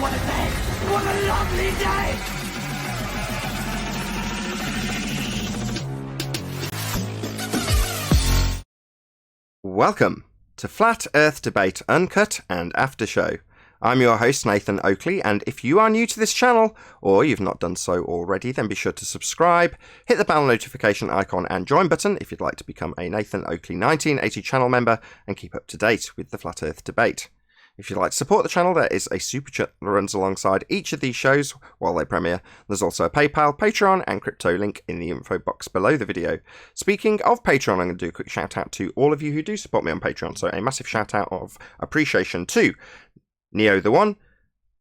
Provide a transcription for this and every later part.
What a day! What a lovely day! Welcome to Flat Earth Debate Uncut and After Show. I'm your host Nathan Oakley, and if you are new to this channel, or you've not done so already, then be sure to subscribe, hit the bell notification icon and join button if you'd like to become a Nathan Oakley 1980 channel member and keep up to date with the Flat Earth Debate. If you'd like to support the channel, there is a super chat that runs alongside each of these shows while they premiere. There's also a PayPal, Patreon and crypto link in the info box below the video. Speaking of Patreon, I'm going to do a quick shout out to all of you who do support me on Patreon. So a massive shout out of appreciation to Neo the One,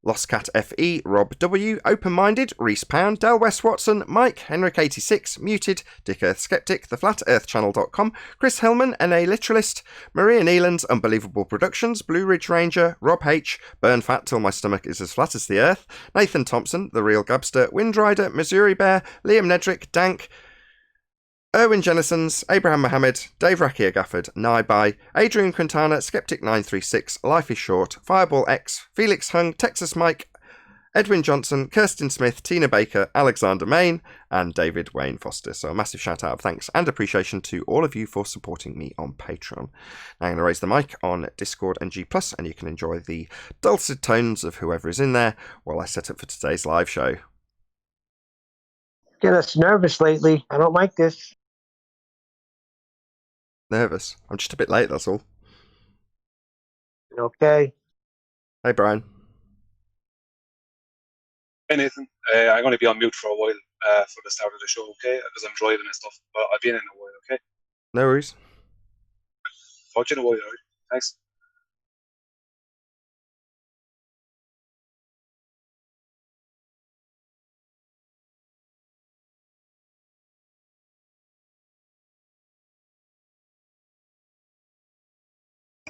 Lost Cat FE, Rob W, Open Minded, Reese Pound, Del West Watson, Mike, Henrik86, Muted, Dick Earth Skeptic, TheFlatEarthChannel.com, Chris Hillman, NA Literalist, Maria Nealands, Unbelievable Productions, Blue Ridge Ranger, Rob H, Burn Fat Till My Stomach Is As Flat As the Earth, Nathan Thompson, The Real Gabster, Windrider, Missouri Bear, Liam Nedrick, Dank, Erwin Jennisons, Abraham Mohammed, Dave Rakia Gafford, Naibai, Adrian Quintana, Skeptic936, Life is Short, Fireball X, Felix Hung, Texas Mike, Edwin Johnson, Kirsten Smith, Tina Baker, Alexander Main, and David Wayne Foster. So a massive shout out of thanks and appreciation to all of you for supporting me on Patreon. Now I'm going to raise the mic on Discord and G+, and you can enjoy the dulcet tones of whoever is in there while I set up for today's live show. Get us nervous lately. I don't like this. Nervous. I'm just a bit late, that's all. Okay. Hey, Brian. Hey, Nathan. I'm going to be on mute for a while for the start of the show, okay? Because I'm driving and stuff. But I'll be in a while, okay? No worries. Talk to you in a while, alright? Thanks.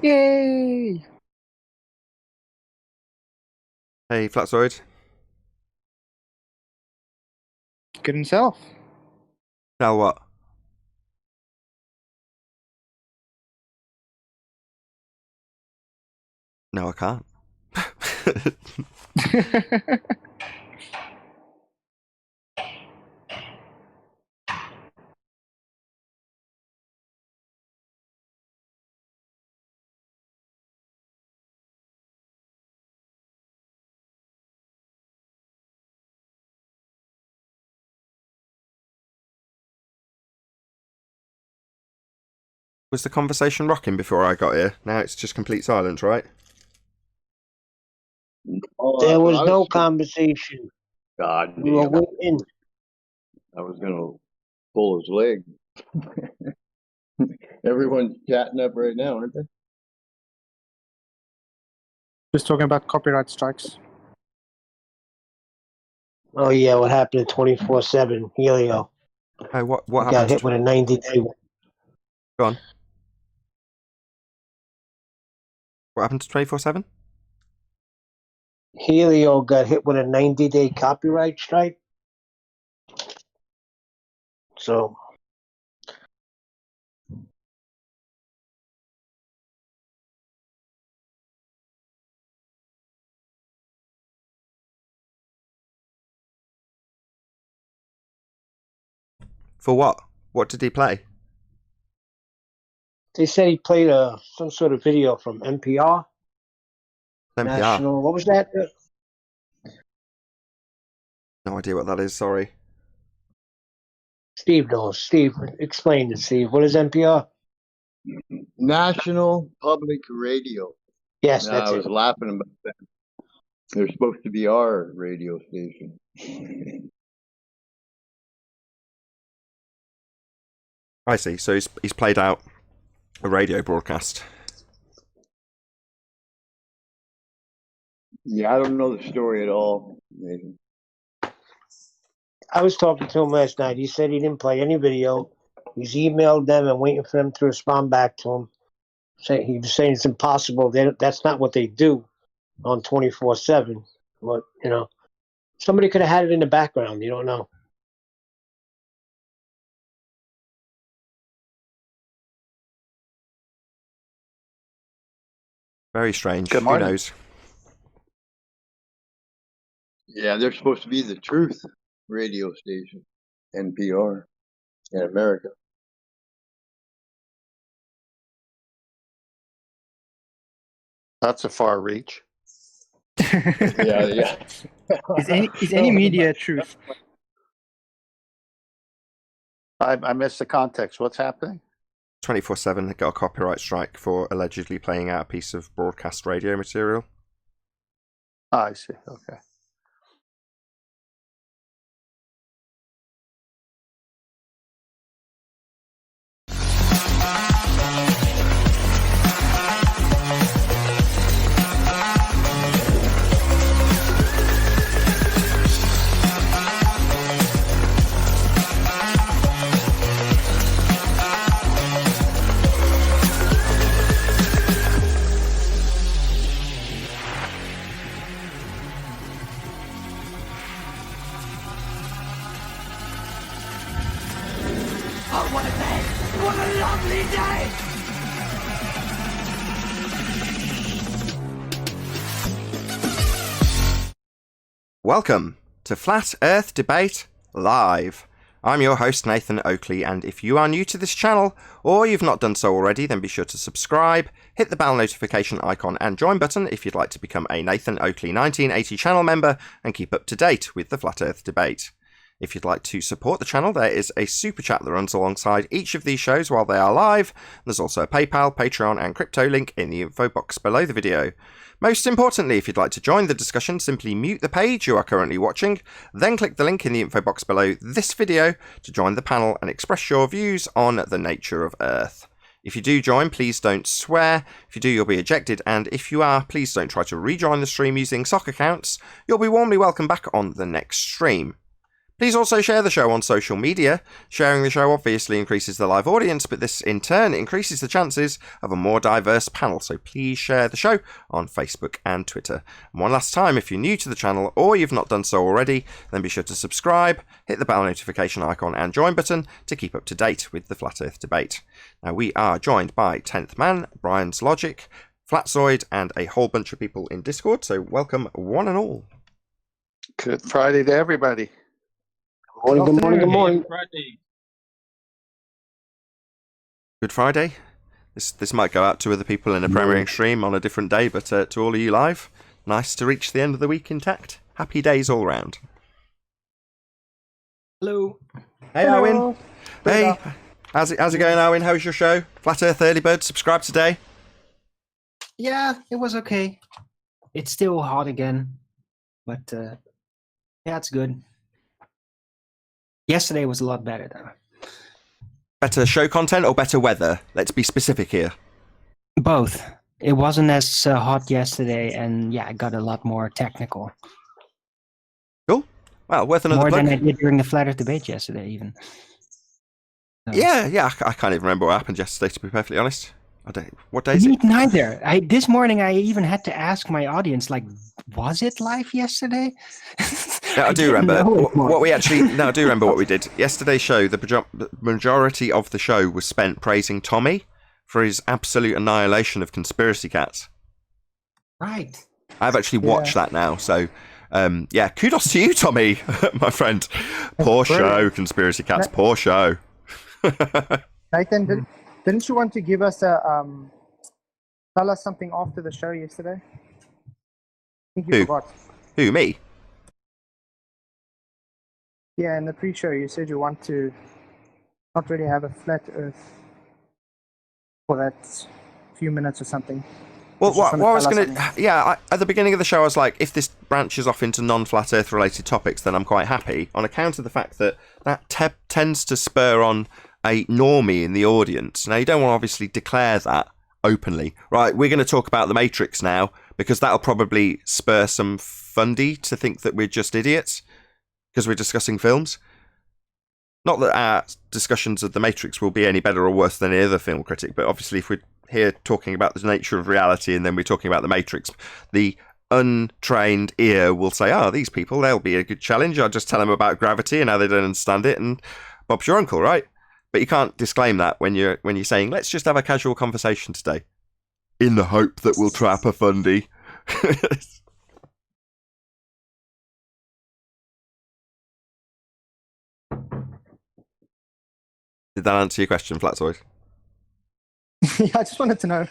Yay! Hey, Flatzoid. Good himself. Now what? No, I can't. Was the conversation rocking before I got here? Now it's just complete silence, right? There was no conversation. God We were damn. waiting. I was gonna pull his leg. Everyone's chatting up right now, aren't they? Just talking about copyright strikes. Oh yeah, what happened to 24/7 Helio? Hey, what Got happened? hit with a 90-day. Go on. What happened to 24/7? Helio got hit with a 90-day copyright strike. So For what? What did he play? they said he played some sort of video from NPR. NPR. National. What was that? No idea what that is, sorry. Steve knows. Steve, explain it, Steve. What is NPR? National Public Radio. Yes, No, that's I was it. laughing about that. They're supposed to be our radio station. I see. So he's played out a radio broadcast. Yeah, I don't know the story at all, Nathan. I was talking to him last night. He said he didn't play any video. He's emailed them and waiting for them to respond back to him. He was saying it's impossible. That's not what they do on 24/7. But, somebody could have had it in the background. You don't know. Very strange. Good morning. Who knows? Yeah, they're supposed to be the truth radio station, NPR, in America. That's a far reach. Yeah. Is any media truth? I missed the context. What's happening? 24/7 got a copyright strike for allegedly playing out a piece of broadcast radio material. Oh, I see. Okay. Oh, what a day! What a lovely day! Welcome to Flat Earth Debate Live. I'm your host, Nathan Oakley, and if you are new to this channel, or you've not done so already, then be sure to subscribe, hit the bell notification icon and join button if you'd like to become a Nathan Oakley 1980 channel member and keep up to date with the Flat Earth Debate. If you'd like to support the channel, there is a super chat that runs alongside each of these shows while they are live. There's also a PayPal, Patreon and crypto link in the info box below the video. Most importantly, if you'd like to join the discussion, simply mute the page you are currently watching, then click the link in the info box below this video to join the panel and express your views on the nature of Earth. If you do join, please don't swear. If you do, you'll be ejected, and if you are, please don't try to rejoin the stream using sock accounts. You'll be warmly welcomed back on the next stream. Please also share the show on social media. Sharing the show obviously increases the live audience, but this in turn increases the chances of a more diverse panel, so please share the show on Facebook and Twitter. And one last time, if you're new to the channel or you've not done so already, then be sure to subscribe, hit the bell notification icon and join button to keep up to date with the Flat Earth Debate. Now, we are joined by 10th Man, Brian's Logic, Flatzoid, and a whole bunch of people in Discord, so welcome one and all. Good Friday to everybody. Good morning. Good Friday. This might go out to other people in a premiering stream on a different day, but to all of you live, nice to reach the end of the week intact. Happy days all round. Hello. Hey, Owen. Hey, how's it going, Owen? How's your show? Flat Earth Early Bird, subscribe today. Yeah, it was okay. It's still hot again, but yeah, it's good. Yesterday was a lot better, though. Better show content or better weather? Let's be specific here. Both. It wasn't as hot yesterday, and yeah, I got a lot more technical. Cool. Well, worth another More plug. than I did during the Flat Earth Debate yesterday, even. So. Yeah, I can't even remember what happened yesterday, to be perfectly honest. What day is Me it? neither. This morning I even had to ask my audience, like, was it live yesterday? No, I do remember what we actually. No, I do remember what we did. Yesterday's show, the majority of the show was spent praising Tommy for his absolute annihilation of conspiracy cats. Right. I've actually watched that now, so yeah, kudos to you, Tommy, my friend. Poor show, conspiracy cats. Poor show. Nathan, didn't you want to give us tell us something after the show yesterday? I think you forgot. Who, me? Yeah, in the pre-show you said you want to not really have a flat Earth for that few minutes or something. Well, what I was going to... Yeah, at the beginning of the show, I was like, if this branches off into non-flat Earth related topics, then I'm quite happy, on account of the fact that tends to spur on a normie in the audience. Now, you don't want to obviously declare that openly. Right, we're going to talk about The Matrix now, because that'll probably spur some fundy to think that we're just idiots, because we're discussing films. Not that our discussions of The Matrix will be any better or worse than any other film critic, but obviously if we're here talking about the nature of reality and then we're talking about The Matrix, the untrained ear will say, these people, they'll be a good challenge. I'll just tell them about gravity and how they don't understand it, and Bob's your uncle, right? But you can't disclaim that when you're saying, let's just have a casual conversation today, in the hope that we'll trap a fundy. Did that answer your question, Flatzoid? Yeah, I just wanted to know.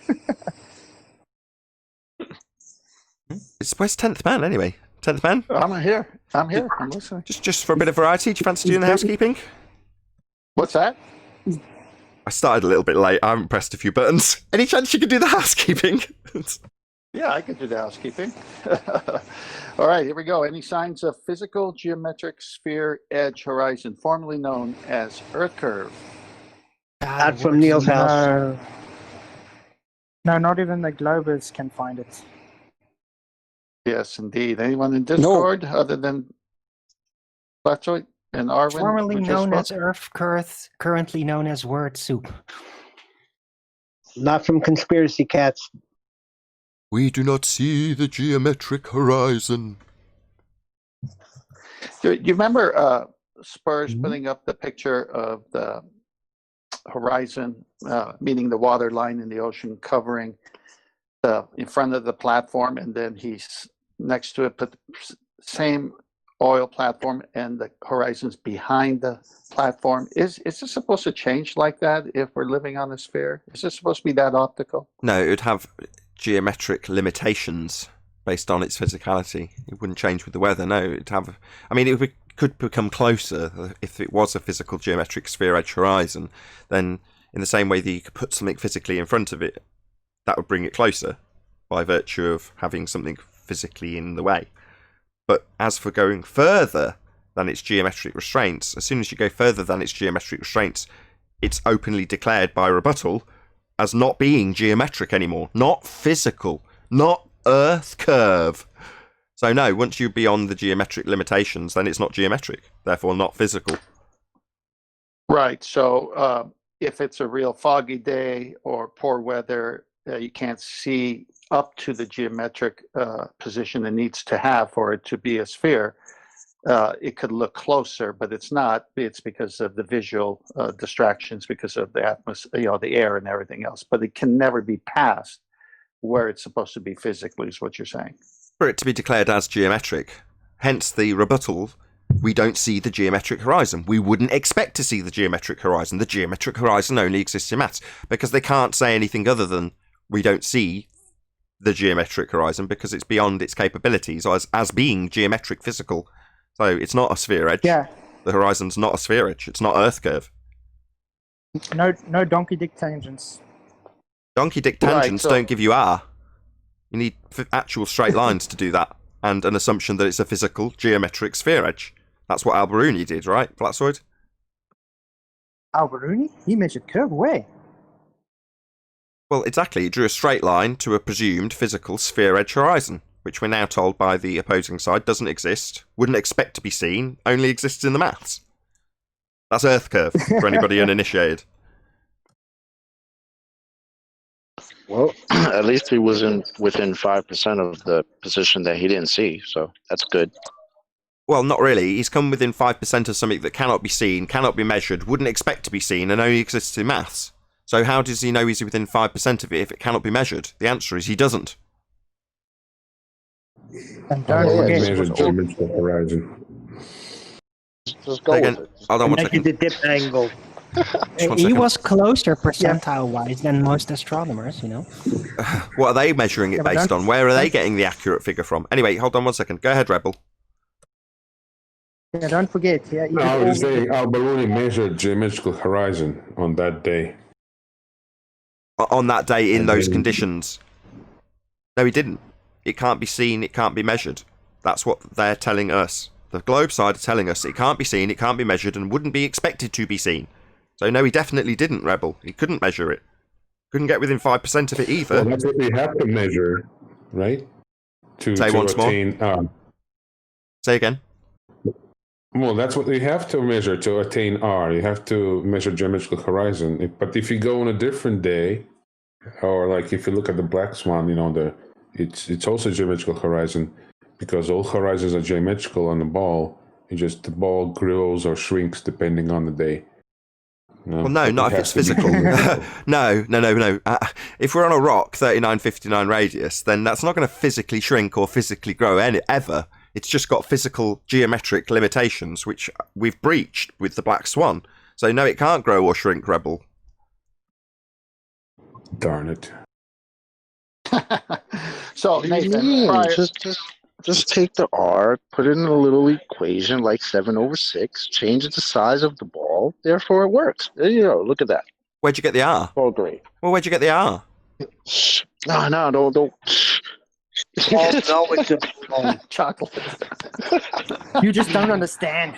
Where's 10th Man, anyway? 10th Man? I'm here. I'm listening. Just for a bit of variety, do you fancy doing the housekeeping? What's that? I started a little bit late. I haven't pressed a few buttons. Any chance you could do the housekeeping? Yeah, I could do the housekeeping. All right, here we go. Any signs of physical geometric sphere edge horizon, formerly known as Earth curve? Not from Neil's house. No, not even the Globers can find it. Yes, indeed. Anyone in Discord other than Flatzoid and Arwen? Formerly who just known spoke? as Earth, currently known as Word Soup. Not from Conspiracy Cats. We do not see the geometric horizon. Do you remember Spurs putting up the picture of the horizon, meaning the water line in the ocean covering in front of the platform, and then he's next to it put the same oil platform and the horizons behind the platform. Is this supposed to change like that if we're living on a sphere? Is this supposed to be that optical? No, it would have geometric limitations based on its physicality. It wouldn't change with the weather. No, it'd have. I mean, could become closer if it was a physical geometric sphere edge horizon. Then, in the same way that you could put something physically in front of it, that would bring it closer by virtue of having something physically in the way. But as for going further than its geometric restraints, as soon as you go further than its geometric restraints, it's openly declared by rebuttal as not being geometric anymore, not physical, not Earth curve. So no, once you're beyond the geometric limitations, then it's not geometric, therefore not physical. Right. So if it's a real foggy day or poor weather, you can't see up to the geometric position it needs to have for it to be a sphere. It could look closer, but it's not. It's because of the visual distractions, because of the atmosphere, the air and everything else. But it can never be past where it's supposed to be physically, is what you're saying. For it to be declared as geometric, hence the rebuttal, we don't see the geometric horizon. We wouldn't expect to see the geometric horizon. The geometric horizon only exists in maths, because they can't say anything other than we don't see the geometric horizon because it's beyond its capabilities as being geometric physical. So it's not a sphere edge. Yeah. The horizon's not a sphere edge. It's not Earth curve. No donkey dick tangents. Donkey dick tangents Right, so- don't give you R. You need actual straight lines to do that, and an assumption that it's a physical geometric sphere edge. That's what Alberuni did, right, Flatzoid? Alberuni? He measured curve where? Well, exactly. He drew a straight line to a presumed physical sphere edge horizon, which we're now told by the opposing side doesn't exist, wouldn't expect to be seen, only exists in the maths. That's Earth curve, for anybody uninitiated. Well, at least he was within 5% of the position that he didn't see, so that's good. Well, not really. He's come within 5% of something that cannot be seen, cannot be measured, wouldn't expect to be seen, and only exists in maths. So how does he know he's within 5% of it if it cannot be measured? The answer is he doesn't. And don't forget, Measure geometrical horizon. Just go Again, with it. hold on one Measure second. the dip angle. Just one He second. was closer percentile-wise than most astronomers, you know. What are they measuring it Yeah, but based don't- on? Where are they getting the accurate figure from? Anyway, hold on one second. Go ahead, Rebel. yeah, don't forget. Yeah, he I did was all- saying Alberoni measured geometrical horizon on that day. On that day in And those then- conditions. No, he didn't. It can't be seen, it can't be measured. That's what they're telling us. The globe side are telling us it can't be seen, it can't be measured, and wouldn't be expected to be seen. So no, he definitely didn't, Rebel. He couldn't measure it. Couldn't get within 5% of it either. Well, that's what we have to measure, right? To Say once more. attain. Say again. Well, that's what we have to measure to attain R. You have to measure geometrical horizon. But if you go on a different day, or like if you look at the black swan, it's also geometrical horizon because all horizons are geometrical on the ball. It just the ball grows or shrinks depending on the day. Well, no, not if it's has to be physical. geometrical. No. If we're on a rock, 3959 radius, then that's not going to physically shrink or physically grow ever. It's just got physical geometric limitations, which we've breached with the black swan. So no, it can't grow or shrink, Rebel. Darn it. So What do you Nathan, mean? prior, Just take the R, put it in a little equation like 7/6, change the size of the ball, therefore it works. There you go. Look at that. Where'd you get the R? All great. Well, where'd you get the R? No, don't. Oh, no, it's a chocolate. You just don't understand.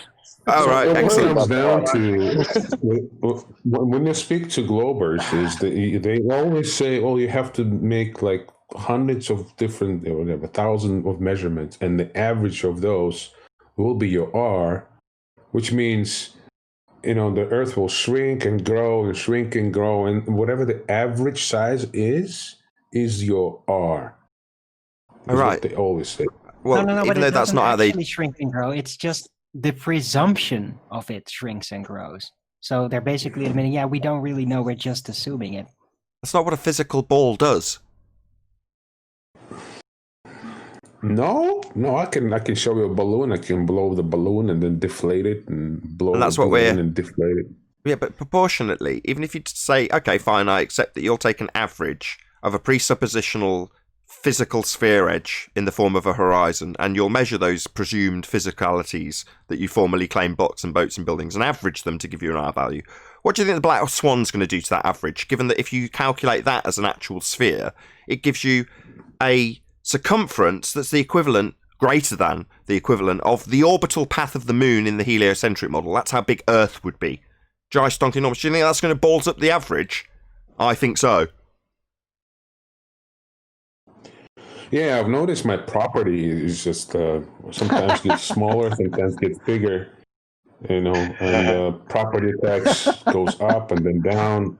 All right, What it excellent. comes down to when you speak to Globers, is they always say, "Oh, you have to make like hundreds of different, whatever, 1,000 of measurements, and the average of those will be your R," which means the Earth will shrink and grow and shrink and grow, and whatever the average size is your R. All right. They always say. Well, no, even but though it that's doesn't not how they. actually shrink and grow. It's just the presumption of it shrinks and grows. So they're basically admitting, yeah, we don't really know. We're just assuming it. That's not what a physical ball does. No, I can show you a balloon. I can blow the balloon and then deflate it and blow And that's the what balloon we're- and deflate it. Yeah, but proportionately, even if you say, okay, fine, I accept that you'll take an average of a presuppositional physical sphere edge in the form of a horizon, and you'll measure those presumed physicalities that you formerly claim blocks and boats and buildings and average them to give you an R value. What do you think the black swan's going to do to that average, given that if you calculate that as an actual sphere, it gives you a circumference that's the equivalent, greater than the equivalent of the orbital path of the moon in the heliocentric model. That's how big Earth would be. Giant stonking enormous. Do you think that's going to balls up the average? I think so. Yeah, I've noticed my property is just sometimes gets smaller, sometimes gets bigger, and property tax goes up and then down.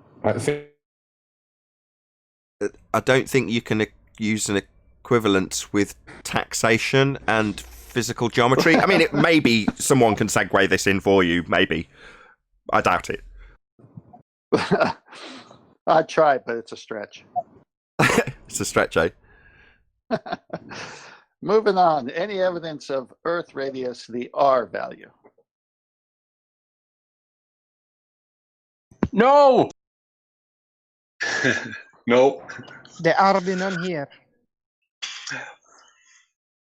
I don't think you can use an equivalence with taxation and physical geometry. I mean, maybe someone can segue this in for you, maybe. I doubt it. I'd try, but it's a stretch. It's a stretch, eh? Moving on. Any evidence of Earth radius, the R value? No. No. There are none here.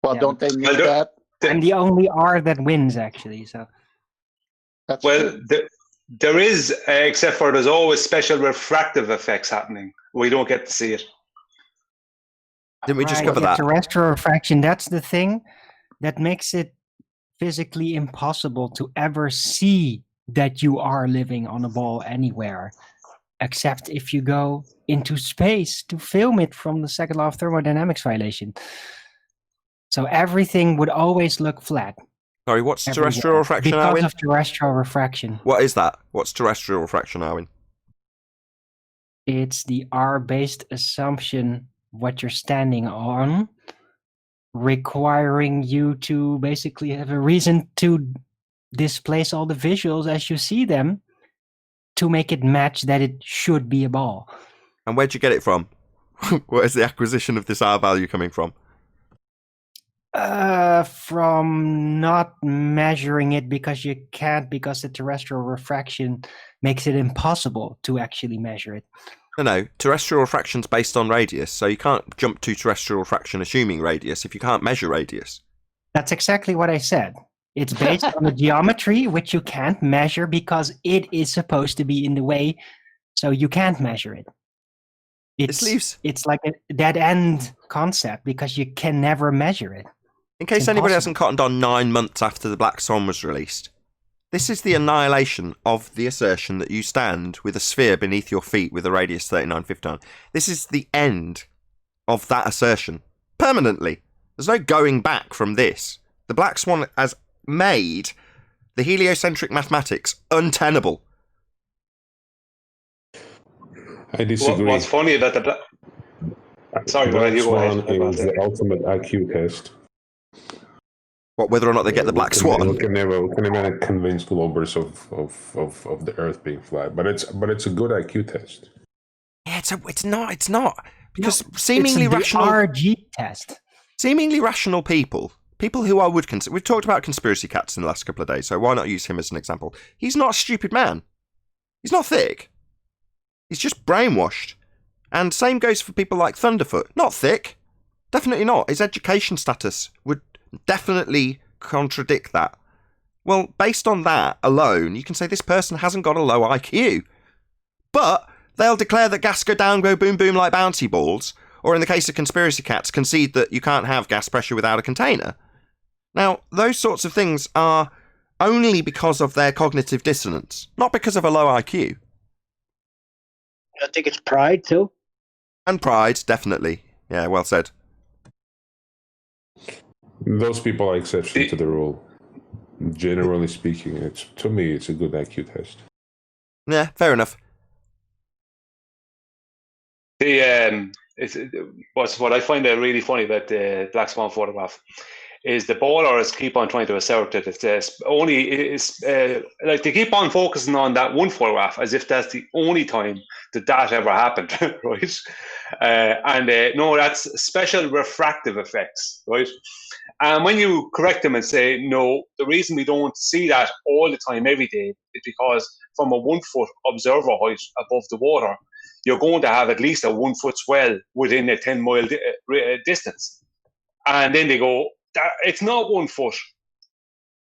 Well, Yeah, don't they need Well, that? I'm the only R that wins, actually. So That's Well, true. there is, except for there's always special refractive effects happening. We don't get to see it. Didn't we just Right, cover yeah, that? terrestrial refraction, that's the thing that makes it physically impossible to ever see that you are living on a ball anywhere, except if you go into space to film it from the second law of thermodynamics violation. So everything would always look flat. Sorry, what's everywhere terrestrial refraction, because Arwin? of terrestrial refraction. What is that? What's terrestrial refraction, Arwin? It's the R-based assumption what you're standing on, requiring you to basically have a reason to displace all the visuals as you see them to make it match that it should be a ball. And where'd you get it from? Where is the acquisition of this R value coming from? From not measuring it because you can't, because the terrestrial refraction makes it impossible to actually measure it. No, terrestrial refraction's based on radius, so you can't jump to terrestrial refraction assuming radius if you can't measure radius. That's exactly what I said. It's based on the geometry, which you can't measure because it is supposed to be in the way, so you can't measure it. It's like a dead-end concept because you can never measure it. In case anybody hasn't cottoned on 9 months after the Black Swan was released, this is the annihilation of the assertion that you stand with a sphere beneath your feet with a radius 3959. This is the end of that assertion. Permanently. There's no going back from this. The Black Swan has made the heliocentric mathematics untenable. I disagree. What's funny about the Black... Sorry, Black you go Swan ahead. is the ultimate IQ test. What, whether or not they get the Black Swan? We can never convince Globers of the Earth being flat, but it's a good IQ test. Yeah, it's not. Because No, seemingly it's the rational RG test. Seemingly rational people who I would consider... We've talked about conspiracy cats in the last couple of days, so why not use him as an example? He's not a stupid man. He's not thick. He's just brainwashed. And same goes for people like Thunderfoot. Not thick. Definitely not. His education status would definitely contradict that. Well, based on that alone, you can say this person hasn't got a low IQ. But they'll declare that gas go down, go boom boom like bouncy balls, or in the case of conspiracy cats, concede that you can't have gas pressure without a container. Now, those sorts of things are only because of their cognitive dissonance, not because of a low IQ. I think it's pride too. And pride, definitely. Yeah, well said. Those people are exception to the rule. Generally speaking, to me, it's a good IQ test. Yeah, fair enough. What I find really funny about the Black Swan photograph is the ballers keep on trying to assert that like they keep on focusing on that one photograph as if that's the only time that ever happened, right? No, that's special refractive effects, right? And when you correct them and say, no, the reason we don't see that all the time, every day, is because from a 1 foot observer height above the water, you're going to have at least a 1 foot swell within a 10-mile distance. And then they go, it's not 1 foot.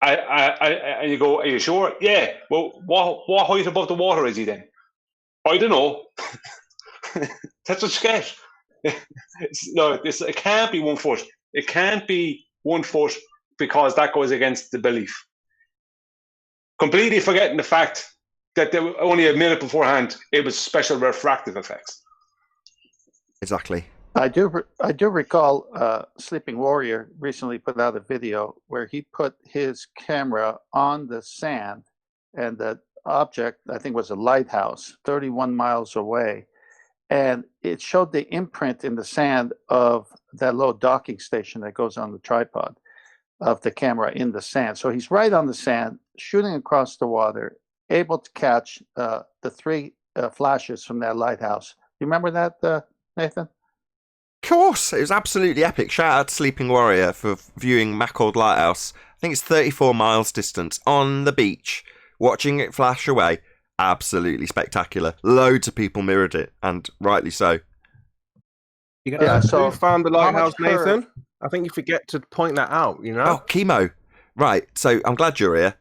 And you go, are you sure? Yeah. Well, what height above the water is he then? I don't know. That's what you get. It can't be 1 foot. It can't be 1 foot because that goes against the belief. Completely forgetting the fact that they were only a minute beforehand, it was special refractive effects. Exactly. I do recall Sleeping Warrior recently put out a video where he put his camera on the sand, and the object, I think, was a lighthouse 31 miles away, and it showed the imprint in the sand of that little docking station that goes on the tripod of the camera in the sand. So he's right on the sand, shooting across the water, able to catch the 3 flashes from that lighthouse. You remember that, Nathan? Of course, it was absolutely epic. Shout out to Sleeping Warrior for viewing Maccord Lighthouse. I think it's 34 miles distance on the beach, watching it flash away. Absolutely spectacular. Loads of people mirrored it, and rightly so. Who found the lighthouse, Nathan? I think you forget to point that out, you know? Oh, Chemo. Right, so I'm glad you're here.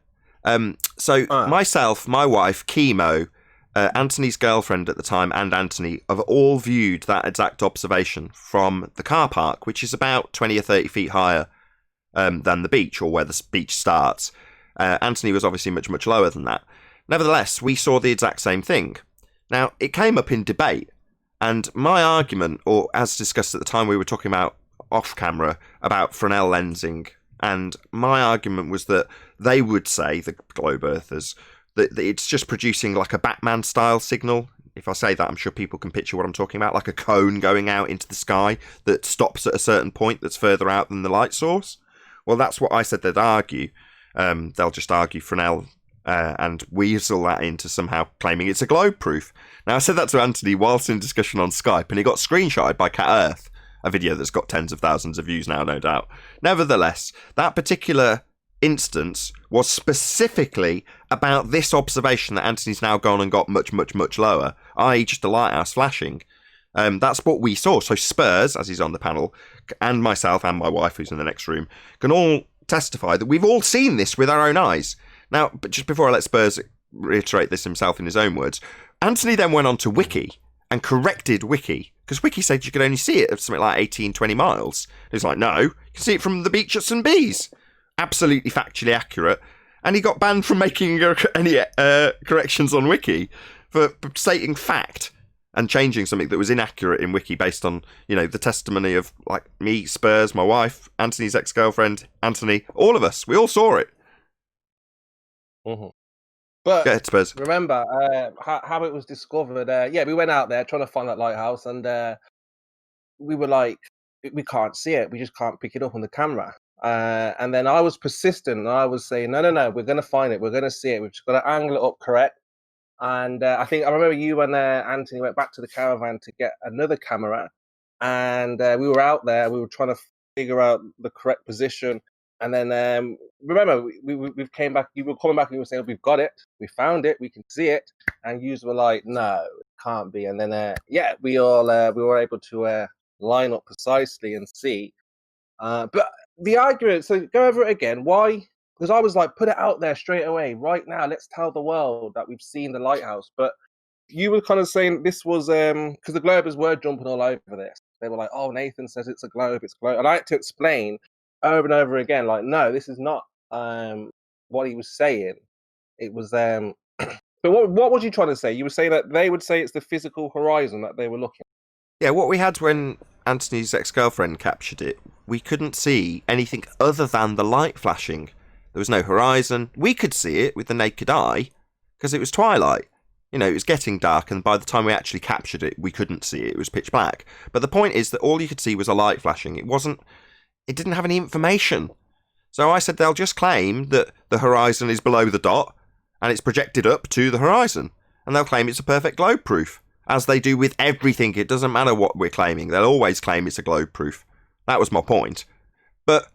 Myself, my wife, Chemo, Anthony's girlfriend at the time, and Anthony have all viewed that exact observation from the car park, which is about 20 or 30 feet higher than the beach, or where the beach starts. Anthony was obviously much, much lower than that. Nevertheless, we saw the exact same thing. Now, it came up in debate, and my argument, or as discussed at the time, we were talking about off camera about Fresnel lensing, and my argument was that they would say, the globe earthers, that it's just producing like a Batman style signal. If I say that, I'm sure people can picture what I'm talking about, like a cone going out into the sky that stops at a certain point that's further out than the light source. Well, that's what I said they'd argue. They'll just argue Fresnel and weasel that into somehow claiming it's a globe proof. Now, I said that to Anthony whilst in discussion on Skype, and he got screenshotted by Cat Earth, a video that's got tens of thousands of views now, no doubt. Nevertheless, that particular instance was specifically about this observation that Anthony's now gone and got much, much, much lower, i.e. just a lighthouse flashing. That's what we saw. So Spurs, as he's on the panel, and myself and my wife, who's in the next room, can all testify that we've all seen this with our own eyes. Now, but just before I let Spurs reiterate this himself in his own words, Anthony then went on to Wiki and corrected Wiki, because Wiki said you could only see it at something like 18, 20 miles. He's like, no, you can see it from the beach at St. Bees. Absolutely factually accurate. And he got banned from making any corrections on Wiki for stating fact and changing something that was inaccurate in Wiki based on, you know, the testimony of like me, Spurs, my wife, Anthony's ex-girlfriend, Anthony, all of us. We all saw it. Mm-hmm. But Go ahead, Spurs. Remember how it was discovered. We went out there trying to find that lighthouse, and we were like, we can't see it. We just can't pick it up on the camera. And then I was persistent, and I was saying, no, we're going to find it. We're going to see it. We've just got to angle it up correct. And I remember you and Anthony went back to the caravan to get another camera, and we were out there. We were trying to figure out the correct position, and then remember, we've came back. You were coming back and you were saying, "We've got it. We found it. We can see it." And you were like, "No, it can't be." And then, we were able to line up precisely and see. But the argument. So go over it again. Why? Because I was like, put it out there straight away, right now. Let's tell the world that we've seen the lighthouse. But you were kind of saying this was because the Globers were jumping all over this. They were like, "Oh, Nathan says it's a globe. It's a globe." And I had to explain over and over again, like, no, this is not what he was saying. It was but what was you trying to say? You were saying that they would say it's the physical horizon that they were looking at. Yeah, what we had when Anthony's ex-girlfriend captured it, we couldn't see anything other than the light flashing. There was no horizon. We could see it with the naked eye because it was twilight. You know, it was getting dark, and by the time we actually captured it, we couldn't see it. It was pitch black. But the point is that all you could see was a light flashing. It didn't have any information. So I said they'll just claim that the horizon is below the dot and it's projected up to the horizon. And they'll claim it's a perfect globe proof. As they do with everything. It doesn't matter what we're claiming. They'll always claim it's a globe proof. That was my point. But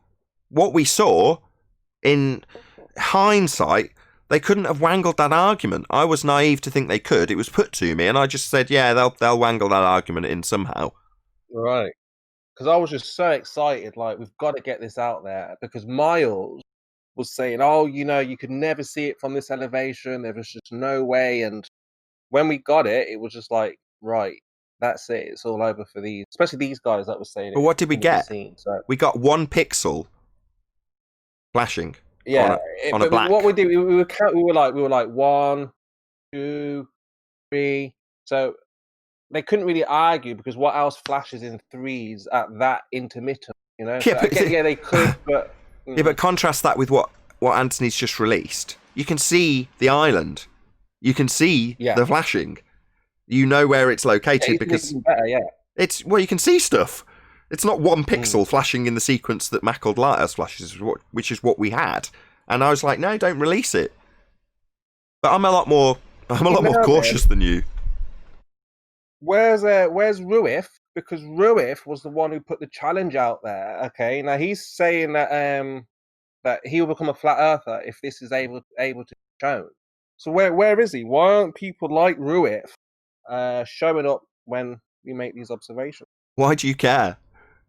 what we saw, in hindsight, they couldn't have wangled that argument. I was naive to think they could. It was put to me and I just said, yeah, they'll wangle that argument in somehow. Right. Because I was just so excited, like, we've got to get this out there. Because Miles was saying, oh, you could never see it from this elevation. There was just no way. And when we got it, it was just like, right, that's it. It's all over for these, especially these guys that were saying it. But what did we get? So. We got 1 pixel flashing. Yeah. On a black. What we did, we were like 1, 2, 3. So they couldn't really argue because what else flashes in 3s at that intermittent, Yeah, so they could, but yeah, but contrast that with what Anthony's just released. You can see the island. You can see the flashing. You know where it's located because better, it's you can see stuff. It's not 1 pixel flashing in the sequence that Mackled Lighthouse flashes, which is what we had. And I was like, no, don't release it. But I'm a lot more cautious than you. Where's Ruif? Because Ruif was the one who put the challenge out there. Okay, now he's saying that that he will become a flat earther if this is able to be shown. So where is he? Why aren't people like Ruif showing up when we make these observations? Why do you care,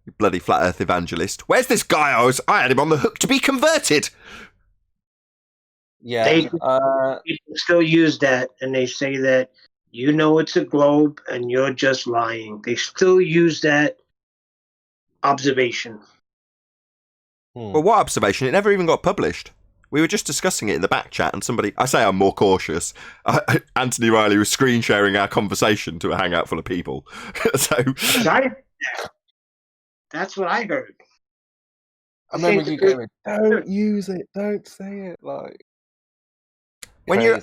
you bloody flat earth evangelist? Where's this guy? I had him on the hook to be converted. Yeah, people still use that, and they say that it's a globe, and you're just lying. They still use that observation. Well, what observation? It never even got published. We were just discussing it in the back chat, and I say I'm more cautious. Anthony Riley was screen sharing our conversation to a hangout full of people. That's what I heard. I remember you going, "Don't use it, don't say it." Like when you're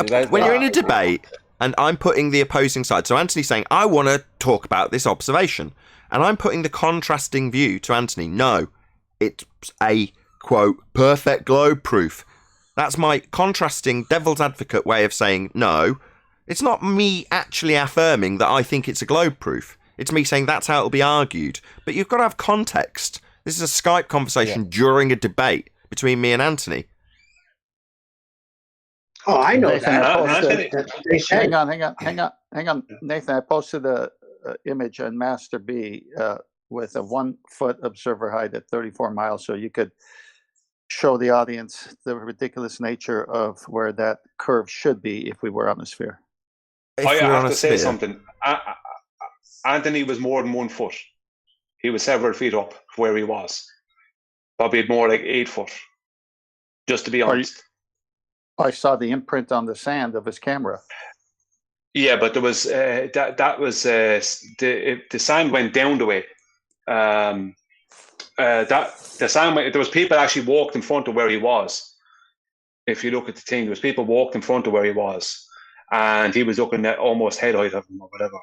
in a debate. And I'm putting the opposing side. So Anthony's saying, I want to talk about this observation. And I'm putting the contrasting view to Anthony. No, it's a, quote, perfect globe proof. That's my contrasting devil's advocate way of saying, no, it's not me actually affirming that I think it's a globe proof. It's me saying that's how it'll be argued. But you've got to have context. This is a Skype conversation during a debate between me and Anthony. Oh, I know Nathan, that. Hang on. Nathan, I posted a image on Master B with a 1 foot observer height at 34 miles, so you could show the audience the ridiculous nature of where that curve should be if we were on a sphere. I have to say something. Anthony was more than 1 foot. He was several feet up where he was. Probably more like 8 foot. Just to be honest. I saw the imprint on the sand of his camera. Yeah, but there was that was the sand went down the way. The sand went. There was people actually walked in front of where he was. If you look at the thing, there was people walked in front of where he was, and he was looking at almost head height of him or whatever.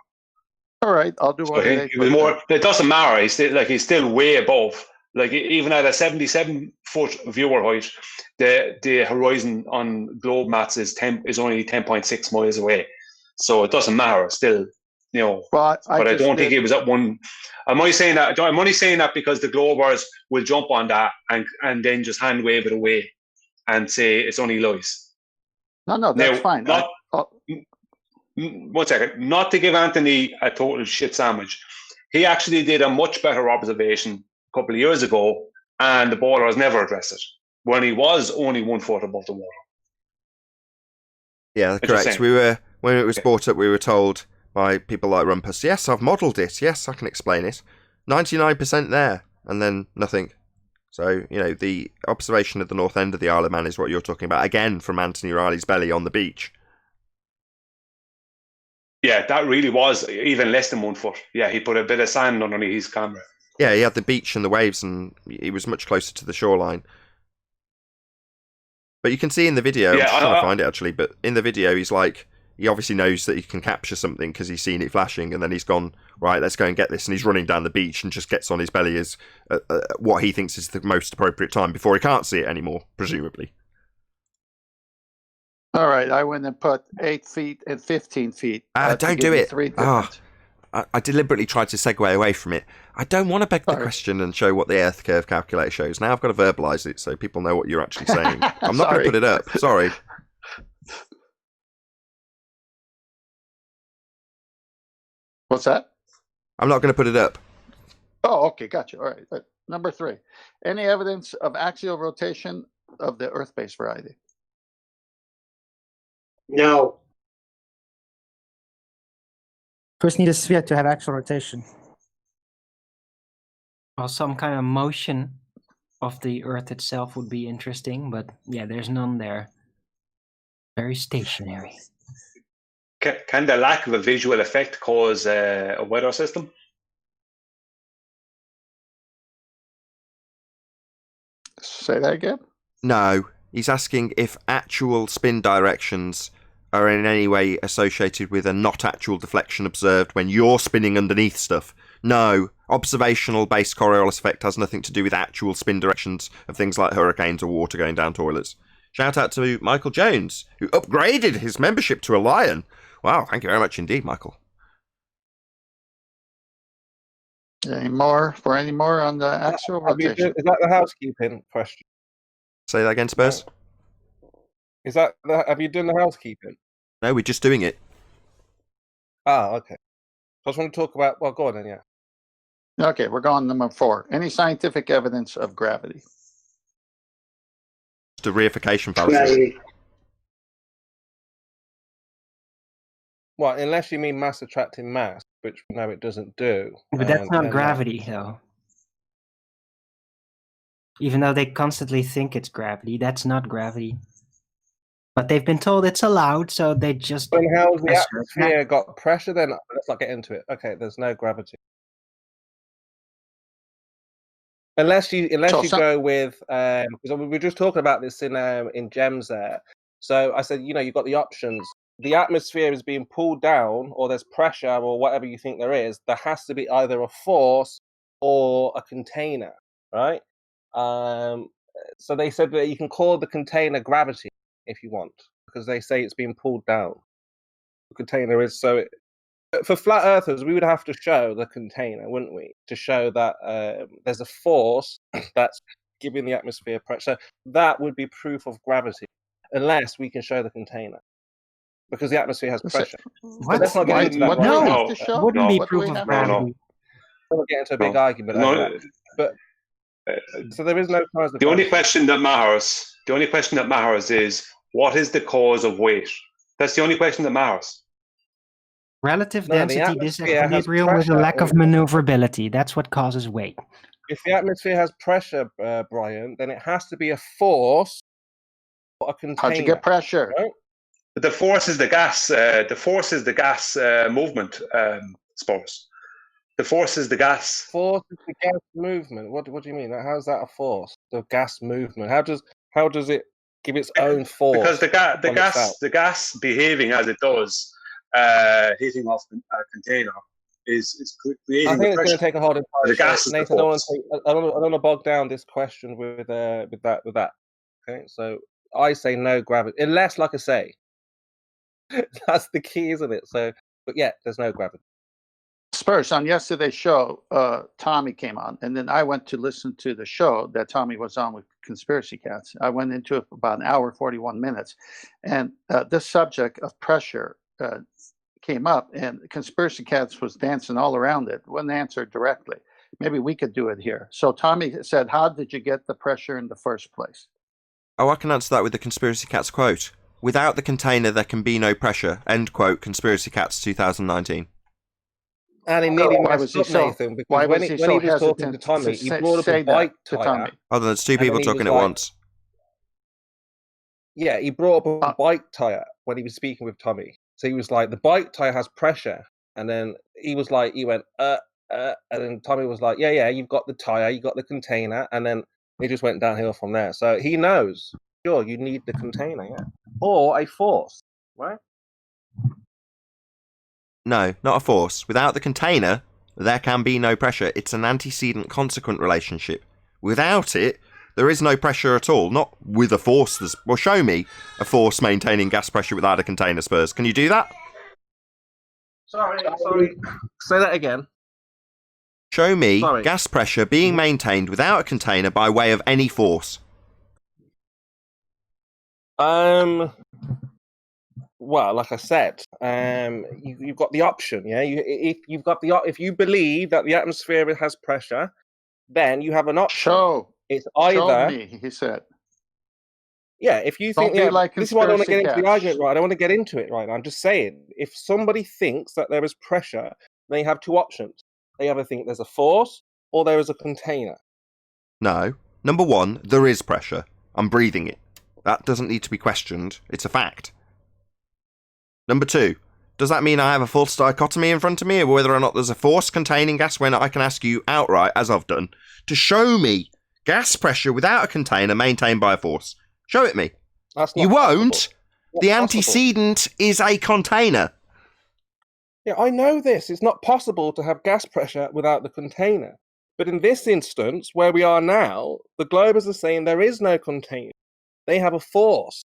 All right, I'll do what he was more. It doesn't matter. He's still way above. Like even at a 77-foot viewer height, the horizon on globe mats is only 10.6 miles away, so it doesn't matter. Still, Well, but I don't think it was at one. I'm only saying that because the Globers will jump on that and then just hand wave it away. and say it's only lies. No, that's fine. One second. Not to give Anthony a total shit sandwich. He actually did a much better observation a couple of years ago, and the ballers never addressed it when he was only 1 foot above the water. Yeah, correct. When it was brought up, we were told by people like Rumpus, yes, I've modelled it. Yes, I can explain it. 99% there, and then nothing. So, the observation at the north end of the Isle of Man is what you're talking about, again, from Anthony Riley's belly on the beach. Yeah, that really was even less than 1 foot. Yeah, he put a bit of sand underneath his camera. Yeah, he had the beach and the waves, and he was much closer to the shoreline. But you can see in the video, I'm just trying to find it actually, but in the video he obviously knows that he can capture something because he's seen it flashing, and then he's gone, right, let's go and get this, and he's running down the beach and just gets on his belly as what he thinks is the most appropriate time before he can't see it anymore, presumably. All right, I went and put 8 feet and 15 feet. Don't do it. I deliberately tried to segue away from it. I don't want to beg the question and show what the Earth curve calculator shows. Now I've got to verbalise it so people know what you're actually saying. I'm not going to put it up. Sorry. What's that? I'm not going to put it up. Oh, okay, gotcha. All right. Number 3. Any evidence of axial rotation of the Earth-based variety? No. First need a sphere to have axial rotation. Well, some kind of motion of the Earth itself would be interesting, but yeah, there's none there. Very stationary. Can the lack of a visual effect cause a weather system? Say that again? No. He's asking if actual spin directions are in any way associated with a not actual deflection observed when you're spinning underneath stuff. No. Observational-based Coriolis effect has nothing to do with actual spin directions of things like hurricanes or water going down toilets. Shout out to Michael Jones, who upgraded his membership to a Lion. Wow, thank you very much indeed, Michael. Any more on the axial rotation? Is that the housekeeping question? Say that again, Spurs. Have you done the housekeeping? No, we're just doing it. Ah, okay. I just want to talk about. Well, go on then. Yeah. Okay, we're going number 4. Any scientific evidence of gravity? Just a reification fallacy. Well, unless you mean mass attracting mass, which no, it doesn't do. But that's not gravity, though. Even though they constantly think it's gravity, that's not gravity. But they've been told it's allowed, so they just... And how's the atmosphere got pressure then? Let's not get into it. Okay, there's no gravity. Unless you go with... because we were just talking about this in GEMS there. So I said, you've got the options. The atmosphere is being pulled down, or there's pressure, or whatever you think there is. There has to be either a force or a container, right? So they said that you can call the container gravity if you want, because they say it's being pulled down. The container is for flat earthers, we would have to show the container, wouldn't we, to show that there's a force that's giving the atmosphere pressure. That would be proof of gravity, unless we can show the container, because the atmosphere has pressure. What? Let's not get into that. Wouldn't be proof of gravity. We'll get into a big argument over that. But so there is no cause. The only question that matters is, what is the cause of weight? That's the only question that matters. Relative density disequilibrium with a lack of maneuverability. That's what causes weight. If the atmosphere has pressure, Brian, then it has to be a force or a container. How'd you get pressure? Right? The force is the gas. The force is the gas movement. Spores. The force is the gas. Force is the gas movement. What do you mean? How's that a force? The gas movement. How does it give its own force? Because the gas behaving as it does, hitting off a container, is creating. I think it's going to take a hold of the gas. Nathan, I don't want to bog down this question with that. Okay, so I say no gravity, unless, like I say, that's the key, isn't it? So, but yeah, there's no gravity. Spurs, on yesterday's show, Tommy came on, and then I went to listen to the show that Tommy was on with Conspiracy Cats. I went into it for about an hour, 41 minutes, and this subject of pressure came up, and Conspiracy Cats was dancing all around it, wouldn't answer directly. Maybe we could do it here. So Tommy said, how did you get the pressure in the first place? Oh, I can answer that with the Conspiracy Cats quote. Without the container, there can be no pressure. End quote, Conspiracy Cats 2019. And he nearly Why messed was he up, so- Nathan, because why when was he he so was talking to hesitant Tommy, to he say- brought up say a that bike to tire. Tommy? Hold on, there's two And then people he talking was at like- once. Yeah, he brought up a bike tire when he was speaking with Tommy. So he was like, the bike tire has pressure. And then he was like, he went, and then Tommy was like, yeah, you've got the tire, you got the container. And then it just went downhill from there. So he knows, sure, you need the container, yeah. Or a force, right? No, not a force. Without the container, there can be no pressure. It's an antecedent-consequent relationship. Without it, there is no pressure at all. Not with a force. Well, show me a force maintaining gas pressure without a container, Spurs. Can you do that? Sorry. Say that again. Show me Sorry. gas pressure being maintained without a container by way of any force. Well, like I said, you've got the option, yeah. If you believe that the atmosphere has pressure, then you have an option. It's either. Show me, he said. Yeah, if you Don't think be like this is why I don't want to get into the Conspiracy argument, right? I don't want to get into it right now. I'm just saying, if somebody thinks that there is pressure, they have two options. They either think there's a force or there is a container. No. Number one, there is pressure. I'm breathing it. That doesn't need to be questioned. It's a fact. Number two, does that mean I have a false dichotomy in front of me of whether or not there's a force containing gas when I can ask you outright, as I've done, to show me gas pressure without a container maintained by a force? Show it me. That's not You won't. possible. The Not possible. antecedent is a container. Yeah, I know this. It's not possible to have gas pressure without the container. But in this instance, where we are now, the globers are saying there is no container. They have a force.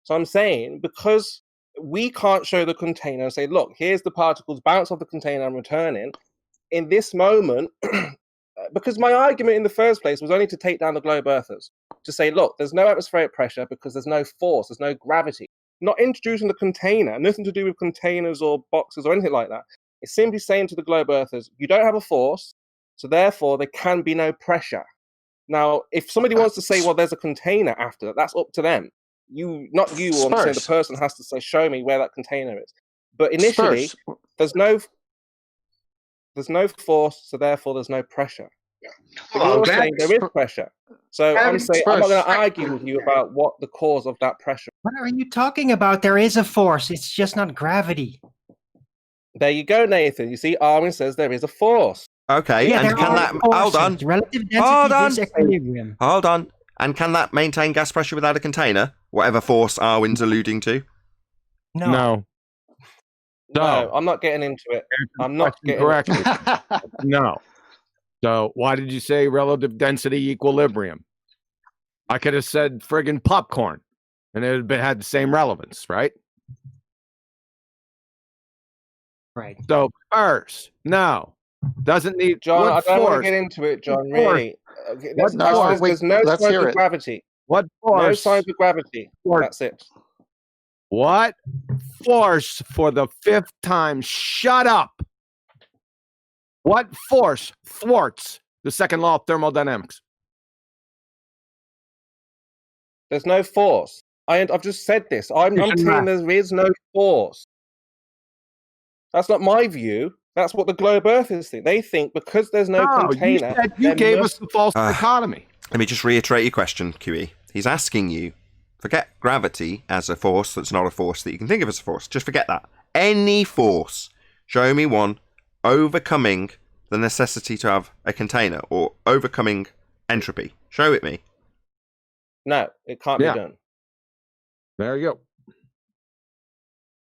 So I'm saying, because we can't show the container and say, look, here's the particles bounce off the container and returning. In this moment, because my argument in the first place was only to take down the globe earthers, to say, look, there's no atmospheric pressure because there's no force, there's no gravity. Not introducing the container, nothing to do with containers or boxes or anything like that. It's simply saying to the globe earthers, you don't have a force, so therefore there can be no pressure. Now, if somebody wants to say, well, there's a container after that, that's up to them. Not you, or I'm saying the person has to say, show me where that container is. But initially, there's no force, so therefore there's no pressure. But you're saying there is pressure. So I'm saying I'm not going to argue with you about what the cause of that pressure. What are you talking about? There is a force. It's just not gravity. There you go, Nathan. You see, Armin says there is a force. Okay, Yeah, and there can are that... forces. Hold on. Relative density Hold on. disequilibrium. Hold on. And can that maintain gas pressure without a container? Whatever force Arwin's alluding to? No. No, I'm not getting into it. I'm not getting correctly. into it. No. So why did you say relative density equilibrium? I could have said friggin' popcorn, and it would have had the same relevance, right? Right. So first, no, doesn't need. John, what I don't want to force? get into it, John. What force? Really, What force? there's no let's signs hear of it. gravity. What No force? signs of gravity. Force. That's it. What force for the fifth time? Shut up. What force thwarts the second law of thermodynamics? There's no force. I've just said this. I'm saying there is no force. That's not my view. That's what the globe earthers think. They think because there's no container. You said you gave us the false dichotomy. Let me just reiterate your question, QE. He's asking you, forget gravity as a force that's not a force that you can think of as a force. Just forget that. Any force. Show me one overcoming the necessity to have a container or overcoming entropy. Show it me. No, it can't be done. There you go.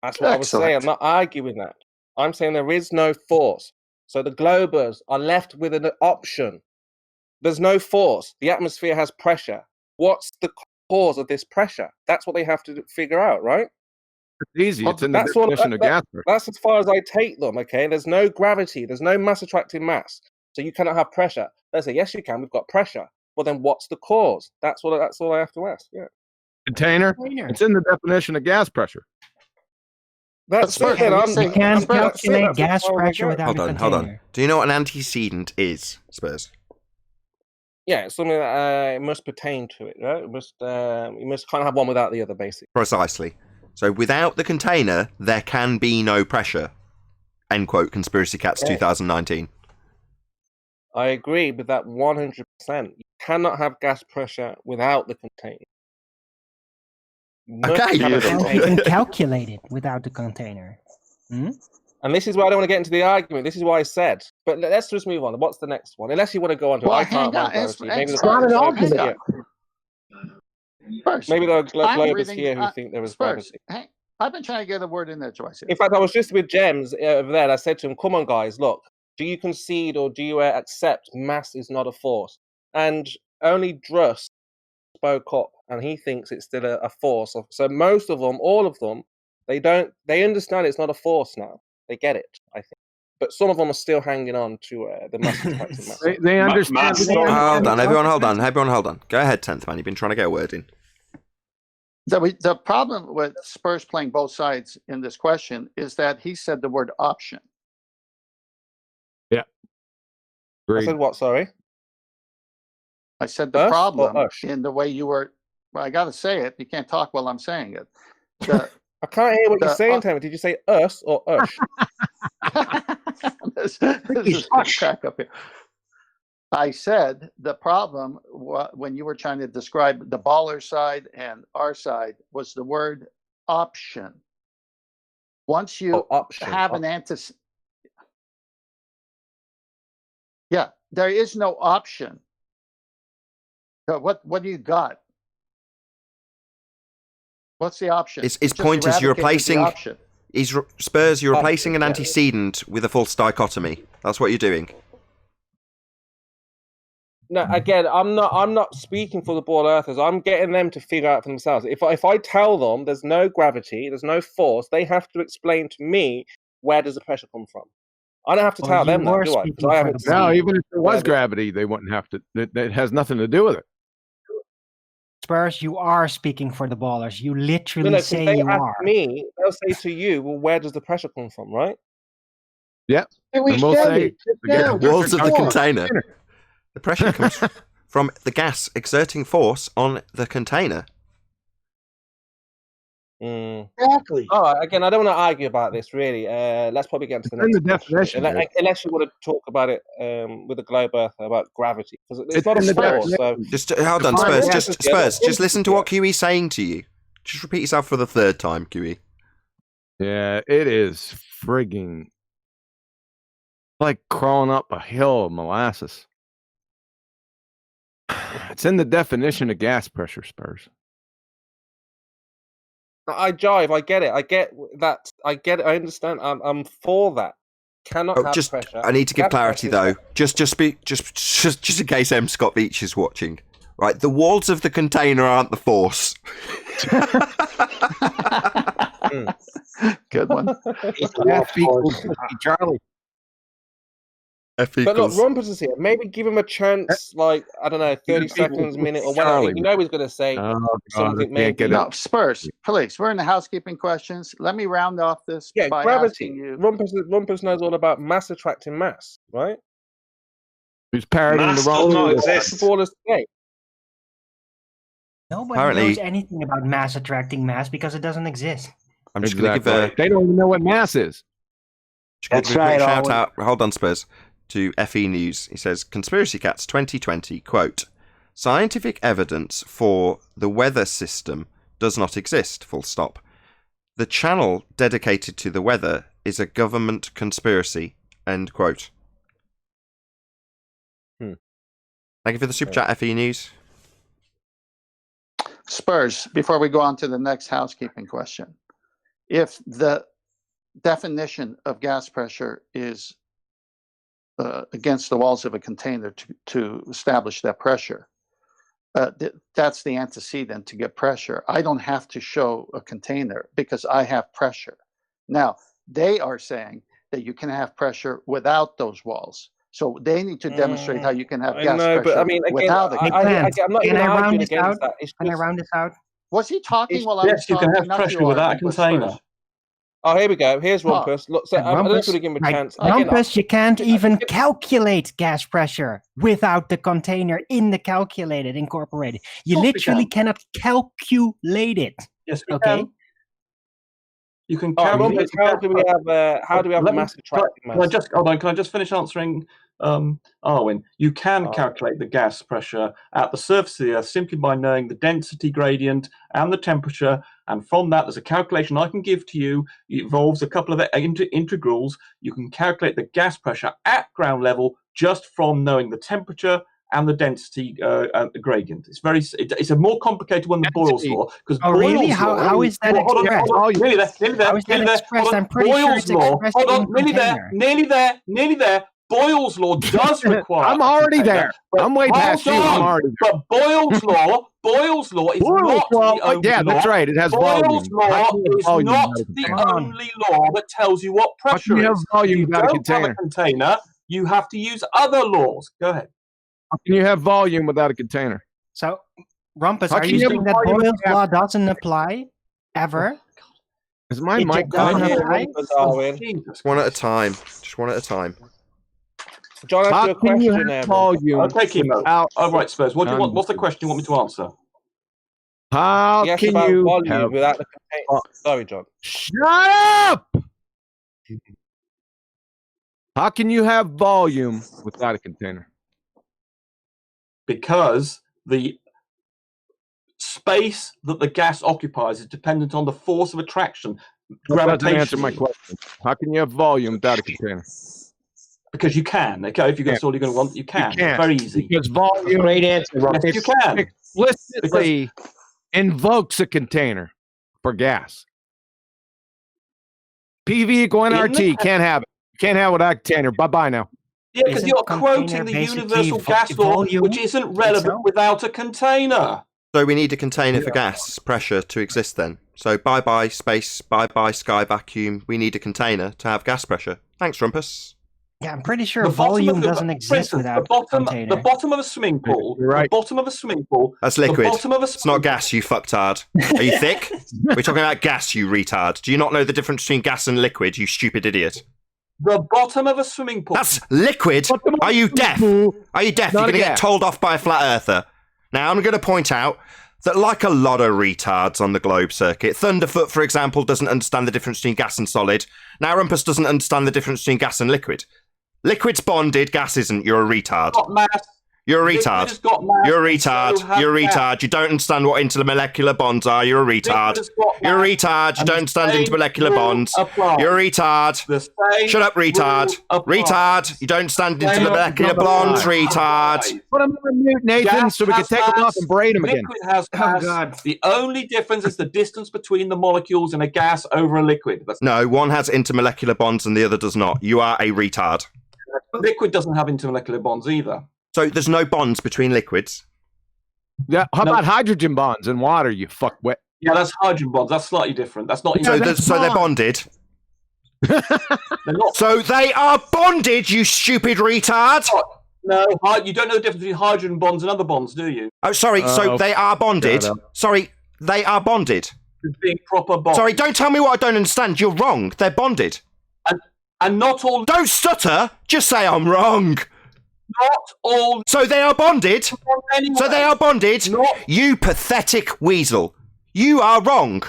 That's what I was saying. I'm not arguing that. I'm saying there is no force. So the globers are left with an option. There's no force. The atmosphere has pressure. What's the cause of this pressure? That's what they have to figure out, right? It's easy. It's in the That's what definition of gas pressure. that's as far as I take them. Okay, there's no gravity, there's no mass attracting mass, so you cannot have pressure. They say yes, you can. We've got pressure. Well, then what's the cause? That's all I have to ask. Yeah. Container. It's in the definition of gas pressure. That's But it. Then Spurs, You can't that's it. calculate That's as gas far as I pressure go. without Hold a on, container. hold on. Do you know what an antecedent is, Spurs? Yeah, it's something that it must pertain to it. Right? You must kind of have one without the other, basically. Precisely. So without the container, there can be no pressure. End quote. Conspiracy Cats 2019. I agree with that 100%. You cannot have gas pressure without the container. You must Okay. have a Can't container. even calculate it without the container. Hmm? And this is why I don't want to get into the argument. This is why I said. But let's just move on. What's the next one? Unless you want to go on to Well, I can't hang on. mind gravity. Maybe It's the not an globers argument. here. Spurs, Maybe the I'm globers reading, here who think there is Spurs, gravity. hey, I've been trying to get a word in there twice. In fact, I was just with James over there. And I said to him, "Come on, guys, look. Do you concede or do you accept mass is not a force?" And only Druss spoke up, and he thinks it's still a force. So most of them, all of them, they understand it's not a force now. They get it, I think. But some of them are still hanging on to the mass attracting mass. They understand. Hold on, everyone hold on. Go ahead, 10th man. You've been trying to get a word in. The problem with Spurs playing both sides in this question is that he said the word option. Yeah. I said what? Sorry. I said the Us or problem ush? in the way you were. Well, I got to say it. You can't talk while I'm saying it. The, I can't hear what you're the- saying, Tammy. Did you say us or ush? this is a crack up here. I said the problem when you were trying to describe the baller side and our side was the word option. Once you option. have an antecedent, yeah, there is no option. So what do you got? What's the option? His Just point is you're eradicated the replacing. option. Spurs, you're replacing an yeah. antecedent with a false dichotomy. That's what you're doing. No, again, I'm not speaking for the ball earthers. I'm getting them to figure out for themselves. If I tell them there's no gravity, there's no force, they have to explain to me where does the pressure come from. I don't have to tell them that, do I? Because I haven't No, seen even if there was where gravity, they wouldn't have to. It has nothing to do with it. Spurs, you are speaking for the ballers. You literally No, 'cause say they you ask are. me, they'll say to you, well, where does the pressure come from, right? Yep. And we And we'll said say it. Just now. The walls of the Before. container. The pressure comes from the gas exerting force on the container. Exactly. All right, again, I don't want to argue about this, really. Let's probably get into the in next the question. definition, Unless you want to talk about it with a globe earth about gravity. Because it's not a in the force, so... Just hold on, Define Spurs. it. Just Yeah, Spurs. Just listen to yeah. what QE's saying to you. Just repeat yourself for the third time, QE. Yeah, it is frigging like crawling up a hill of molasses. It's in the definition of gas pressure, Spurs. I jive. I get it. I get that. I get it. I understand. I'm for that. Cannot have Just, pressure. I need to give Gas clarity pressure though. is- Just in case M. Scott Beach is watching. Right, the walls of the container aren't the force. Good one. F equals Charlie. F But look, equals. Rumpus is here. Maybe give him a chance, like, I don't know, 30 seconds, minute, or whatever. Charlie. You know he's going to say Oh, something, God, maybe. can't get No, Spurs, please. We're in the housekeeping questions. Let me round off this Yeah, by gravity. asking you. Rumpus knows all about mass attracting mass, right? Who's parroting the Mass wrong does not rule. exist. Ballers today. Nobody Apparently- knows anything about mass attracting mass because it doesn't exist. I'm just going to give Exactly. They don't even know what mass is. That's a quick right, shout Owen. out. Hold on, Spurs. To FE News. He says, Conspiracy Cats 2020, quote, scientific evidence for the weather system does not exist, full stop. The channel dedicated to the weather is a government conspiracy, end quote. Thank you for the super chat, FE News. Spurs, before we go on to the next housekeeping question, if the definition of gas pressure is against the walls of a container to establish that pressure, that's the antecedent to get pressure. I don't have to show a container because I have pressure. Now, they are saying that you can have pressure without those walls. So they need to demonstrate how you can have gas pressure but I mean, again, without a container. I'm not Can even I round arguing this against out? that. It's Can I just, round this out? Was he talking while I was Yes, you talking? can have Not pressure you, without a Rumpus container. first. oh, here we go. Here's Huh. Rumpus. Look, so I'm Rumpus, going to give him a right, chance. Again, Rumpus, you can't even calculate gas pressure without the container in the calculator incorporated. You Of course we literally can. cannot calculate it. Yes, we Okay. can. You can oh, calculate. Rumpus, the how gas do we pressure. have the Let me- mass attracting Can I mass? just hold on? Can I just finish answering Arwin? You can Oh. calculate the gas pressure at the surface of the Earth simply by knowing the density gradient and the temperature, and from that, there's a calculation I can give to you. It involves a couple of integrals. You can calculate the gas pressure at ground level just from knowing the temperature and the density gradient. It's a more complicated one than Boyle's Density. law, because Oh, really? How is that expressed? Nearly there. How is that expressed? I'm pretty sure Boyle's it's law. expressed Hold on, in nearly there. Boyle's law does require. I'm a already container, there. but I'm way past you. hold I'm on. already there. But Boyle's law is Boyle's not law, the only yeah, law. that's right. It has volume. Boyle's law How can you have is volume not without a the container? only law that tells you what How pressure can you have is. If volume you without a don't have a container? container, you have to use other laws. Go ahead. How can you have volume without a container? So, Rumpus, How are can you you have saying that volume Boyle's without- law doesn't apply ever? Is my It mic doesn't on? Yeah, apply? Rumpus, Darwin. Just one at a time. Just one at a time. John, ask How you a can you question have there. Rumpus. volume Okay, Kimo. without All right, Spurs. What do you want? What's the density? question you want me to answer? How He asked can about you volume have... without the container. Sorry, John. Shut up! How can you have volume without a container? Because the space that the gas occupies is dependent on the force of attraction, That doesn't answer gravitation. my question. How can you have volume without a container? Because you can. Okay, if you're can't. all you're going to want, you can. You can't. Very easy. Because volume Great answer, Rumpus. Yes, you can. explicitly invokes a container for gas. PV equal In the nRT. Can't have it. Can't have it without a container. Bye-bye now. Yeah, because Isn't you're container quoting the basically universal gas law, volume which isn't relevant itself? without a container. So we need a container for gas pressure to exist then. So bye-bye space, bye-bye sky vacuum. We need a container to have gas pressure. Thanks, Rumpus. Yeah, I'm pretty sure The bottom volume of the- doesn't for exist instance, without the a container. bottom of a swimming pool. You're right. The bottom of a swimming pool. That's The liquid. bottom of a It's not gas, you fucktard. Are you thick? We're talking about gas, you retard. Do you not know the difference between gas and liquid, you stupid idiot? The bottom of a swimming pool. That's liquid. Are you deaf? Are you deaf? You're Not going to a get gas. told off by a flat earther. Now, I'm going to point out that, like a lot of retards on the globe circuit, Thunderfoot, for example, doesn't understand the difference between gas and solid. Now, Rumpus doesn't understand the difference between gas and liquid. Liquid's bonded, gas isn't. You're a retard. Got mass. You're a Liquid retard. has got mass, You're a and so retard. has You're a gas. retard. You don't understand what intermolecular bonds are. You're a retard. Liquid has got You're a mass, retard. You and don't the understand same intermolecular rule bonds. applies. You're a retard. The same Shut up, retard. rule applies. Retard. You don't understand Same intermolecular rule bonds, applies. retard. Put him on mute, Nathan, Gas so we can has take him off mass, and braid him again. Liquid has mass. God. The only difference is the distance between the molecules in a gas over a liquid. That's No, one has intermolecular bonds and the other does not. You are a retard. liquid doesn't have intermolecular bonds either. So there's no bonds between liquids. Yeah, how No. about hydrogen bonds in water, you fuckwit? Yeah, that's hydrogen bonds. That's slightly different. That's not. So, that's so they're fine. bonded. They're not. So they are bonded, you stupid retard. No, you don't know the difference between hydrogen bonds and other bonds, do you? Oh, sorry. So Oh, they are bonded. shut up. Sorry, they are bonded. Being proper bonds. Sorry, don't tell me what I don't understand. You're wrong. They're bonded. And not all. Don't stutter. Just say I'm wrong. Not all. So they are bonded. Anyway, So they are bonded. Not You pathetic weasel. You are wrong.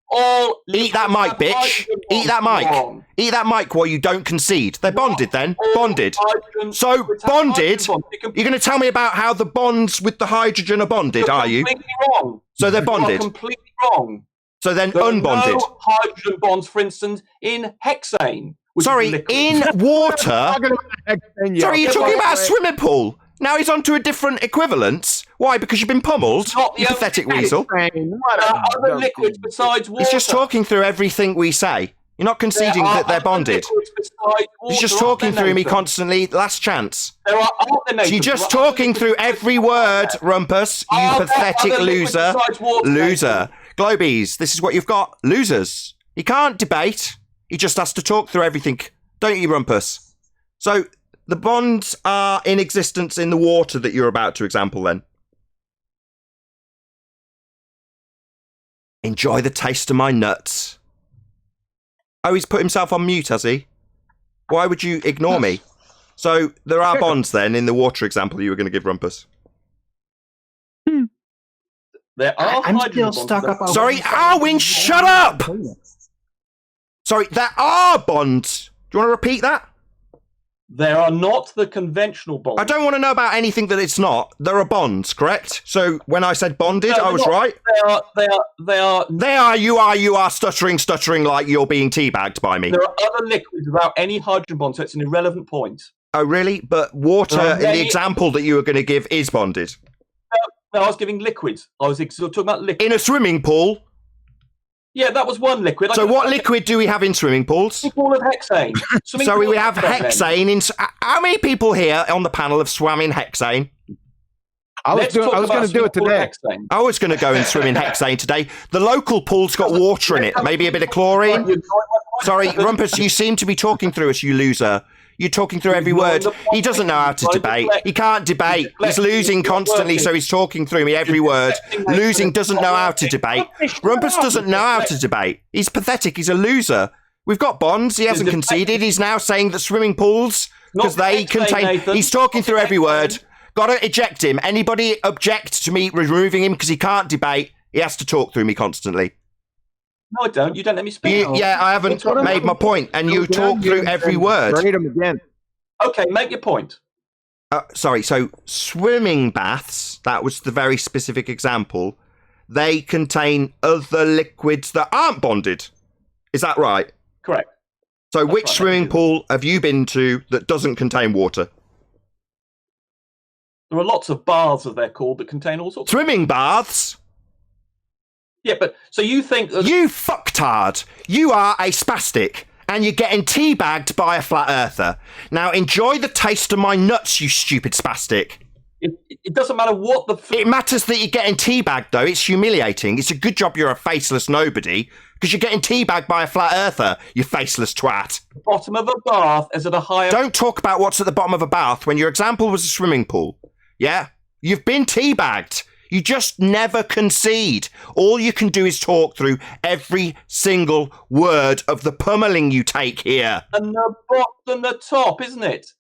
all. Eat that mic, have bitch. hydrogen Eat that bonds. mic. Wrong. Eat that mic while you don't concede. They're bonded then. All Bonded. hydrogen So liquids have bonded. hydrogen bonds. You're going to tell me about how the bonds with the hydrogen are bonded, are you? Completely wrong. So they're You are bonded. completely wrong. So then There are unbonded. no hydrogen bonds, for instance, in hexane. which is Sorry, liquid. in water. Talking about hexane, Sorry, you're yeah. talking about a swimming pool. Now he's on to a different equivalence. Why? Because you've been pummeled, Not the you only pathetic thing. weasel. Hexane, There what are a other dope liquids thing. besides water. He's just talking through everything we say. You're not conceding There are that they're other bonded. liquids He's just talking through me constantly. Last chance. There are other So you're just talking through every word, Rumpus. You pathetic loser. Loser. Globies, this is what you've got. Losers. He can't debate. He just has to talk through everything. Don't you, Rumpus? So the bonds are in existence in the water that you're about to example then. Enjoy the taste of my nuts. Oh, he's put himself on mute, has he? Why would you ignore me? So there are bonds then in the water example you were going to give Rumpus. There are I'm still stuck up. Sorry, Arwin, shut up! Sorry, there are bonds. Do you want to repeat that? There are not the conventional bonds. I don't want to know about anything that it's not. There are bonds, correct? So when I said bonded, No, I was not. right. They are. You are stuttering like you're being teabagged by me. There are other liquids without any hydrogen bond, so it's an irrelevant point. Oh, really? But water, in the example that you were going to give, is bonded. No, I was giving liquids. I was talking about liquids. In a swimming pool? Yeah, that was one liquid. So what liquid do we have in swimming pools? Swimming pool of hexane. So we have hexane in... How many people here on the panel have swam in hexane? I was going to do it today. I was going to go and swim in hexane today. The local pool's got water in it. Maybe a bit of chlorine. Sorry, Rumpus, you seem to be talking through us, you loser. You're talking through every word. He doesn't know how to debate. He can't debate. He's losing constantly, so he's talking through me every word. Losing doesn't know how to debate. Rumpus doesn't know how to debate. He's pathetic. He's a loser. We've got bonds. He hasn't conceded. He's now saying that swimming pools, because they contain... He's talking through every word. Got to eject him. Anybody object to me removing him because he can't debate? He has to talk through me constantly. No, I don't. You don't let me speak. Yeah, I haven't made my point, and you talk through every word. Read them again. Okay, make your point. Sorry, so swimming baths, that was the very specific example. They contain other liquids that aren't bonded. Is that right? Correct. So which swimming pool have you been to that doesn't contain water? There are lots of baths, as they're called, that contain all sorts. Swimming baths? Yeah, but so you think... You fucktard. You are a spastic, and you're getting teabagged by a flat earther. Now enjoy the taste of my nuts, you stupid spastic. It doesn't matter what the... It matters that you're getting teabagged, though. It's humiliating. It's a good job you're a faceless nobody, because you're getting teabagged by a flat earther, you faceless twat. The bottom of a bath is at a higher... Don't talk about what's at the bottom of a bath when your example was a swimming pool. Yeah? You've been teabagged. You just never concede. All you can do is talk through every single word of the pummeling you take here. And the bottom, the top, isn't it?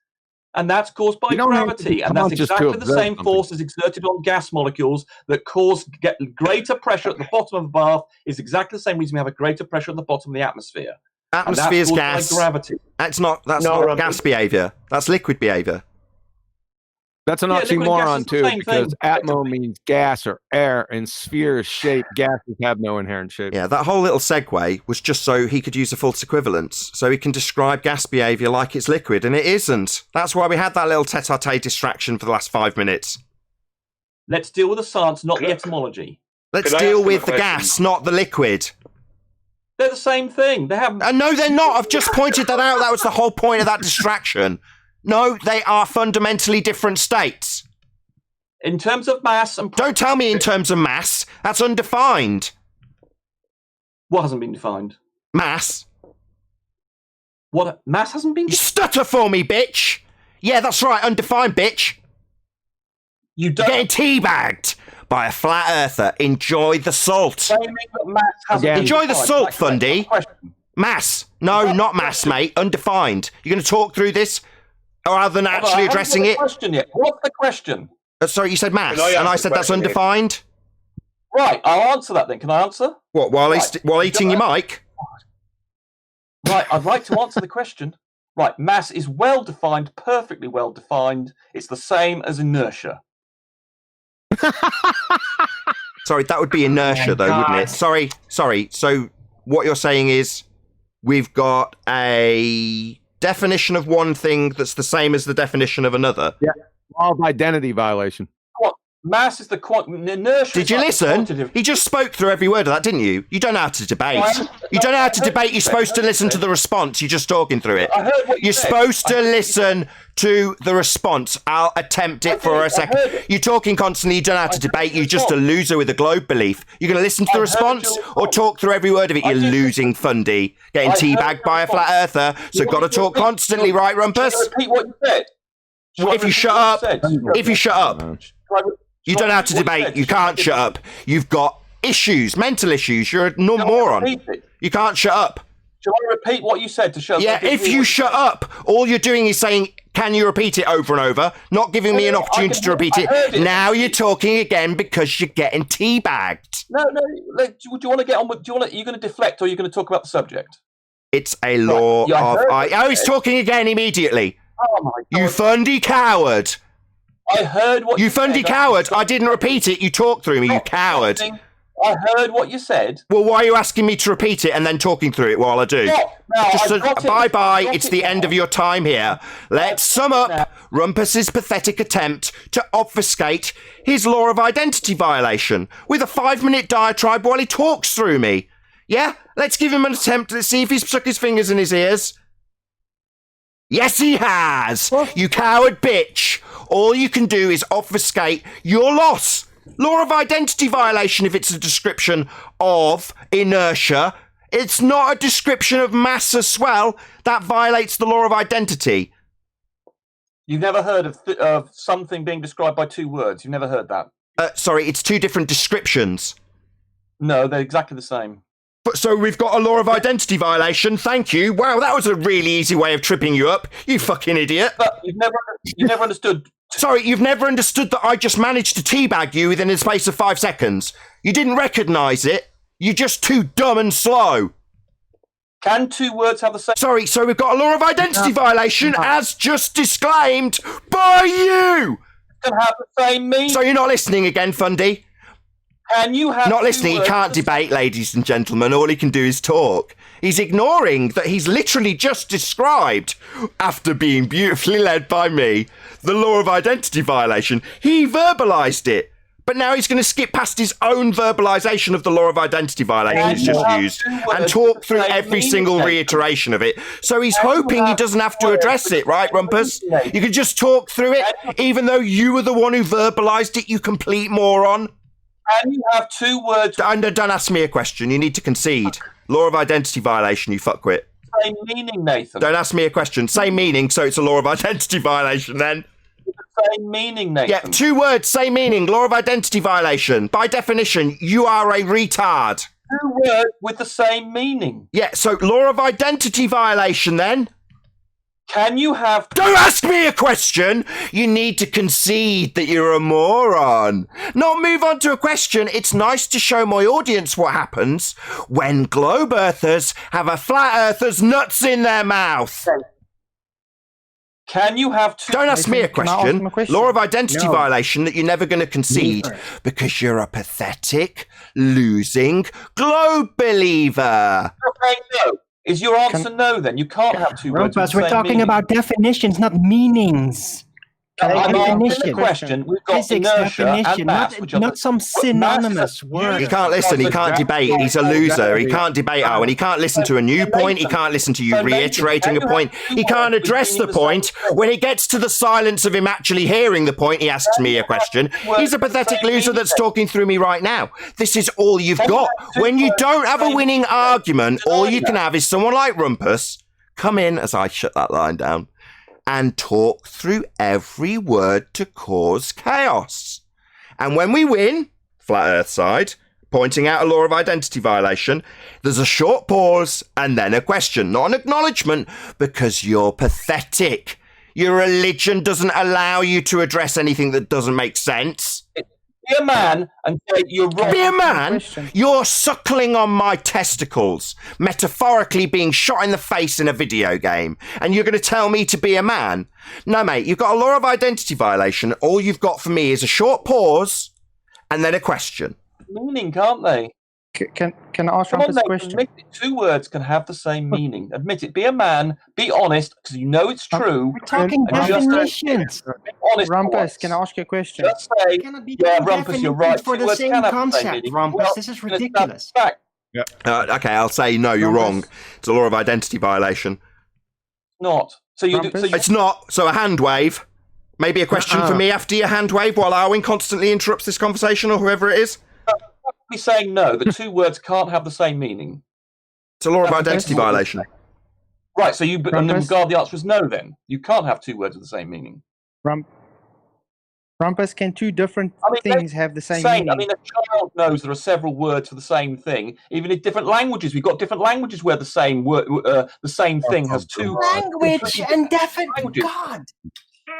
And that's caused by gravity. And that's exactly the same force as exerted on gas molecules that cause greater pressure at the bottom of the bath is exactly the same reason we have a greater pressure at the bottom of the atmosphere. Atmosphere's gas. Gravity. That's not gas behaviour. That's liquid behaviour. That's an oxymoron too, because atmo means gas or air, and sphere is shape. Gases have no inherent shape. Yeah, that whole little segue was just so he could use a false equivalence, so he can describe gas behaviour like it's liquid, and it isn't. That's why we had that little tete-a-tete distraction for the last 5 minutes. Let's deal with the science, not the etymology. Let's deal with the gas, not the liquid. They're the same thing. They have. No, they're not. I've just pointed that out. That was the whole point of that distraction. No, they are fundamentally different states. In terms of mass and... Don't tell me in terms of mass. That's undefined. What hasn't been defined? Mass. What? Mass hasn't been... You stutter for me, bitch. Yeah, that's right. Undefined, bitch. You're getting teabagged by a flat earther. Enjoy the salt. Enjoy the salt, Fundy. Mass. No, not mass, mate. Undefined. You're going to talk through this rather than actually addressing it? What's the question? Sorry, you said mass, and I said that's undefined? Right, I'll answer that then. Can I answer? What, while eating your mic? Right, I'd like to answer the question. Right, mass is well defined, perfectly well defined. It's the same as inertia. Sorry, that would be inertia, though, wouldn't it? Sorry. So what you're saying is we've got a definition of one thing that's the same as the definition of another. Yeah, law of identity violation. What? Mass is the inertia. Did you listen? He just spoke through every word of that, didn't you? You don't know how to debate. You don't know how to debate. You're supposed to listen to the response. You're just talking through it. I heard what you You're said. supposed to listen to the response. I'll attempt it for a second. You're talking constantly. You don't know how to debate. You're just a loser with a globe belief. You're going to listen to the response or talk through every word of it, you losing fundy. Getting teabagged by a flat earther. So got to talk constantly, right, Rumpus? Repeat what you said. If you shut up, you don't know how to debate. You can't shut up. You've got issues, mental issues. You're a moron. You can't shut up. Shall I repeat what you said to show? Yeah, if you shut up, all you're doing is saying, can you repeat it over and over? Not giving me an opportunity to repeat it. Now you're talking again because you're getting teabagged. No. Do you want to get on with? Are you going to deflect or are you going to talk about the subject? It's a law of. He's talking again immediately. Oh my God! You fundy coward! I heard what you fundy said. Coward! I didn't repeat it. You talked through me. You coward! I heard what you said. Well, why are you asking me to repeat it and then talking through it while I do? Bye-bye. It's the end of your time here. Let's sum up Rumpus's pathetic attempt to obfuscate his law of identity violation with a 5-minute diatribe while he talks through me. Yeah? Let's give him an attempt. Let's see if he's stuck his fingers in his ears. Yes, he has. You coward bitch. All you can do is obfuscate your loss. Law of identity violation if it's a description of inertia. It's not a description of mass as well. That violates the law of identity. You've never heard of something being described by 2 words. You've never heard that. Sorry, it's 2 different descriptions. No, they're exactly the same. So we've got a law of identity violation. Thank you. Wow, that was a really easy way of tripping you up. You fucking idiot. But you've never understood. Sorry, you've never understood that I just managed to teabag you within a space of 5 seconds. You didn't recognise it. You're just too dumb and slow. Can 2 words have the same? Sorry, so we've got a law of identity violation as just disclaimed by you. Can have the same meaning. So you're not listening again, Fundy? Can you have not listening? He can't debate, ladies and gentlemen. All he can do is talk. He's ignoring that he's literally just described, after being beautifully led by me, the law of identity violation. He verbalised it. But now he's going to skip past his own verbalisation of the law of identity violation he's just used and talk through every single reiteration of it. So he's hoping he doesn't have to address it, right, Rumpus? You can just talk through it, even though you were the one who verbalised it, you complete moron. Can you have 2 words? Don't ask me a question. You need to concede. Law of identity violation, you fuckwit. Same meaning, Nathan. Don't ask me a question. Same meaning, so it's a law of identity violation then. Same meaning, Nathan. Yeah, 2 words, same meaning. Law of identity violation. By definition, you are a retard. 2 words with the same meaning. Yeah, so law of identity violation then. Can you have... Don't ask me a question! You need to concede that you're a moron. Not move on to a question. It's nice to show my audience what happens when globe earthers have a flat earther's nuts in their mouth. Can you have 2... Don't ask me a question. Law of identity violation that you're never going to concede because you're a pathetic, losing globe believer. Okay, no. Is your answer no, then? You can't have 2 words. Rumpus, we're talking about definitions, not meanings. I'm asking the question. We've got Physics inertia definition, and mass, not some synonymous word. He can't listen, he can't debate, he's a loser, he can't debate, Owen, he can't listen to a new point, he can't listen to you reiterating a point, he can't address the point. When it gets to the silence of him actually hearing the point, he asks me a question. He's a pathetic loser that's talking through me right now. This is all you've got. When you don't have a winning argument, all you can have is someone like Rumpus come in, as I shut that line down, and talk through every word to cause chaos. And when we win, flat earth side, pointing out a law of identity violation, there's a short pause and then a question, not an acknowledgement, because you're pathetic. Your religion doesn't allow you to address anything that doesn't make sense. Be a man and say you're wrong. Be a man? You're suckling on my testicles, metaphorically being shot in the face in a video game, and you're going to tell me to be a man? No, mate, you've got a law of identity violation. All you've got for me is a short pause and then a question. Meaning, can't they? Can I ask Rumpus a question? Admit it. 2 words can have the same meaning. Admit it. Be a man. Be honest, because you know it's true. We're talking definitions. Honest. Rumpus, can I ask you a question? Just say, yeah, Rumpus, you're right. For 2 the words same can have the same concept, meaning. Rumpus. Well, this is that's ridiculous. fact. Yeah. Okay, I'll say no, you're wrong. It's a law of identity violation. Not. So you do, It's not. So a hand wave. Maybe a question for me after your hand wave while Arwin constantly interrupts this conversation or whoever it is? Be saying no. The two words can't have the same meaning. It's a law of identity violation. Right, so you and then regard the answer as no then. You can't have two words with the same meaning. Rumpus, can two different things have the same meaning? I mean, a child knows there are several words for the same thing, even in different languages. We've got different languages where the same word, the same thing has two language and definitely languages. God.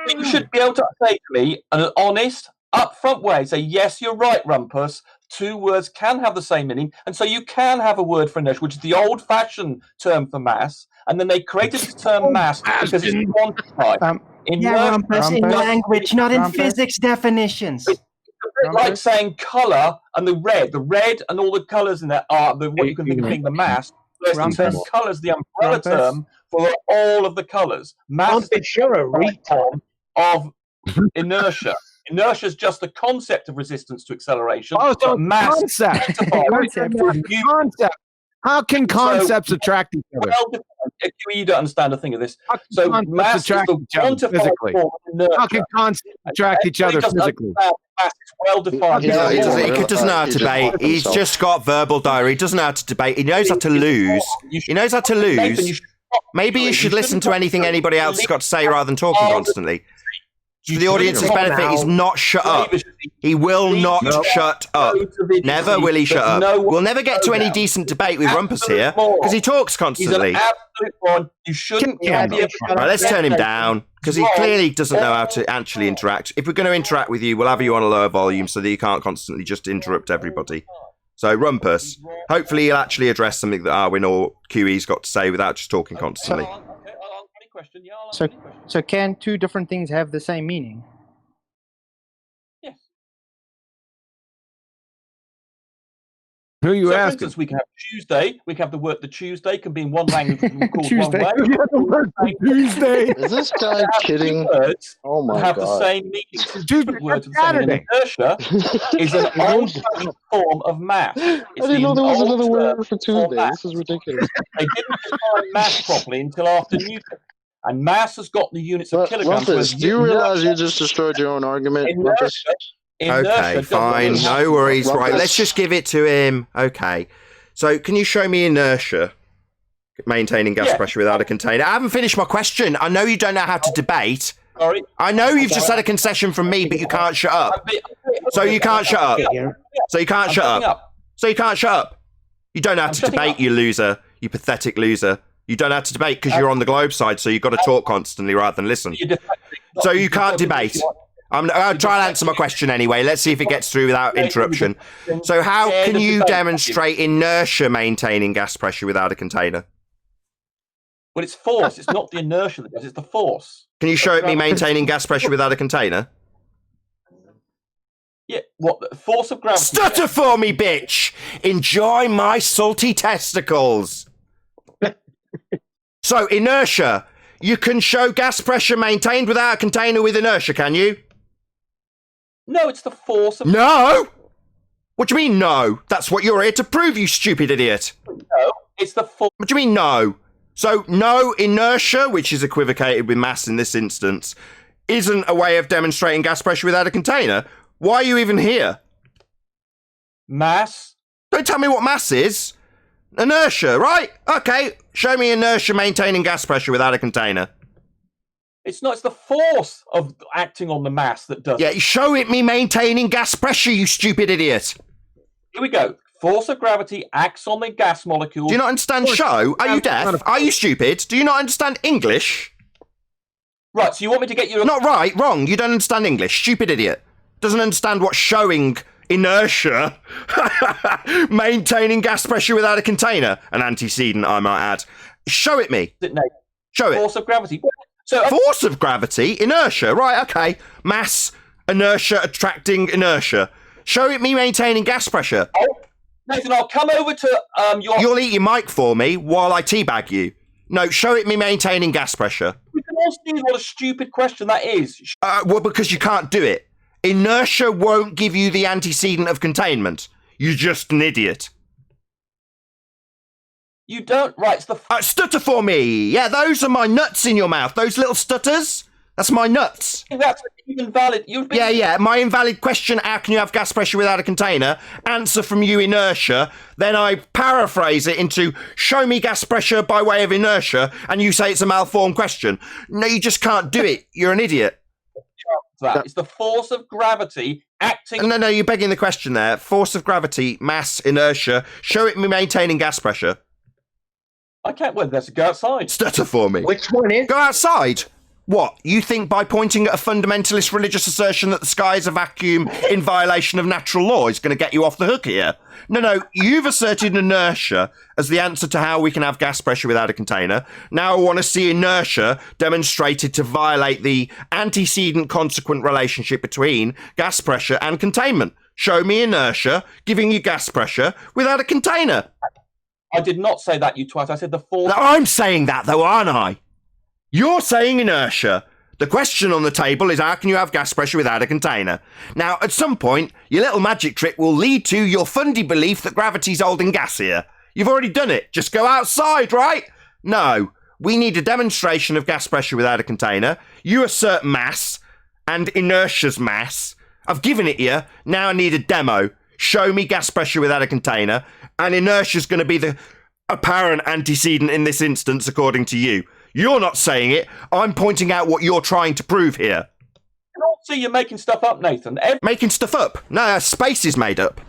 You should be able to say to me in an honest, upfront way, say, yes, you're right, Rumpus. Two words can have the same meaning, and so you can have a word for inertia, which is the old-fashioned term for mass, and then they created the term mass because it's quantified. Rumpus, in language, not in physics definitions. It's a bit like saying colour and the red and all the colours in that are what you can think of being the mass. Whereas the term colour is the umbrella term for all of the colours. Mass is you're a retard of inertia. Inertia is just the concept of resistance to acceleration. Oh, so mass concept. Concept. How can concepts attract each other? You don't understand a thing of this. So mass is the quantified form of inertia. How can concepts attract each other physically? Mass is well defined. He doesn't know how to debate. He's just got verbal diarrhea. He doesn't know how to debate. He knows how to lose. He knows how to lose. Maybe you should listen to anything anybody else has got to say rather than talking constantly. For the audience's benefit, he's not shut up. He will not shut up. Never will he shut up. We'll never get to any decent debate with Rumpus here because he talks constantly. He's an absolute moron. You shouldn't be able to. Right, let's turn him down because he clearly doesn't know how to actually interact. If we're going to interact with you, we'll have you on a lower volume so that you can't constantly just interrupt everybody. So, Rumpus, hopefully he'll actually address something that Arwin or QE's got to say without just talking constantly. So can two different things have the same meaning? Yes. Who are you For asking? instance, we can have Tuesday. We can have the word the Tuesday can be in one language called Tuesday. one way. Tuesday. Is this guy kidding? Words Oh my have the god. same meaning. Stupid words with the same meaning. Inertia is an old-fashioned form of mass. I didn't know there was another word for Tuesday. This is ridiculous. They didn't define mass properly until after Newton. And mass has got the units of kilograms. Rumpus, do you realize you just destroyed your own argument, Rumpus? Okay, fine, no worries. Right, let's just give it to him. Okay. So, can you show me inertia? Maintaining gas pressure without a container. I haven't finished my question. I know you don't know how to debate. Sorry. I know you've just had a concession from me, but you can't shut up. So you can't shut up. So you can't shut up. So you can't shut up. You don't know how to debate, you loser. You pathetic loser. You don't have to debate because you're on the globe side, so you've got to talk constantly rather than listen. So you can't debate. I'll try and answer my question anyway. Let's see if it gets through without interruption. So how can you demonstrate inertia maintaining gas pressure without a container? Well, it's force. It's not the inertia that does, it's the force. Can you show me maintaining gas pressure without a container? Yeah, what? The force of gravity. Stutter for me, bitch! Enjoy my salty testicles! So, inertia. You can show gas pressure maintained without a container with inertia, can you? No, it's the force of... No! What do you mean, no? That's what you're here to prove, you stupid idiot. No, it's the force... What do you mean, no? So, no, inertia, which is equivocated with mass in this instance, isn't a way of demonstrating gas pressure without a container? Why are you even here? Mass? Don't tell me what mass is. Inertia, right? Okay, show me inertia maintaining gas pressure without a container. It's not, it's the force of acting on the mass that does it. Yeah, show it me maintaining gas pressure, you stupid idiot. Here we go. Force of gravity acts on the gas molecule. Do you not understand show? Are you deaf? Are you stupid? Do you not understand English? Right, so you want me to get you... Not right, wrong. You don't understand English. Stupid idiot. Doesn't understand what showing... inertia, maintaining gas pressure without a container, an antecedent, I might add. Show it me. Show it. Force of gravity. So force of gravity, inertia, right? Okay, mass, inertia, attracting inertia. Show it me maintaining gas pressure. Nathan, I'll come over to your... You'll eat your mic for me while I teabag you. No, show it me maintaining gas pressure. We can all see what a stupid question that is. Well, because you can't do it. Inertia won't give you the antecedent of containment. You're just an idiot. You don't. Right, it's the... Stutter for me. Yeah, those are my nuts in your mouth. Those little stutters. That's my nuts. That's invalid. Yeah. My invalid question, how can you have gas pressure without a container? Answer from you, inertia. Then I paraphrase it into, show me gas pressure by way of inertia, and you say it's a malformed question. No, you just can't do it. You're an idiot. It's the force of gravity acting... No, you're begging the question there. Force of gravity, mass, inertia. Show it me maintaining gas pressure. I can't wait. Let's go outside. Stutter for me. Which one is? Go outside. What? You think by pointing at a fundamentalist religious assertion that the sky is a vacuum in violation of natural law is going to get you off the hook here? No, you've asserted inertia as the answer to how we can have gas pressure without a container. Now I want to see inertia demonstrated to violate the antecedent consequent relationship between gas pressure and containment. Show me inertia giving you gas pressure without a container. I did not say that, you twat. I said the force... I'm saying that, though, aren't I? You're saying inertia. The question on the table is how can you have gas pressure without a container? Now, at some point, your little magic trick will lead to your fundy belief that gravity's holding gas here. You've already done it. Just go outside, right? No. We need a demonstration of gas pressure without a container. You assert mass and inertia's mass. I've given it you. Now I need a demo. Show me gas pressure without a container, and inertia's going to be the apparent antecedent in this instance, according to you. You're not saying it. I'm pointing out what you're trying to prove here. I don't see you making stuff up, Nathan. Making stuff up? No, space is made up.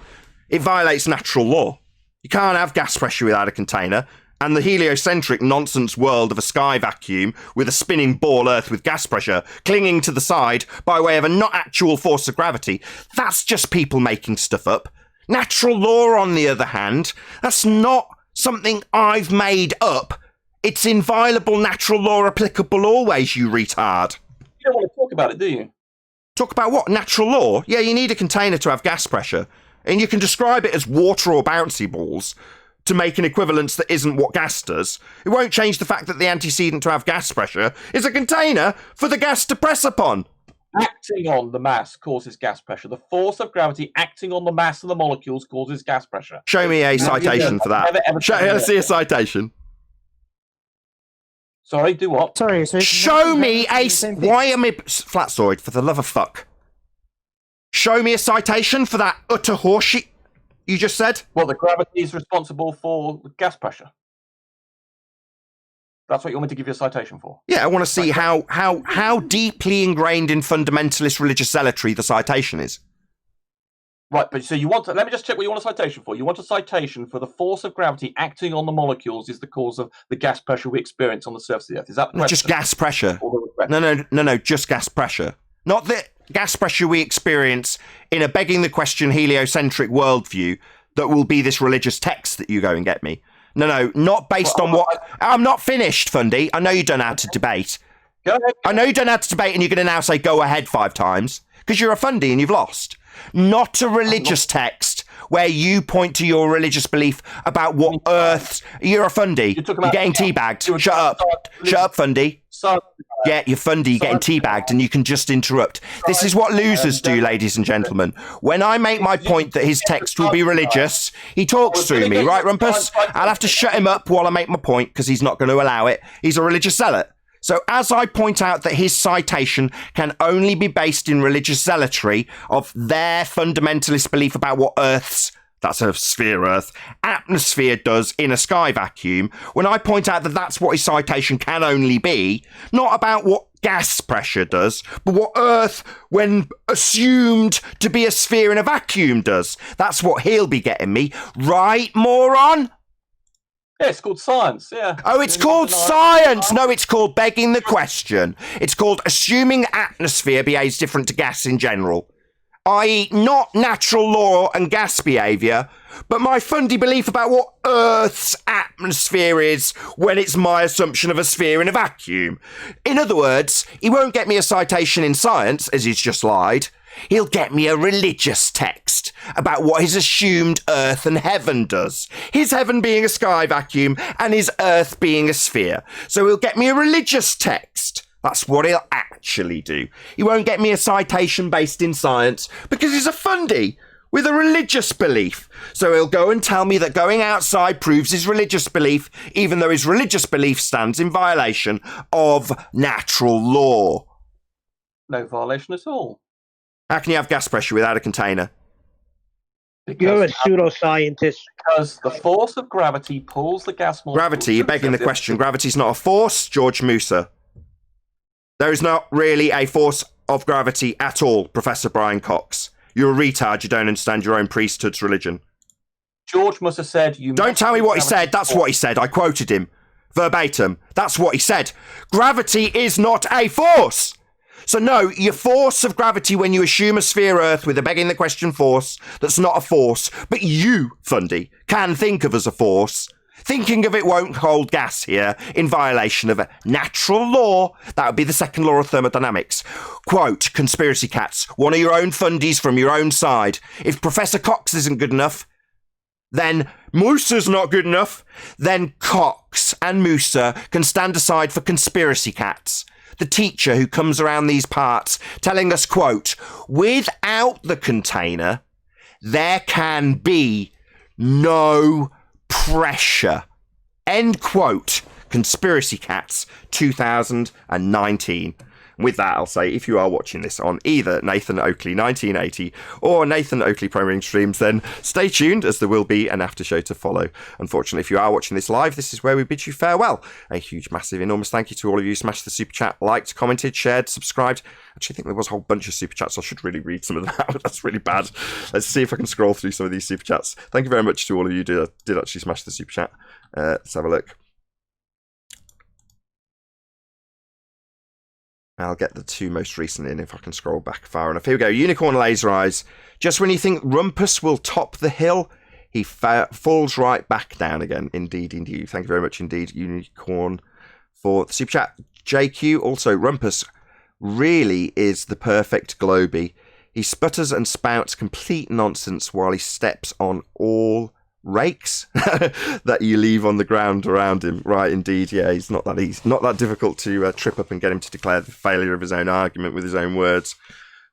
It violates natural law. You can't have gas pressure without a container, and the heliocentric nonsense world of a sky vacuum with a spinning ball Earth with gas pressure clinging to the side by way of a not actual force of gravity, that's just people making stuff up. Natural law, on the other hand, that's not something I've made up. It's inviolable natural law applicable always, you retard. You don't want to talk about it, do you? Talk about what? Natural law? Yeah, you need a container to have gas pressure. And you can describe it as water or bouncy balls to make an equivalence that isn't what gas does. It won't change the fact that the antecedent to have gas pressure is a container for the gas to press upon. Acting on the mass causes gas pressure. The force of gravity acting on the mass of the molecules causes gas pressure. Show me a citation for that. Let's see a citation. Sorry, do what? Sorry, so show me a... Why am I... Flatsoid, for the love of fuck. Show me a citation for that utter horseshit you just said. Well, the gravity is responsible for gas pressure. That's what you want me to give you a citation for? Yeah, I want to see how deeply ingrained in fundamentalist religious zealotry the citation is. Right, but so you want to... Let me just check what you want a citation for. You want a citation for the force of gravity acting on the molecules is the cause of the gas pressure we experience on the surface of the Earth. Is that the question? Just gas pressure. No, just gas pressure. Not the gas pressure we experience in a begging the question heliocentric worldview that will be this religious text that you go and get me. No, not based on what... I'm not finished, Fundy. I know you don't know how to debate. Go ahead. I know you don't know how to debate and you're going to now say go ahead 5 times because you're a Fundy and you've lost. Not a religious text where you point to your religious belief about what Earth's... You're a Fundy. You're getting teabagged. Shut up. Shut up, Fundy. Yeah, you're Fundy. You're getting teabagged and you can just interrupt. This is what losers do, ladies and gentlemen. When I make my point that his text will be religious, he talks through me, right, Rumpus? I'll have to shut him up while I make my point because he's not going to allow it. He's a religious zealot. So as I point out that his citation can only be based in religious zealotry of their fundamentalist belief about what Earth's, that's a sphere Earth, atmosphere does in a sky vacuum, when I point out that that's what his citation can only be, not about what gas pressure does, but what Earth, when assumed to be a sphere in a vacuum, does. That's what he'll be getting me. Right, moron? Yeah, it's called science, yeah. Oh, it's called science! No, it's called begging the question. It's called assuming atmosphere behaves different to gas in general. I.e., not natural law and gas behaviour, but my fundy belief about what Earth's atmosphere is when it's my assumption of a sphere in a vacuum. In other words, he won't get me a citation in science, as he's just lied. He'll get me a religious text about what his assumed Earth and heaven does. His heaven being a sky vacuum and his Earth being a sphere. So he'll get me a religious text. That's what he'll actually do. He won't get me a citation based in science because he's a fundy. with a religious belief. So he'll go and tell me that going outside proves his religious belief, even though his religious belief stands in violation of natural law. No violation at all. How can you have gas pressure without a container? You're a pseudoscientist. Because the force of gravity pulls the gas molecule. Gravity, you're begging the question. Gravity's not a force, George Musa. There is not really a force of gravity at all, Professor Brian Cox. You're a retard, you don't understand your own priesthood's religion. George must have said you... Don't tell me what he said, that's what he said. I quoted him. Verbatim. That's what he said. Gravity is not a force! So no, your force of gravity when you assume a sphere Earth with a begging the question force, that's not a force, but you, Fundy, can think of as a force. Thinking of it won't hold gas here in violation of a natural law. That would be the second law of thermodynamics. Quote, conspiracy cats, one of your own fundies from your own side. If Professor Cox isn't good enough, then Musa's not good enough, then Cox and Musa can stand aside for conspiracy cats. The teacher who comes around these parts telling us, quote, without the container, there can be no pressure. End quote. Conspiracy Cats 2019. With that, I'll say, if you are watching this on either Nathan Oakley 1980 or Nathan Oakley Premiering Streams, then stay tuned, as there will be an after show to follow. Unfortunately, if you are watching this live, this is where we bid you farewell. A huge, massive, enormous thank you to all of you. Smashed the super chat, liked, commented, shared, subscribed. Actually, I think there was a whole bunch of super chats. So I should really read some of them out. That's really bad. Let's see if I can scroll through some of these super chats. Thank you very much to all of you who did actually smash the super chat. Let's have a look. I'll get the two most recent in if I can scroll back far enough. Here we go. Unicorn Laser Eyes. Just when you think Rumpus will top the hill, he falls right back down again. Indeed, indeed. Thank you very much indeed, Unicorn, for the super chat. JQ, also, Rumpus really is the perfect Globy. He sputters and spouts complete nonsense while he steps on all rakes that you leave on the ground around him. Right, indeed, yeah, he's not that easy, not that difficult to trip up and get him to declare the failure of his own argument with his own words.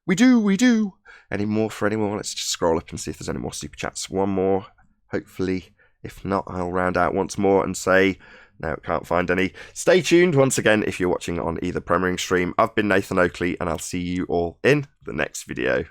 We do. Any more for any more? Let's just scroll up and see if there's any more super chats. One more, hopefully. If not, I'll round out once more and say, no, can't find any. Stay tuned once again if you're watching on either Premiering Stream. I've been Nathan Oakley, and I'll see you all in the next video.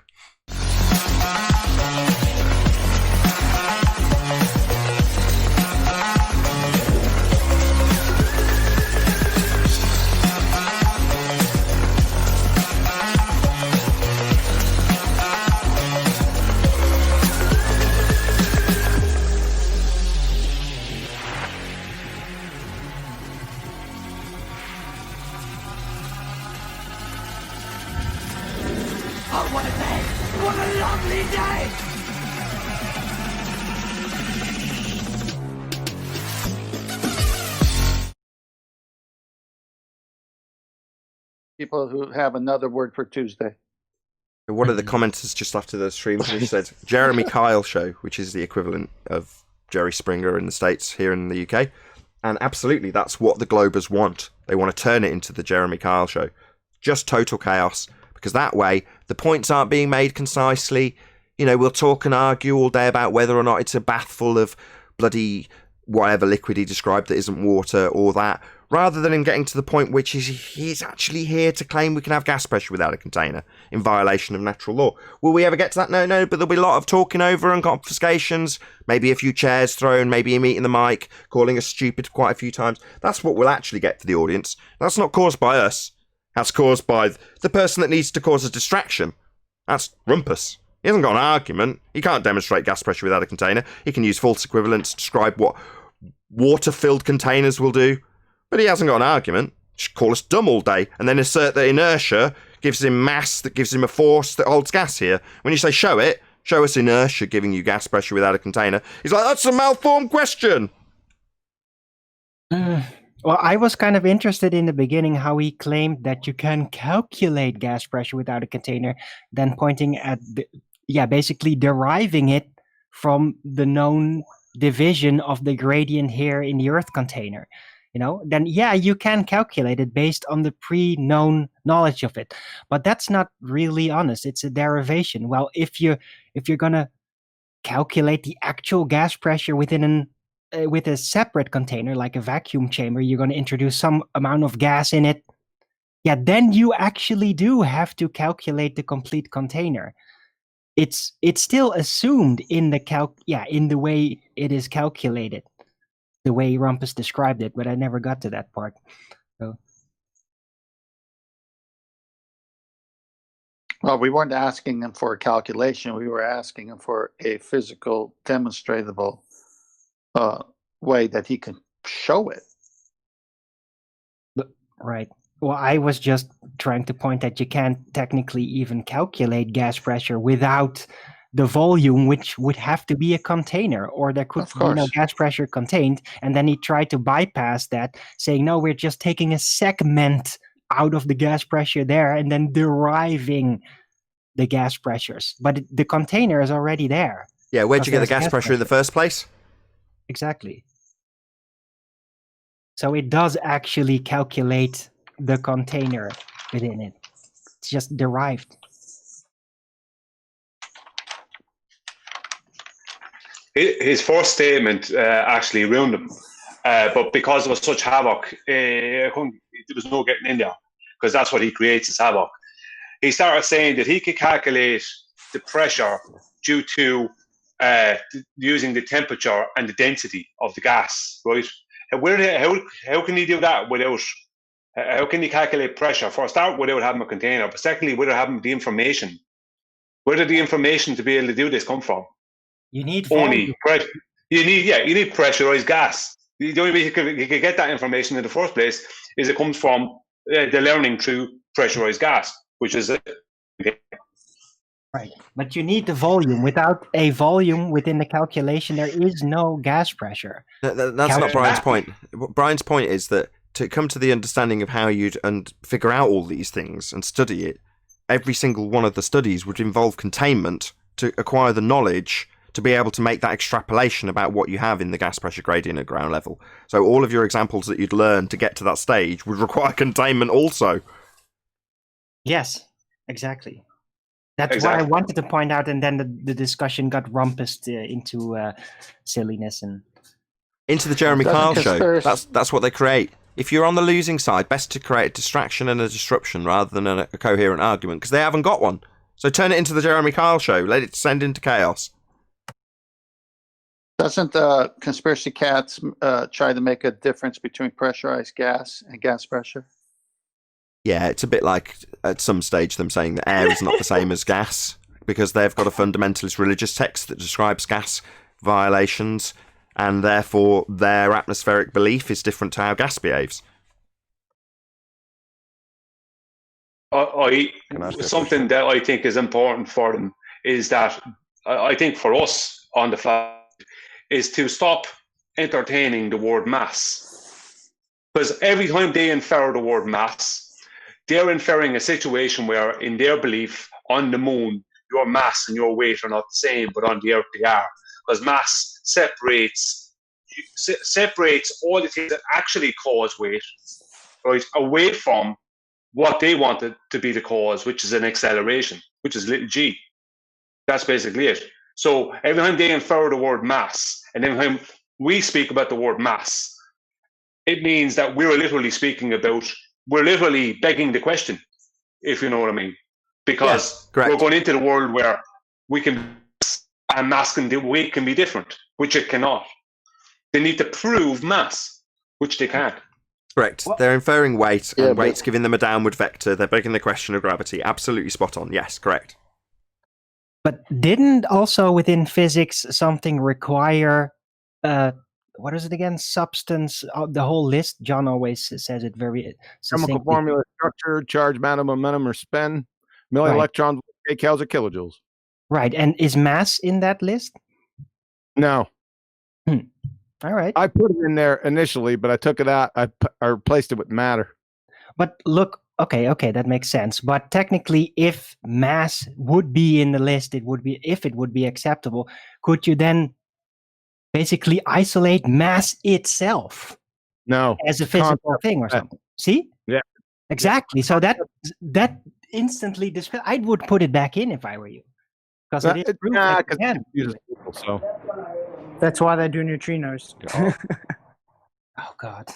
Oh, what a day! What a lovely day! People who have another word for Tuesday. One of the commenters just after the stream said Jeremy Kyle show, which is the equivalent of Jerry Springer in the States here in the UK. And absolutely, that's what the Globers want. They want to turn it into the Jeremy Kyle show. Just total chaos. Because that way, the points aren't being made concisely. You know, we'll talk and argue all day about whether or not it's a bath full of bloody whatever liquid he described that isn't water or that, rather than him getting to the point which is he's actually here to claim we can have gas pressure without a container in violation of natural law. Will we ever get to that? No, but there'll be a lot of talking over and confiscations, maybe a few chairs thrown, maybe him eating the mic, calling us stupid quite a few times. That's what we'll actually get for the audience. That's not caused by us. That's caused by the person that needs to cause a distraction. That's Rumpus. He hasn't got an argument. He can't demonstrate gas pressure without a container. He can use false equivalents to describe what water-filled containers will do. But he hasn't got an argument. Just call us dumb all day and then assert that inertia gives him mass, that gives him a force that holds gas here. When you say show us inertia giving you gas pressure without a container. He's like, that's a malformed question. Well, I was kind of interested in the beginning how he claimed that you can calculate gas pressure without a container, then pointing at, basically deriving it from the known division of the gradient here in the Earth container. then yeah, you can calculate it based on the pre-known knowledge of it. But that's not really honest. It's a derivation. Well, if you're gonna calculate the actual gas pressure within with a separate container, like a vacuum chamber, you're going to introduce some amount of gas in it. Yeah, then you actually do have to calculate the complete container. It's still assumed in the in the way it is calculated, the way Rumpus described it, but I never got to that part. So. Well, we weren't asking him for a calculation. We were asking him for a physical, demonstratable way that he can show it. Right. Well, I was just trying to point that you can't technically even calculate gas pressure without the volume, which would have to be a container, or there could be no gas pressure contained. And then he tried to bypass that, saying, no, we're just taking a segment out of the gas pressure there and then deriving the gas pressures. But the container is already there. Yeah, where'd you get the gas pressure in the first place? Exactly. So it does actually calculate the container within it. It's just derived. His first statement actually ruined him, but because there was such havoc, there was no getting in there, because that's what he creates, is havoc. He started saying that he could calculate the pressure due to using the temperature and the density of the gas, right? How can he do that without? How can he calculate pressure? For a start, without having a container, but secondly, without having the information. Where did the information to be able to do this come from? You need only pressure. You need pressurized gas. The only way you could get that information in the first place is it comes from the learning through pressurized gas, which is right. But you need the volume. Without a volume within the calculation, there is no gas pressure. That's not Brian's point. Brian's point is that to come to the understanding of how you'd figure out all these things and study it, every single one of the studies would involve containment to acquire the knowledge to be able to make that extrapolation about what you have in the gas pressure gradient at ground level. So all of your examples that you'd learn to get to that stage would require containment also. Yes, exactly. That's what I wanted to point out, and then the discussion got rumpused into silliness and into the Jeremy Kyle show. That's what they create. If you're on the losing side, best to create a distraction and a disruption rather than a coherent argument, because they haven't got one. So turn it into the Jeremy Kyle show. Let it descend into chaos. Doesn't Conspiracy Cats try to make a difference between pressurized gas and gas pressure? Yeah, it's a bit like at some stage them saying that air is not the same as gas, because they've got a fundamentalist religious text that describes gas violations, and therefore their atmospheric belief is different to how gas behaves. Something that I think is important for them is that I think for us on the flat is to stop entertaining the word mass. Because every time they infer the word mass, they're inferring a situation where, in their belief, on the moon, your mass and your weight are not the same, but on the earth they are. Because mass separates all the things that actually cause weight, right, away from what they wanted to be the cause, which is an acceleration, which is little g. That's basically it. So every time they infer the word mass, and every time we speak about the word mass, it means that we're literally begging the question, if you know what I mean. Because we're going into the world where we can, and mass and weight can be different, which it cannot. They need to prove mass, which they can't. Correct. They're inferring weight, and weight's giving them a downward vector. They're begging the question of gravity. Absolutely spot on. Yes, correct. But didn't also within physics something require, what is it again? Substance, the whole list. John always says it very succinctly. Chemical formula, structure, charge, matter, momentum, or spin, millielectrons, kcals, or kilojoules. Right. And is mass in that list? No. All right. I put it in there initially, but I took it out. I replaced it with matter. But look, okay, that makes sense. But technically, if mass would be in the list, it would be acceptable. Could you then basically isolate mass itself No. as a physical thing or something. See? Yeah. Exactly. So that instantly dispels. I would put it back in if I were you, because it is proof that you can. So That's why they do neutrinos. Oh God.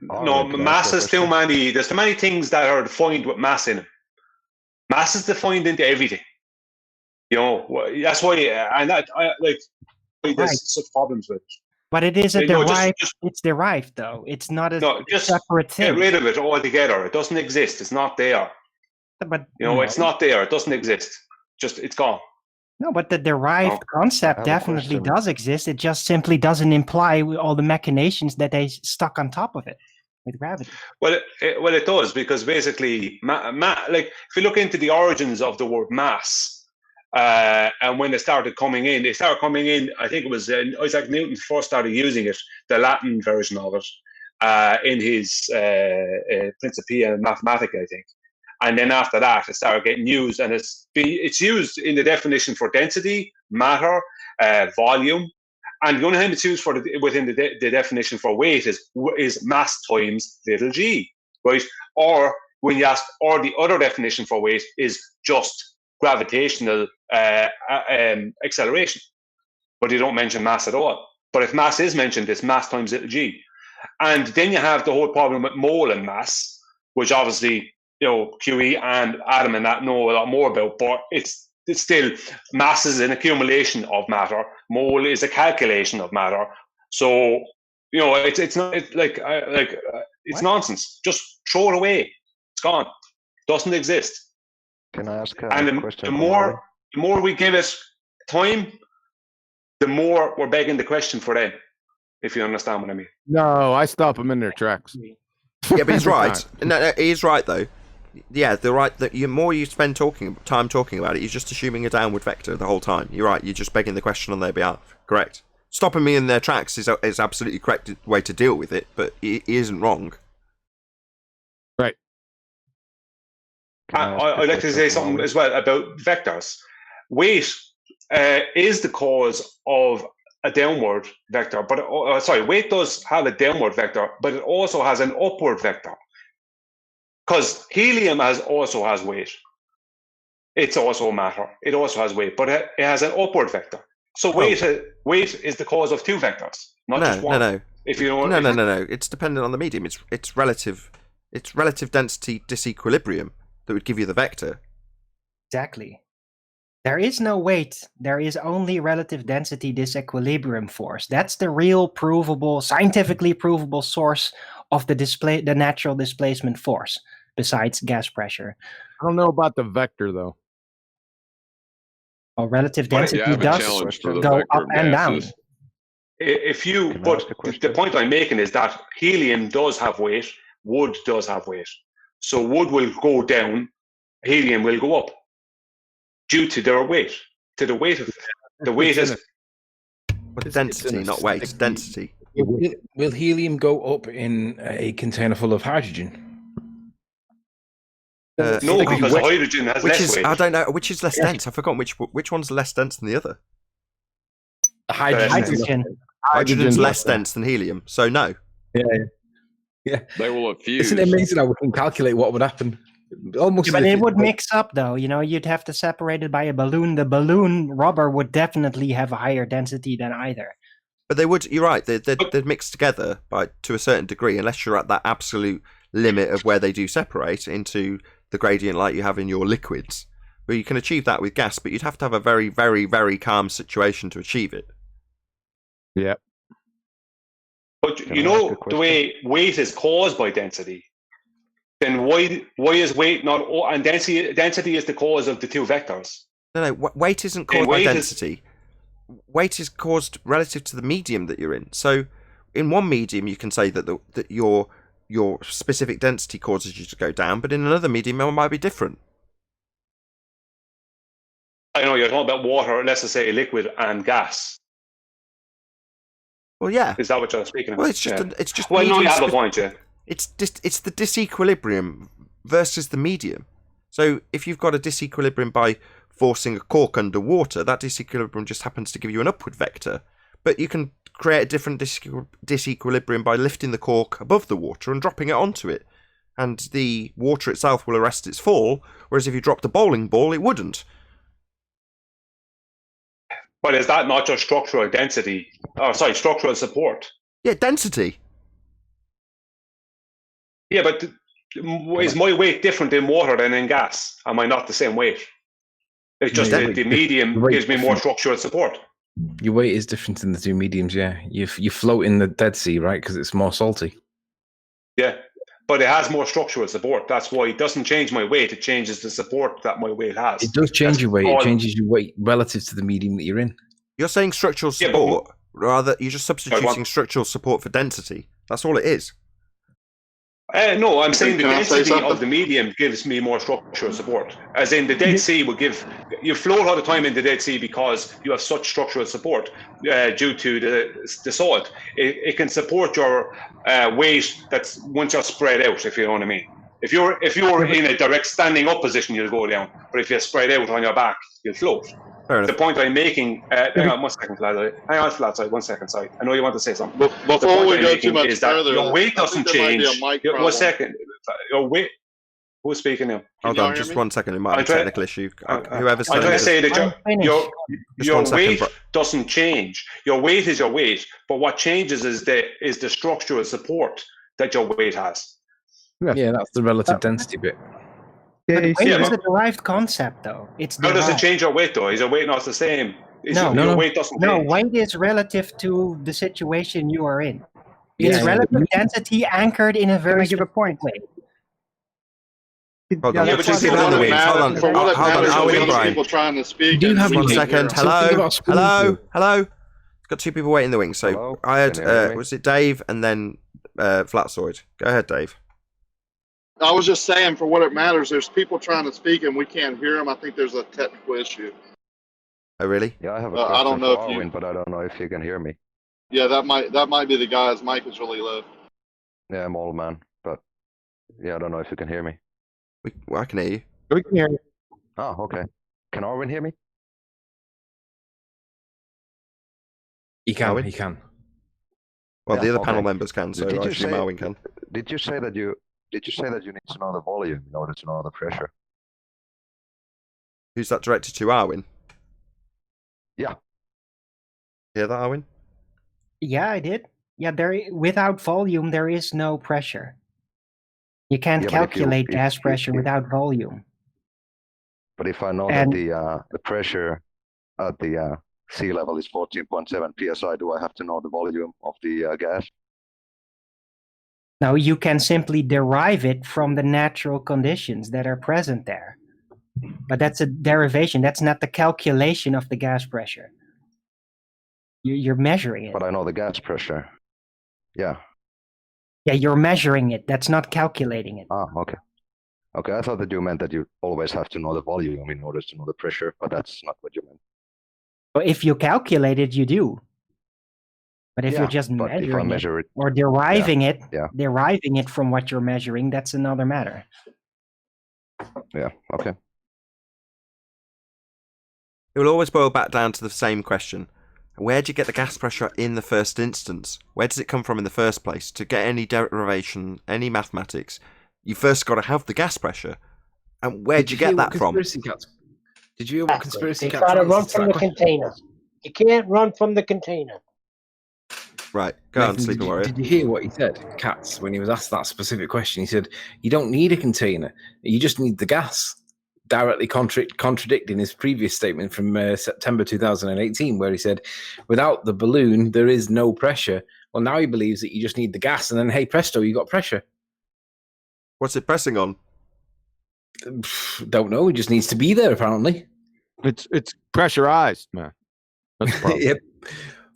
No, mass is too many. There's too many things that are defined with mass in it. Mass is defined into everything. You know, that's why, and that there's such problems with it. But it is a No, derived. It's derived, though. It's not a separate thing. Get rid of it altogether. It doesn't exist. It's not there. But it's not there. It doesn't exist. Just it's gone. No, but the derived concept definitely does exist. It just simply doesn't imply all the machinations that they stuck on top of it with gravity. Well, it does, because basically, like if you look into the origins of the word mass, and when they started coming in, I think it was Isaac Newton first started using it, the Latin version of it, in his Principia Mathematica, I think. And then after that, it started getting used, and it's used in the definition for density, matter, volume, and the only time it's used within the definition for weight is mass times little g, right? Or when you ask, or the other definition for weight is just gravitational acceleration, but you don't mention mass at all. But if mass is mentioned, it's mass times little g, and then you have the whole problem with mole and mass, which obviously, QE and Adam and that know a lot more about, but it's still, mass is an accumulation of matter. Mole is a calculation of matter. So, it's not it's nonsense. Just throw it away. It's gone. Doesn't exist. Can I ask a question? The more we give it time, the more we're begging the question for them. If you understand what I mean. No, I stop them in their tracks. Yeah, but he's right. No, he is right though. Yeah, they're right. That the more you spend time talking about it, you're just assuming a downward vector the whole time. You're right. You're just begging the question on their behalf. Correct. Stopping me in their tracks is absolutely correct way to deal with it, but he isn't wrong. Right. I'd like to say something as well about vectors. Weight is the cause of a downward vector, but weight does have a downward vector, but it also has an upward vector. Because helium also has weight. It's also matter. It also has weight, but it has an upward vector. So weight is the cause of two vectors, not just one. No. If you know, no. It's dependent on the medium. It's relative. It's relative density disequilibrium that would give you the vector. Exactly. There is no weight. There is only relative density disequilibrium force. That's the real provable, scientifically provable source of the natural displacement force, besides gas pressure. I don't know about the vector though. Well, relative density does go up and down. The point I'm making is that helium does have weight, wood does have weight. So wood will go down, helium will go up due to their weight. To the weight of the weight is density, not weight. Density. Will helium go up in a container full of hydrogen? No, because hydrogen has less weight. I don't know which is less dense. I've forgotten which one's less dense than the other. Hydrogen. Hydrogen's less dense than helium, so no. Yeah. They will have fused. Isn't it amazing how we can calculate what would happen? Almost. But it would mix up, though. You'd have to separate it by a balloon. The balloon rubber would definitely have a higher density than either. But they would. You're right. They'd mix together to a certain degree, unless you're at that absolute limit of where they do separate into the gradient like you have in your liquids. Well, you can achieve that with gas, but you'd have to have a very, very, very calm situation to achieve it. Yeah. But the way weight is caused by density, then why is weight not? And density is the cause of the two vectors. No, weight isn't caused by density. Weight is caused relative to the medium that you're in. So, in one medium, you can say that your specific density causes you to go down, but in another medium, it might be different. I know you're talking about water. Let's just say a liquid and gas. Well, yeah. Is that what you're speaking about? Well, it's just. Well, no, you have a point, yeah. It's the disequilibrium versus the medium. So if you've got a disequilibrium by forcing a cork under water, that disequilibrium just happens to give you an upward vector. But you can create a different disequilibrium by lifting the cork above the water and dropping it onto it. And the water itself will arrest its fall, whereas if you dropped a bowling ball, it wouldn't. But is that not just structural density? Oh, sorry, structural support. Yeah, density. Yeah, but is my weight different in water than in gas? Am I not the same weight? It's just that the medium gives me more structural support. Your weight is different in the two mediums, yeah. You float in the Dead Sea, right? Because it's more salty. Yeah, but it has more structural support. That's why it doesn't change my weight. It changes the support that my weight has. It does change your weight. It changes your weight relative to the medium that you're in. You're saying structural support, rather you're just substituting structural support for density. That's all it is. No, I'm saying the density of the medium gives me more structural support. As in the Dead Sea will give, you float all the time in the Dead Sea because you have such structural support due to the salt. It can support your weight that's once you're spread out, if you know what I mean. If you're in a direct standing up position, you'll go down. But if you're spread out on your back, you'll float. The point I'm making, hang on 1 second, Flatside, 1 second, sorry. I know you want to say something. Before we go too much further, your weight doesn't change. 1 second. Your weight. Who's speaking now? Hold on, just 1 second. It might be a technical issue. Whoever's I'm trying to say that your weight second, doesn't change. Your weight is your weight, but what changes is the structural support that your weight has. Yeah, that's the relative density bit. But weight is a derived concept, though. How does it change your weight, though? Is your weight not the same? Your weight doesn't change. Weight is relative to the situation you are in. It's relative density anchored in a very give a point. way. Hold on, people trying to speak. Do you have 1 second? Hello. Got two people waiting in the wings. So I had was it Dave and then Flatsoid. Go ahead, Dave. I was just saying, for what it matters, there's people trying to speak and we can't hear them. I think there's a technical issue. Oh, really? Yeah, I have a question I don't know for if Arwin, but I don't know if you can hear me. Yeah, that might be the guy. His mic is really low. Yeah, I'm old man, but yeah, I don't know if you can hear me. I can hear you. We can hear you. Oh, okay. Can Arwin hear me? He can. He can. Well, the other panel members can, so I assume Arwin can. Did you say that you need to know the volume in order to know the pressure? Who's that directed to, Arwin? Yeah. Hear that, Arwin? Yeah, I did. Yeah, without volume, there is no pressure. You can't calculate gas pressure without volume. But if I know that the pressure at the sea level is 14.7 psi, do I have to know the volume of the gas? No, you can simply derive it from the natural conditions that are present there. But that's a derivation. That's not the calculation of the gas pressure. You're measuring it. But I know the gas pressure. Yeah. Yeah, you're measuring it. That's not calculating it. Ah, okay. Okay, I thought that you meant that you always have to know the volume in order to know the pressure, but that's not what you meant. Well, if you calculate it, you do. But if you're just measuring it or deriving deriving it from what you're measuring, that's another matter. Yeah, okay. It will always boil back down to the same question. Where do you get the gas pressure in the first instance? Where does it come from in the first place? To get any derivation, any mathematics, you first got to have the gas pressure. And where do you get that from? Did you hear what conspiracy cats? They try to run from the container. You can't run from the container. Right, go on, Sleeping Warrior. Did you hear what he said, Katz, when he was asked that specific question? He said, you don't need a container, you just need the gas. Directly contradicting his previous statement from September 2018, where he said, without the balloon, there is no pressure. Well, now he believes that you just need the gas, and then, hey, presto, you got pressure. What's it pressing on? Don't know. It just needs to be there, apparently. It's pressurized, man. That's the problem. Yep.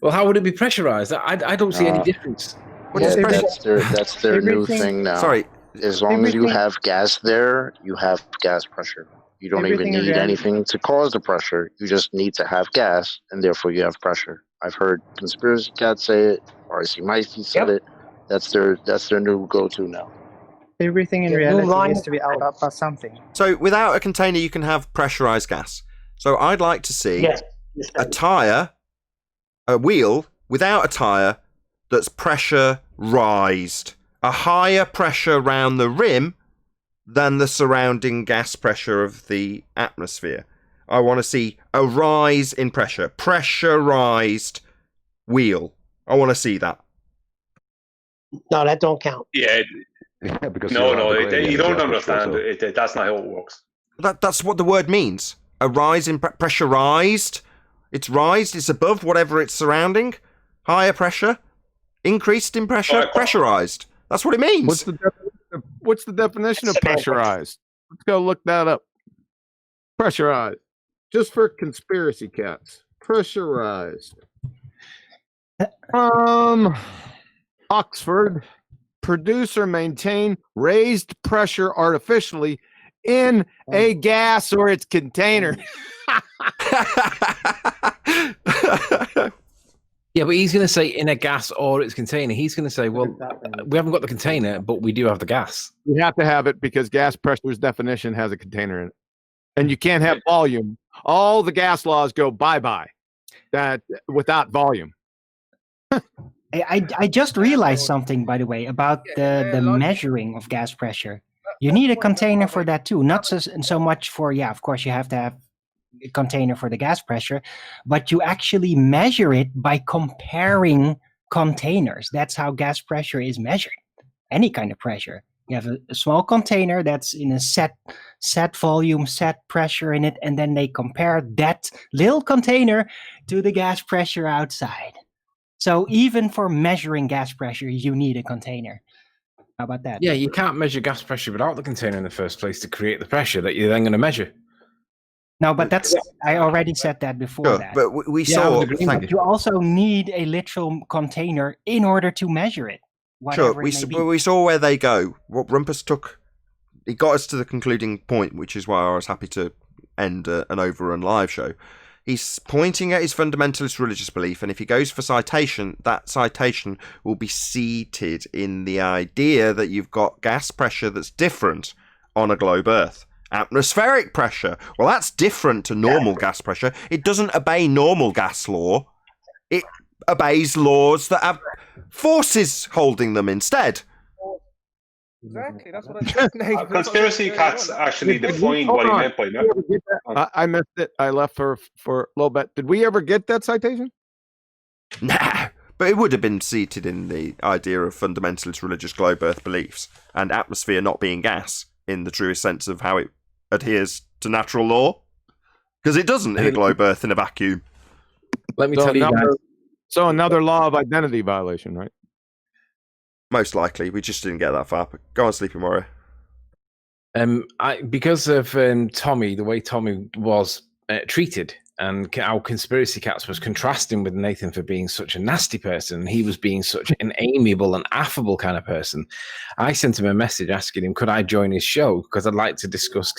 Well, how would it be pressurized? I don't see any difference. Yeah, that's their new thing now. Sorry. As long as you have gas there, you have gas pressure. You don't even need anything to cause the pressure. You just need to have gas, and therefore you have pressure. I've heard conspiracy cats say it, or I see Mikey said it. That's their new go-to now. Everything in reality needs to be out by something. So without a container, you can have pressurized gas. So I'd like to see a tire, a wheel without a tyre that's pressurized. A higher pressure round the rim than the surrounding gas pressure of the atmosphere. I want to see a rise in pressure. Pressurized wheel. I want to see that. No, that don't count. Yeah. Because you don't understand. That's not how it works. That's what the word means. A rise in pressurized. It's rised. It's above whatever it's surrounding. Higher pressure. Increased in pressure. Pressurized. That's what it means. What's the definition of pressurized? Let's go look that up. Pressurized. Just for conspiracy cats. Pressurized. Oxford. Produce or maintain raised pressure artificially in a gas or its container. Yeah, but he's going to say in a gas or its container. He's going to say, well, we haven't got the container, but we do have the gas. You have to have it because gas pressure's definition has a container in it. And you can't have volume. All the gas laws go bye-bye that without volume. I just realized something, by the way, about the measuring of gas pressure. You need a container for that too. Not so much for, of course, you have to have a container for the gas pressure, but you actually measure it by comparing containers. That's how gas pressure is measured. Any kind of pressure. You have a small container that's in a set volume, set pressure in it, and then they compare that little container to the gas pressure outside. So even for measuring gas pressure, you need a container. How about that? Yeah, you can't measure gas pressure without the container in the first place to create the pressure that you're then going to measure. No, but I already said that before. Sure, that. but we saw. But you also need a literal container in order to measure it. Sure, we saw where they go. What Rumpus took, it got us to the concluding point, which is why I was happy to end an overrun live show. He's pointing at his fundamentalist religious belief, and if he goes for citation, that citation will be seated in the idea that you've got gas pressure that's different on a globe Earth. Atmospheric pressure, well, that's different to normal gas pressure. It doesn't obey normal gas law. It obeys laws that have forces holding them instead. Exactly, that's what I Conspiracy cats actually defined what he meant by that. I missed it. I left for a little bit. Did we ever get that citation? Nah, but it would have been seated in the idea of fundamentalist religious globe Earth beliefs and atmosphere not being gas in the truest sense of how it adheres to natural law. Because it doesn't in a globe Earth in a vacuum. Let me tell you guys. So another law of identity violation, right? Most likely. We just didn't get that far. But go on, Sleepy Warrior. Because of Tommy, the way Tommy was treated, and how Conspiracy Cats was contrasting with Nathan for being such a nasty person, he was being such an amiable and affable kind of person. I sent him a message asking him, could I join his show? Because I'd like to discuss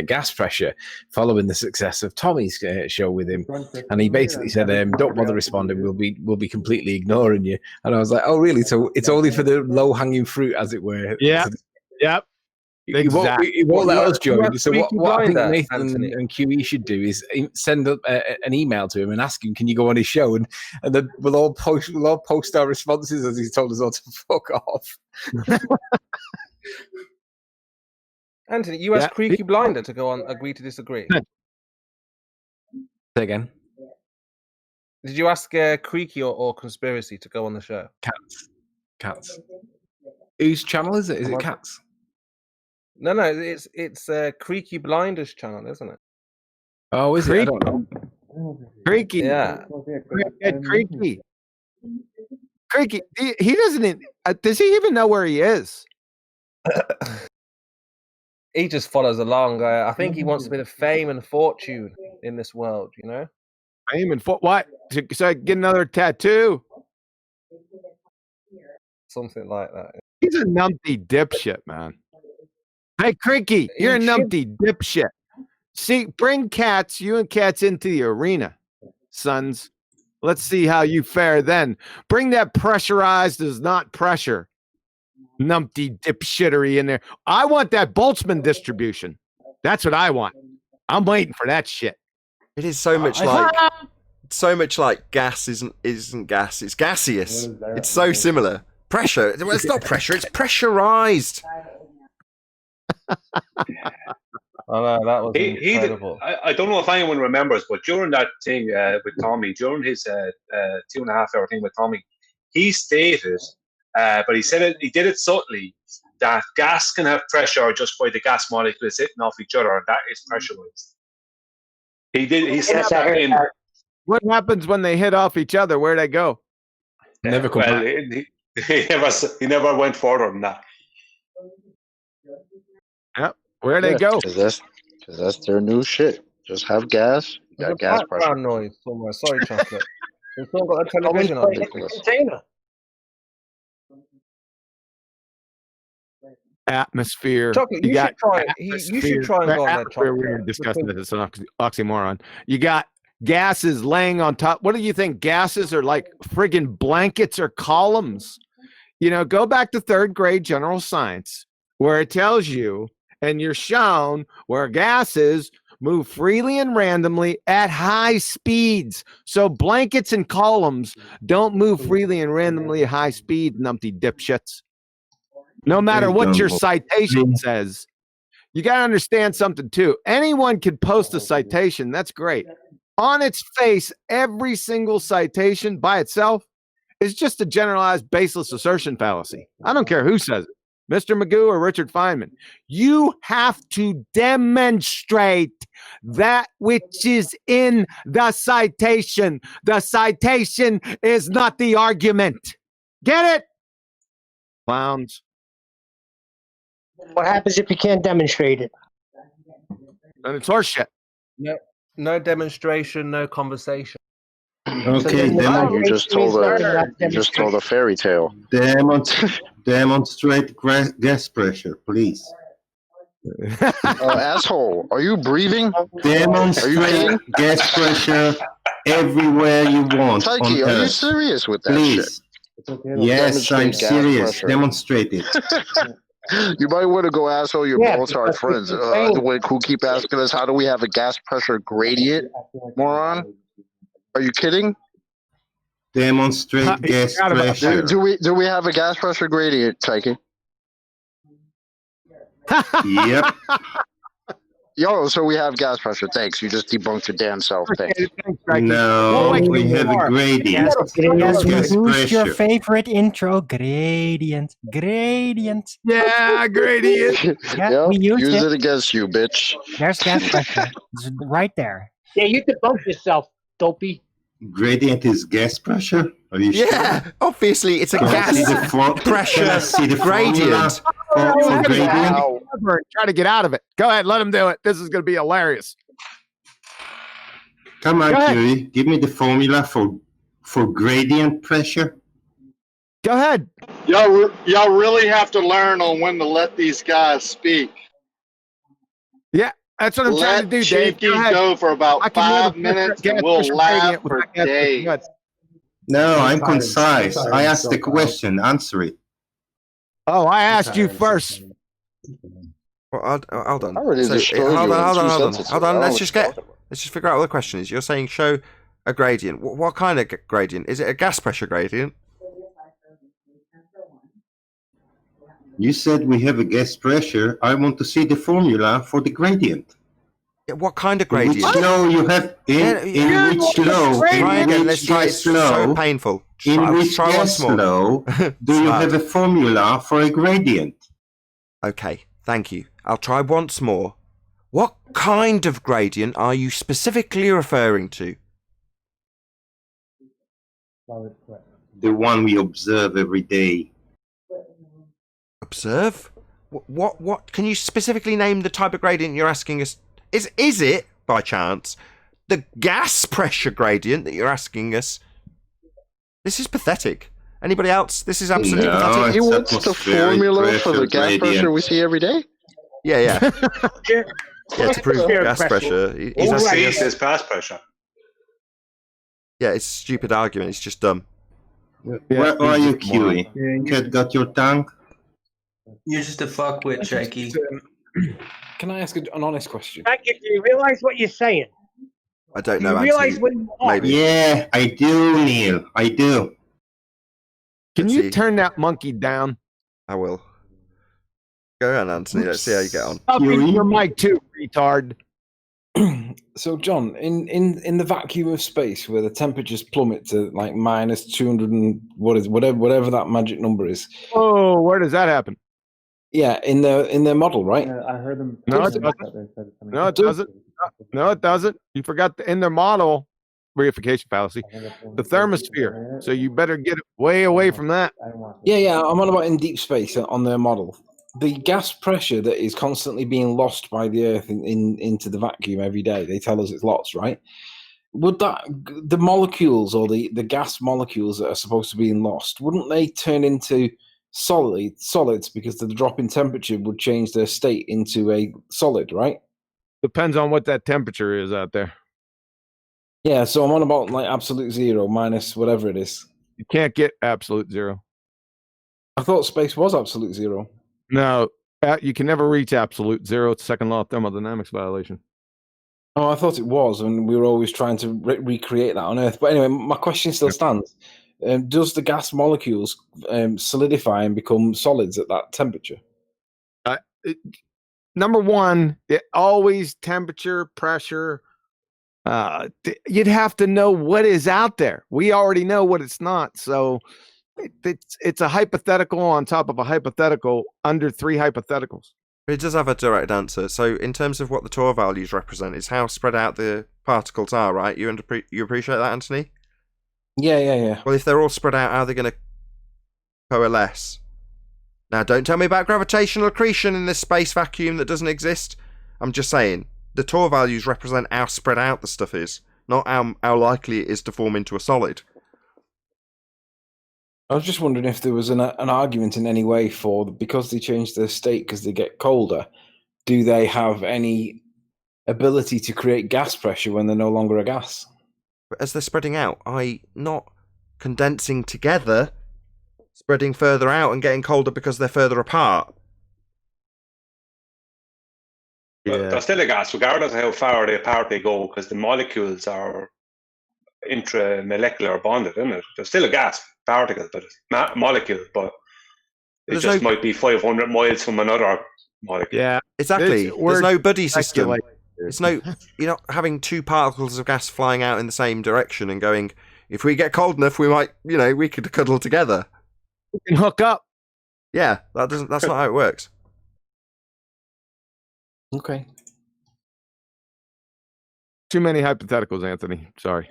gas pressure following the success of Tommy's show with him. And he basically said, don't bother responding, we'll be completely ignoring you. And I was like, oh, really? So it's only for the low-hanging fruit, as it were. Yeah. Yep. He won't let us join. So what I think Nathan and QE should do is send an email to him and ask him, can you go on his show? And then we'll all post our responses as he's told us all to fuck off. Anthony, you asked Creaky Blinder to go on Agree to Disagree. Say again. Did you ask Creaky or Conspiracy to go on the show? Cats. Whose channel is it? Is it Cats? No, it's Creaky Blinders channel, isn't it? Oh, is it? I don't know. Creaky. Yeah. Creaky. Creaky. He doesn't. Does he even know where he is? He just follows along. I think he wants a bit of fame and fortune in this world, you know? Fame and what? So I get another tattoo? Something like that. He's a numpty dipshit, man. Hey, Creaky, you're a numpty dipshit. See, bring Cats, you and Cats into the arena, sons. Let's see how you fare then. Bring that pressurized is not pressure. Numpty dipshittery in there. I want that Boltzmann distribution. That's what I want. I'm waiting for that shit. It is so much like so much like gas isn't gas. It's gaseous. It's so similar. Pressure. Well, it's not pressure. It's pressurized. Oh no, that was incredible. I don't know if anyone remembers, but during that thing with Tommy, during his 2.5 hour thing with Tommy, he stated, but he said he did it subtly, that gas can have pressure just by the gas molecules hitting off each other, and that is pressurized. He said that in. What happens when they hit off each other? Where they go? Never come Well, back. he never went further than that. Yep. Where they go? Because that's their new shit. Just have gas. You got gas pressure. Background noise somewhere. Sorry, chocolate. We've still got a television on. Container. Atmosphere. Chocolate, you should try and go on that. We're going to discuss this. It's an oxymoron. You got gases laying on top. What do you think? Gases are like friggin' blankets or columns. Go back to 3rd grade general science, where it tells you, and you're shown where gases move freely and randomly at high speeds. So blankets and columns don't move freely and randomly at high speed, numpty dipshits. No matter what your citation says. You got to understand something, too. Anyone can post a citation. That's great. On its face, every single citation by itself is just a generalized baseless assertion fallacy. I don't care who says it. Mr. Magoo or Richard Feynman. You have to demonstrate that which is in the citation. The citation is not the argument. Get it? Clowns. What happens if you can't demonstrate it? And it's horseshit. No demonstration, no conversation. Okay, you just told a fairy tale. Demonstrate gas pressure, please. Asshole, are you breathing? Demonstrate gas pressure everywhere you want. Taiki, are you serious with that please. Shit? Yes, I'm serious. Pressure. Demonstrate it. You might want to go ask all your Mozart friends who keep asking us, how do we have a gas pressure gradient, moron? Are you kidding? Demonstrate gas pressure. Do we have a gas pressure gradient, Taiki? Yep. Yo, so we have gas pressure. Thanks. You just debunked your damn self. Thanks. No, we have a gradient. Who's your favorite intro? Gradient. Yeah, gradient. Yeah, we use it against you, bitch. There's gas pressure. It's right there. Yeah, you debunked yourself, dopey. Gradient is gas pressure? Are you sure? Yeah, obviously it's a gas pressure gradient. For gradient? Try to get out of it. Go ahead, let him do it. This is going to be hilarious. Come on, Curie. Give me the formula for gradient pressure. Go ahead. Y'all really have to learn on when to let these guys speak. Yeah, that's what I'm trying to do, Dave. Go for about 5 minutes and we'll laugh for days. No, I'm concise. I asked the question. Answer it. Oh, I asked you first. Well, hold on. Hold on. Let's just figure out what the question is. You're saying show a gradient. What kind of gradient? Is it a gas pressure gradient? You said we have a gas pressure. I want to see the formula for the gradient. Yeah, what kind of gradient? In which law you have? In which law? Let's try. It's so painful. In which gas law do you have a formula for a gradient? Okay, thank you. I'll try once more. What kind of gradient are you specifically referring to? The one we observe every day. Observe? What? Can you specifically name the type of gradient you're asking us? Is it, by chance, the gas pressure gradient that you're asking us? This is pathetic. Anybody else? This is absolutely pathetic. He wants the formula for the gas pressure we see every day? Yeah. Yeah, to prove gas pressure. He's asking us. Is past pressure. Yeah, it's a stupid argument. It's just dumb. Where are you, Kiwi? Got your tongue? You're just a fuckwit, Jakey. Can I ask an honest question? Do you realize what you're saying? I don't Do know. you realize Anthony. when you are? Maybe. Yeah, I do, Neil. I do. Can Let's you see. turn that monkey down? I will. Go on, Anthony. Let's see how you get on. Up into your mic too, retard. So, John, in the vacuum of space where the temperatures plummet to like minus 200 and whatever that magic number is. Oh, where does that happen? Yeah, in their model, right? I heard them. No, it doesn't. No, it doesn't. No, it doesn't. You forgot in their model reification fallacy, the thermosphere. So you better get it way away from that. Yeah. I'm on about in deep space on their model. The gas pressure that is constantly being lost by the Earth into the vacuum every day, they tell us it's lots, right? Would that the molecules or the gas molecules that are supposed to be lost, wouldn't they turn into solids because the drop in temperature would change their state into a solid, right? Depends on what that temperature is out there. Yeah, so I'm on about like absolute zero minus whatever it is. You can't get absolute zero. I thought space was absolute zero. No, you can never reach absolute zero. It's second law of thermodynamics violation. Oh, I thought it was, and we were always trying to recreate that on Earth. But anyway, my question still stands. Does the gas molecules solidify and become solids at that temperature? Number one, always temperature, pressure. You'd have to know what is out there. We already know what it's not. So it's a hypothetical on top of a hypothetical under three hypotheticals. But it does have a direct answer. So in terms of what the Tor values represent, is how spread out the particles are, right? You appreciate that, Anthony? Yeah. Well, if they're all spread out, how are they going to coalesce? Now, don't tell me about gravitational accretion in this space vacuum that doesn't exist. I'm just saying, the Tor values represent how spread out the stuff is, not how likely it is to form into a solid. I was just wondering if there was an argument in any way for, because they change their state because they get colder, do they have any ability to create gas pressure when they're no longer a gas? But as they're spreading out, not condensing together, spreading further out and getting colder because they're further apart. But they're still a gas, regardless of how far apart they go, because the molecules are intramolecular bonded, isn't it? They're still a gas particle, but it's not a molecule, but it just might be 500 miles from another molecule. Yeah, exactly. There's no buddy system. It's no, you're not having two particles of gas flying out in the same direction and going, if we get cold enough, we might, we could cuddle together. We can hook up. Yeah, that's not how it works. Okay. Too many hypotheticals, Anthony. Sorry.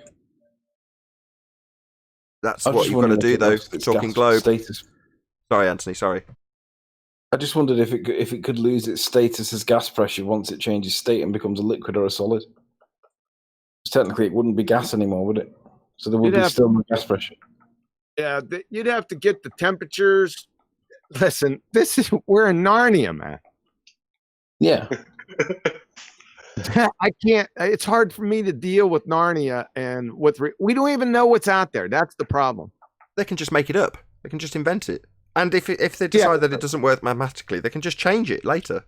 That's what you've got to do, though. Talking globe. Status. Sorry, Anthony. Sorry. I just wondered if it could lose its status as gas pressure once it changes state and becomes a liquid or a solid. Technically, it wouldn't be gas anymore, would it? So there would be still more gas pressure. Yeah, you'd have to get the temperatures. Listen, we're in Narnia, man. Yeah. I can't. It's hard for me to deal with Narnia and we don't even know what's out there. That's the problem. They can just make it up. They can just invent it. And if they decide that it doesn't work mathematically, they can just change it later.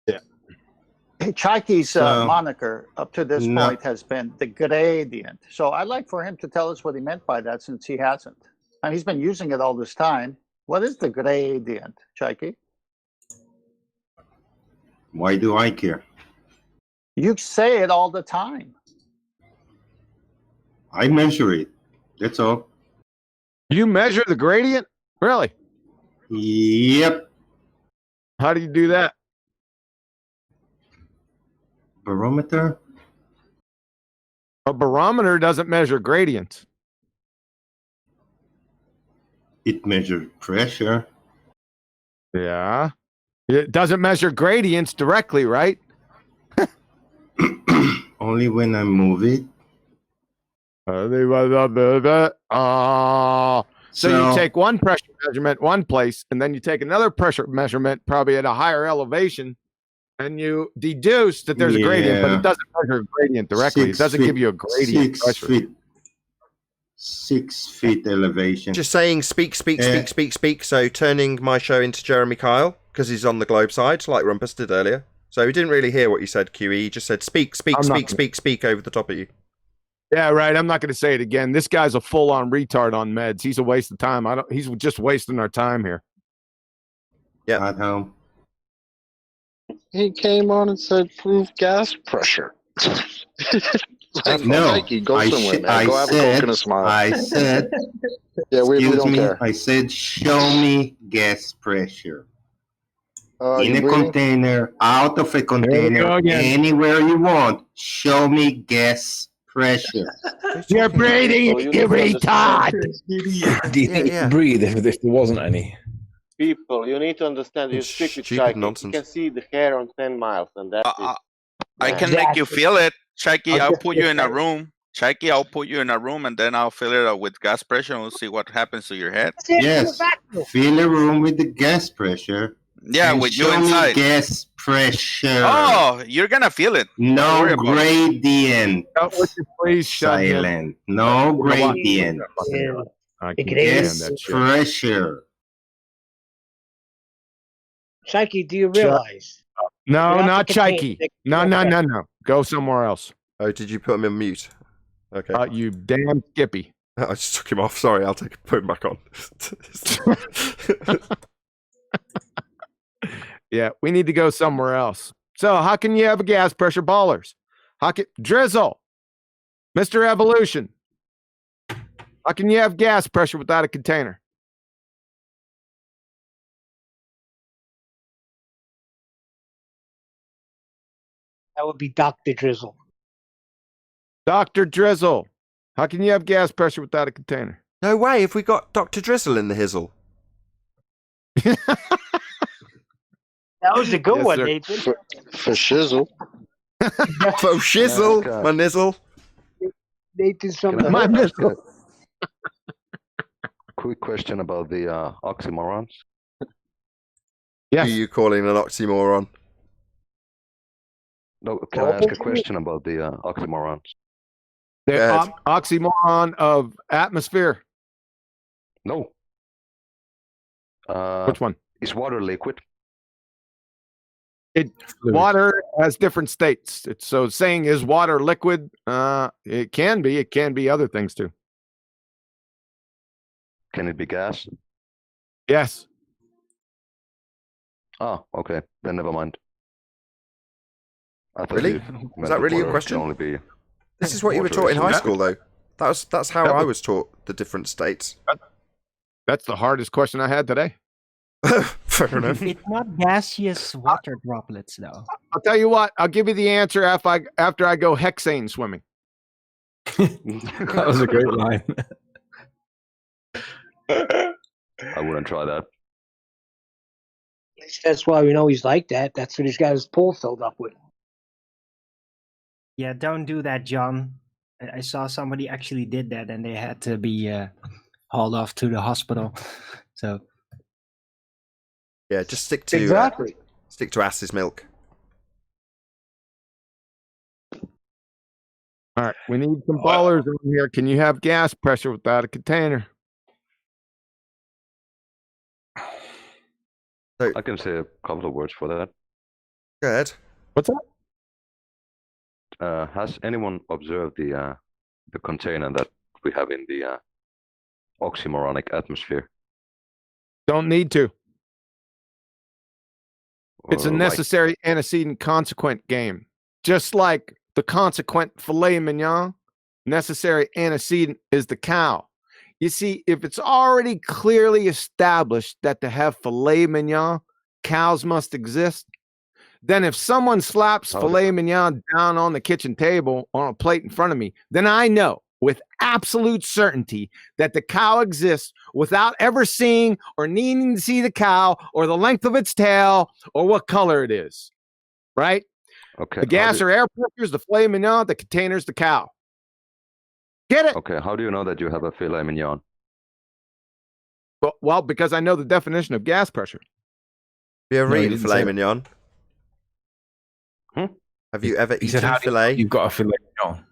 Yeah. Chaiki's moniker up to this point has been the gradient. So I'd like for him to tell us what he meant by that, since he hasn't. And he's been using it all this time. What is the gradient, Chaiki? Why do I care? You say it all the time. I measure it. That's all. You measure the gradient? Really? Yep. How do you do that? Barometer? A barometer doesn't measure gradients. It measures pressure. Yeah. It doesn't measure gradients directly, right? Only when I move it. So you take one pressure measurement one place, and then you take another pressure measurement probably at a higher elevation, and you deduce that there's a gradient, but it doesn't measure a gradient directly. It doesn't give you a gradient pressure. 6 feet elevation. Just saying speak. So turning my show into Jeremy Kyle, because he's on the globe side, like Rumpus did earlier. So we didn't really hear what you said, QE. He just said speak over the top of you. Yeah, right. I'm not going to say it again. This guy's a full-on retard on meds. He's a waste of time. He's just wasting our time here. Yeah. At home. He came on and said, "Prove gas pressure." No, Mikey, go somewhere, man. Go have a Coke and a smile. I said, yeah, we excuse don't me, care. I said, show me gas pressure. In you a breathing? container, out of a container, anywhere you want. Show me gas pressure. You're breathing, you retard! Do you think you'd breathe if there wasn't any? People, you need to understand. You speak with Stupid psychic. nonsense. You can see the hair on 10 miles, and that's it. I can make you feel it. Shaky, I'll put you in a room. Shaky, I'll put you in a room and then I'll fill it up with gas pressure and we'll see what happens to your head. Yes, fill a room with the gas pressure. Yeah, and with you show me inside. gas pressure. Oh, you're gonna feel it. Don't No worry about it. gradient. Please silent. No gradient. Gas pressure. Psyche, do you realize? No, You're not the Chikey. container. No. Go somewhere else. Oh, did you put him in mute? Okay. You damn Skippy. I just took him off. Sorry, put him back on. Yeah, we need to go somewhere else. So how can you have a gas pressure, ballers? How can Drizzle, Mr. Evolution? How can you have gas pressure without a container? That would be Dr. Drizzle. Dr. Drizzle, how can you have gas pressure without a container? No way. Have we got Dr. Drizzle in the hizzle? That was a good Yes, one, sir. Nathan. For shizzle. For shizzle, Yeah, my nizzle. Nathan, something. My nizzle. Quick question about the oxymorons. Yes. Who are you calling an oxymoron? No, can I ask a question about the oxymorons? The oxymoron of atmosphere. No. Which one? Is water liquid? Water has different states. So saying is water liquid? It can be. It can be other things too. Can it be gas? Yes. Oh, okay. Then never mind. I thought Really? you Was meant that that really your water question? can only be This is what you were water taught in is high liquid. school, though. That's how I was taught the different states. That's the hardest question I had today. Fair enough. It's not gaseous water droplets, though. I'll tell you what. I'll give you the answer after I go hexane swimming. That was a great line. I wouldn't try that. At least that's why we know he's like that. That's what he's got his pool filled up with. Yeah, don't do that, John. I saw somebody actually did that, and they had to be hauled off to the hospital. So Yeah, just stick to stick to ass's milk. All right, we need some ballers in here. Can you have gas pressure without a container? I can say a couple of words for that. Go ahead. What's that? Has anyone observed the container that we have in the oxymoronic atmosphere? Don't need to. It's a Right. necessary antecedent consequent game. Just like the consequent filet mignon, necessary antecedent is the cow. You see, if it's already clearly established that to have filet mignon, cows must exist, then if someone slaps filet mignon down on the kitchen table on a plate in front of me, then I know with absolute certainty that the cow exists without ever seeing or needing to see the cow or the length of its tail or what color it is. Right? Okay. The gas or air pressure is the filet mignon, the container's the cow. Get it? Okay. How do you know that you have a filet mignon? Well, because I know the definition of gas pressure. Have you ever No, he eaten didn't filet say that. mignon? Have you ever He said, eaten "How do you know filet? you've got a filet mignon?"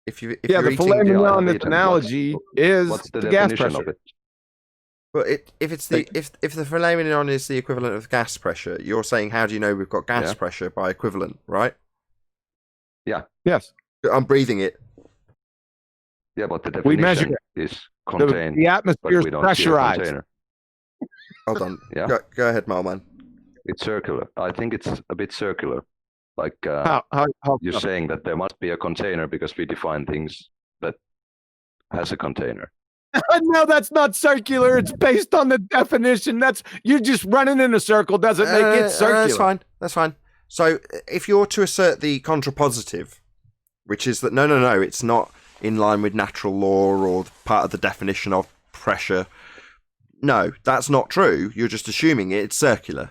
If Yeah, you're the filet eating, mignon, I've this eaten. analogy is What's the the gas definition pressure. of it? Well, if the filet mignon is the equivalent of gas pressure, you're saying how do you know we've got gas pressure by equivalent, right? Yeah. Yes. I'm breathing it. Yeah, but the We definition measure is contained. the atmosphere is but we don't see a pressurized. container. Hold on. Yeah. Go ahead, Malman. It's circular. I think it's a bit circular. Like How you're saying that there must be a container because we define things that has a container. No, that's not circular. It's based on the definition. That's you're just running in a circle. Doesn't make it circular. That's fine. That's fine. So if you're to assert the contrapositive, which is that no, it's not in line with natural law or part of the definition of pressure. No, that's not true. You're just assuming it's circular.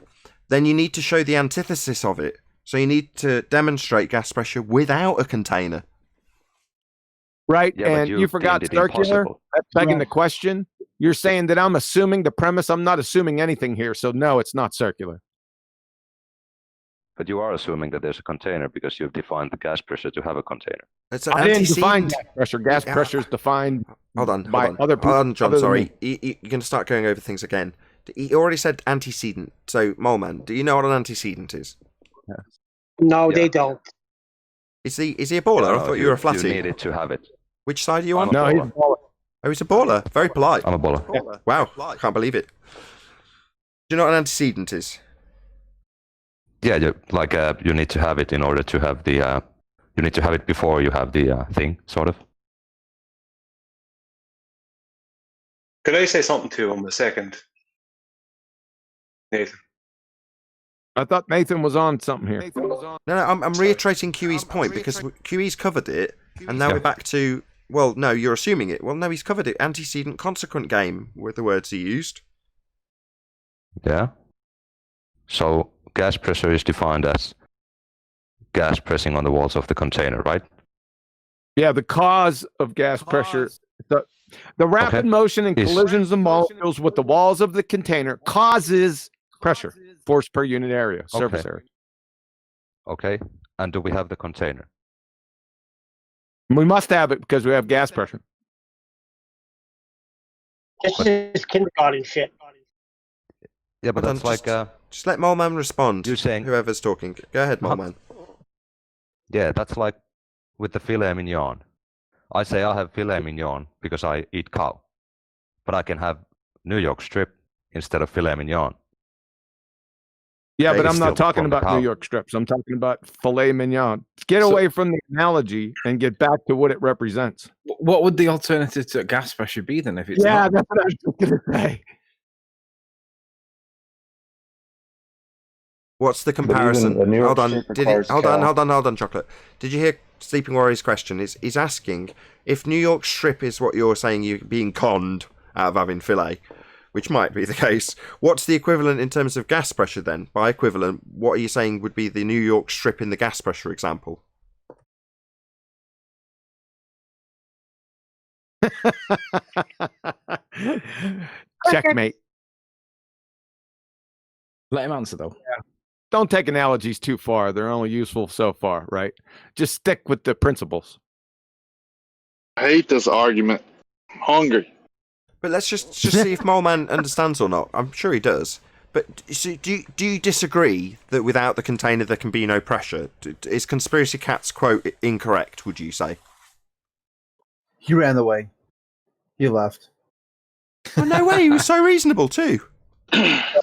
Then you need to show the antithesis of it. So you need to demonstrate gas pressure without a container. Right, Yeah, and you forgot circular. That's begging the question. You're saying that I'm assuming the premise. I'm not assuming anything here. So no, it's not circular. But you are assuming that there's a container because you've defined the gas pressure to have a container. It's an I didn't define antecedent. gas pressure. Gas pressure is defined Hold on. by other people. Hold on, John. other than Sorry, me. you're going to start going over things again. He already said antecedent. So, Moleman, do you know what an antecedent is? No, they don't. Is he a baller? I thought you were a flatty. You needed to have it. Which side are you on? I'm a No, he's baller. baller. Oh, he's a baller. Very polite. I'm a baller. Wow, can't believe it. Do you know what an antecedent is? Yeah, you need to have it in order to have the. You need to have it before you have the thing, sort of. Could I say something to him a second, Nathan? I thought Nathan was on something here. No, I'm reiterating QE's point because QE's covered it, and now we're back to. Well, no, you're assuming it. Well, no, he's covered it. Antecedent consequent game were the words he used. Yeah. So gas pressure is defined as gas pressing on the walls of the container, right? Yeah, the cause of gas pressure. The rapid motion and collisions of molecules with the walls of the container causes pressure, force per unit area, surface area. Okay. And do we have the container? We must have it because we have gas pressure. This is kindergarten shit. Yeah, but that's like just let Moleman respond. You're saying whoever's talking. Go ahead, Moleman. Yeah, that's like with the filet mignon. I say I have filet mignon because I eat cow, but I can have New York strip instead of filet mignon. Yeah, but It's I'm not still talking from the about cow. New York strips. I'm talking about filet mignon. Get away from the analogy and get back to what it represents. What would the alternative to gas pressure be then? If it's Yeah, not? that's what I was just going to say. What's the comparison? the New York Hold on. strip requires cow. Hold on, Chocolate. Did you hear Sleeping Warrior's question? He's asking if New York strip is what you're saying you're being conned out of having filet, which might be the case. What's the equivalent in terms of gas pressure then? By equivalent, what are you saying would be the New York strip in the gas pressure example? Checkmate. Let him answer though. Yeah. Don't take analogies too far. They're only useful so far, right? Just stick with the principles. I hate this argument. I'm hungry. But let's just see if Moleman understands or not. I'm sure he does. But so do you disagree that without the container there can be no pressure? Is Conspiracy Cat's quote incorrect, would you say? He ran away. He left. Oh, no way, he was so reasonable too.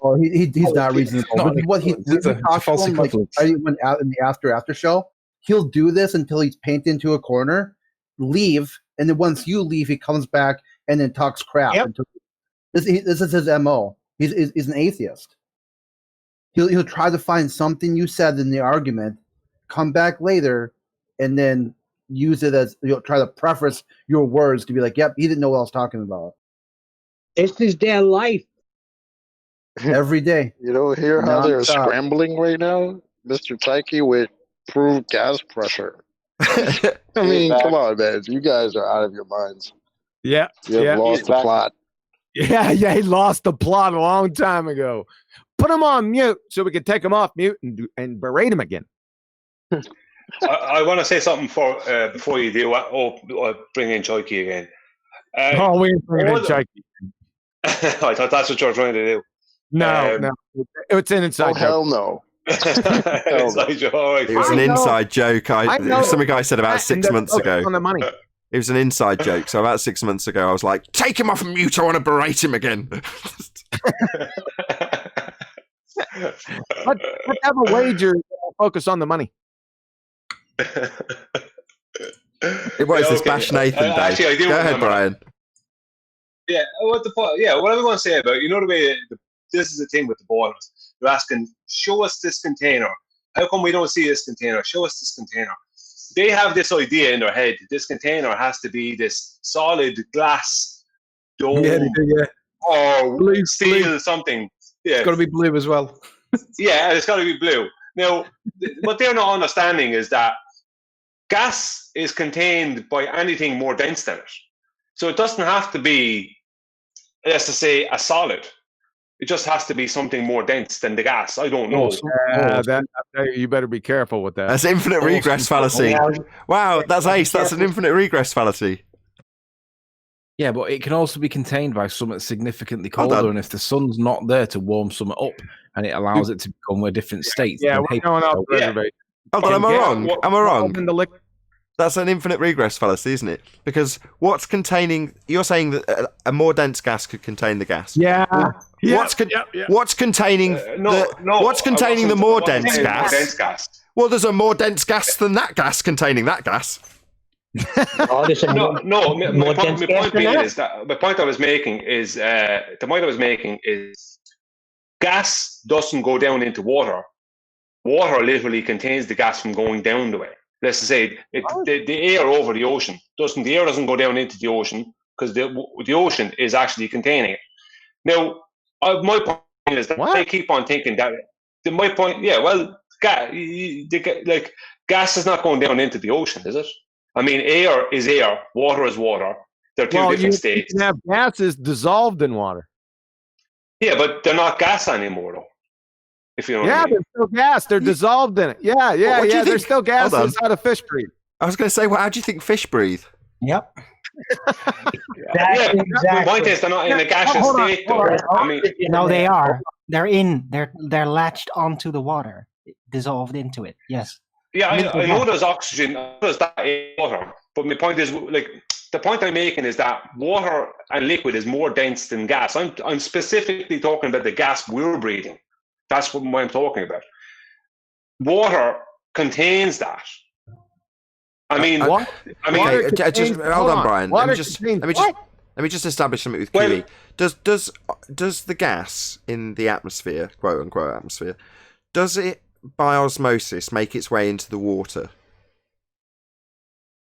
Oh, he's not reasonable. What he it's a false equivalence. went out in the after show. He'll do this until he's painted into a corner, leave, and then once you leave, he comes back and then talks crap. Yep. Until, this is his MO. He's an atheist. He'll try to find something you said in the argument, come back later, and then use it as try to preface your words to be like, "Yep, he didn't know what I was talking about." This is their life. Every day. You don't hear how they're Non-stop. scrambling right now, Mr. Tyke, with proved gas pressure. I mean, come on, man. You guys are out of your minds. Yeah. You have lost the plot. Yeah, he lost the plot a long time ago. Put him on mute so we can take him off mute and berate him again. I want to say something before you do. Bring in Choikey again. We ain't bringing in Choikey. I thought that's what you're trying to do. No, it's an inside joke. Hell no. Inside joke. All right, It was an inside joke. It was something I said about 6 months ago. On the money. It was an inside joke. So about 6 months ago, I was like, "Take him off mute. I want to berate him again." Let's have a wager. Focus on the money. It was this Bash Nathan day. Actually, I do Go ahead, remember. Brian. Yeah, what the fuck? Yeah, what I was going to say about, you know, the way this is the thing with the borders. They're asking, show us this container. How come we don't see this container? Show us this container. They have this idea in their head. This container has to be this solid glass dome or Blue, steel something. Yeah, It's got to be blue as well. yeah, it's got to be blue. Now, what they're not understanding is that gas is contained by anything more dense than it. So it doesn't have to be, let's just say, a solid. It just has to be something more dense than the gas. I don't know. You better be careful with that. That's infinite regress fallacy. Wow, that's ace. That's an infinite regress fallacy. Yeah, but it can also be contained by something significantly Hold colder, on. and if the sun's not there to warm something up, and it allows it to become a different state. Yeah, then we're hey, going off the reservation. Hold on, am I wrong? Am I wrong? In the liquid. That's an infinite regress fallacy, isn't it? Because what's containing? You're saying that a more dense gas could contain the gas. Yeah. What's containing what's containing the more dense gas? Well, there's a more dense gas than that gas containing that gas. No. My point being is that the point I was making is gas doesn't go down into water. Water literally contains the gas from going down the way. Let's say the air over the ocean the air doesn't go down into the ocean because the ocean is actually containing it. Now, my point is that they keep on thinking that. My point, gas is not going down into the ocean, is it? I mean, air is air, water is water. They're two different states. You can have gases dissolved in water. Yeah, but they're not gas anymore, though. If you know what I mean. They're still gas. They're dissolved in it. Yeah. There's still gas Hold on. inside of fish breathe. I was going to say, well, how do you think fish breathe? Yep. The point is they're not in a gaseous state, though. I mean, No, they are. They're latched onto the water, dissolved into it. Yes. yeah, I know there's oxygen, there's that in water, but my point is, the point I'm making is that water and liquid is more dense than gas. I'm specifically talking about the gas we're breathing. That's what I'm talking about. Water contains that. I mean, hold on, Brian. Let me just establish something with QE. Does the gas in the atmosphere, quote unquote atmosphere, does it by osmosis make its way into the water?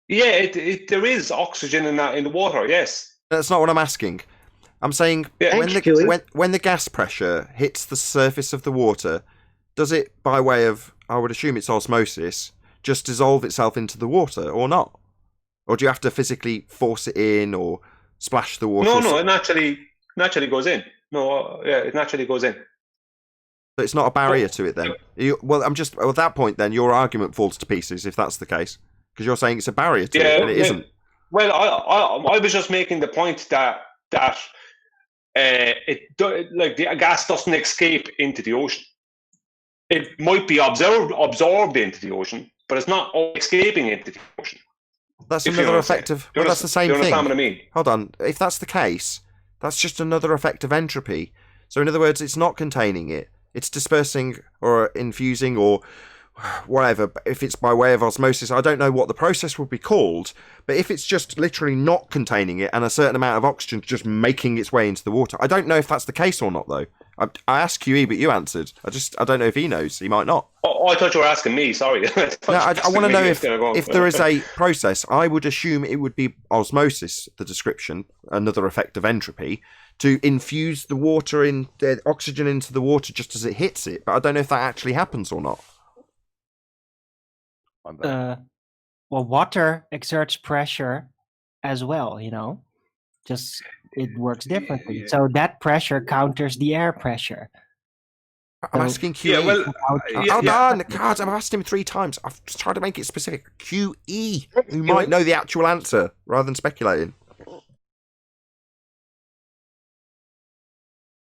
Yeah, there is oxygen in the water. Yes. That's not what I'm asking. I'm saying when the gas pressure hits the surface of the water, does it, by way of, I would assume it's osmosis, just dissolve itself into the water or not? Or do you have to physically force it in or splash the water? No, it naturally goes in. It naturally goes in. But it's not a barrier to it then. At that point then your argument falls to pieces if that's the case, because you're saying it's a barrier to it, and it isn't. Well, I was just making the point that the gas doesn't escape into the ocean. It might be absorbed into the ocean, but it's not escaping into the ocean. That's another effect of. Well, that's the same thing. You understand what I mean? Hold on. If that's the case, that's just another effect of entropy. So, in other words, it's not containing it. It's dispersing or infusing or whatever. If it's by way of osmosis, I don't know what the process would be called. But if it's just literally not containing it and a certain amount of oxygen just making its way into the water, I don't know if that's the case or not, though. I asked QE, but you answered. I don't know if he knows. He might not. Oh, I thought you were asking me. Sorry. I want to know if there is a process. I would assume it would be osmosis, the description, another effect of entropy, to infuse the water in the oxygen into the water just as it hits it. But I don't know if that actually happens or not. Well, water exerts pressure as well, just it works differently. Yeah. So that pressure counters the air pressure. I'm asking QE. Hold on, God, I've asked him 3 times. I've just tried to make it specific. QE, who might know the actual answer rather than speculating.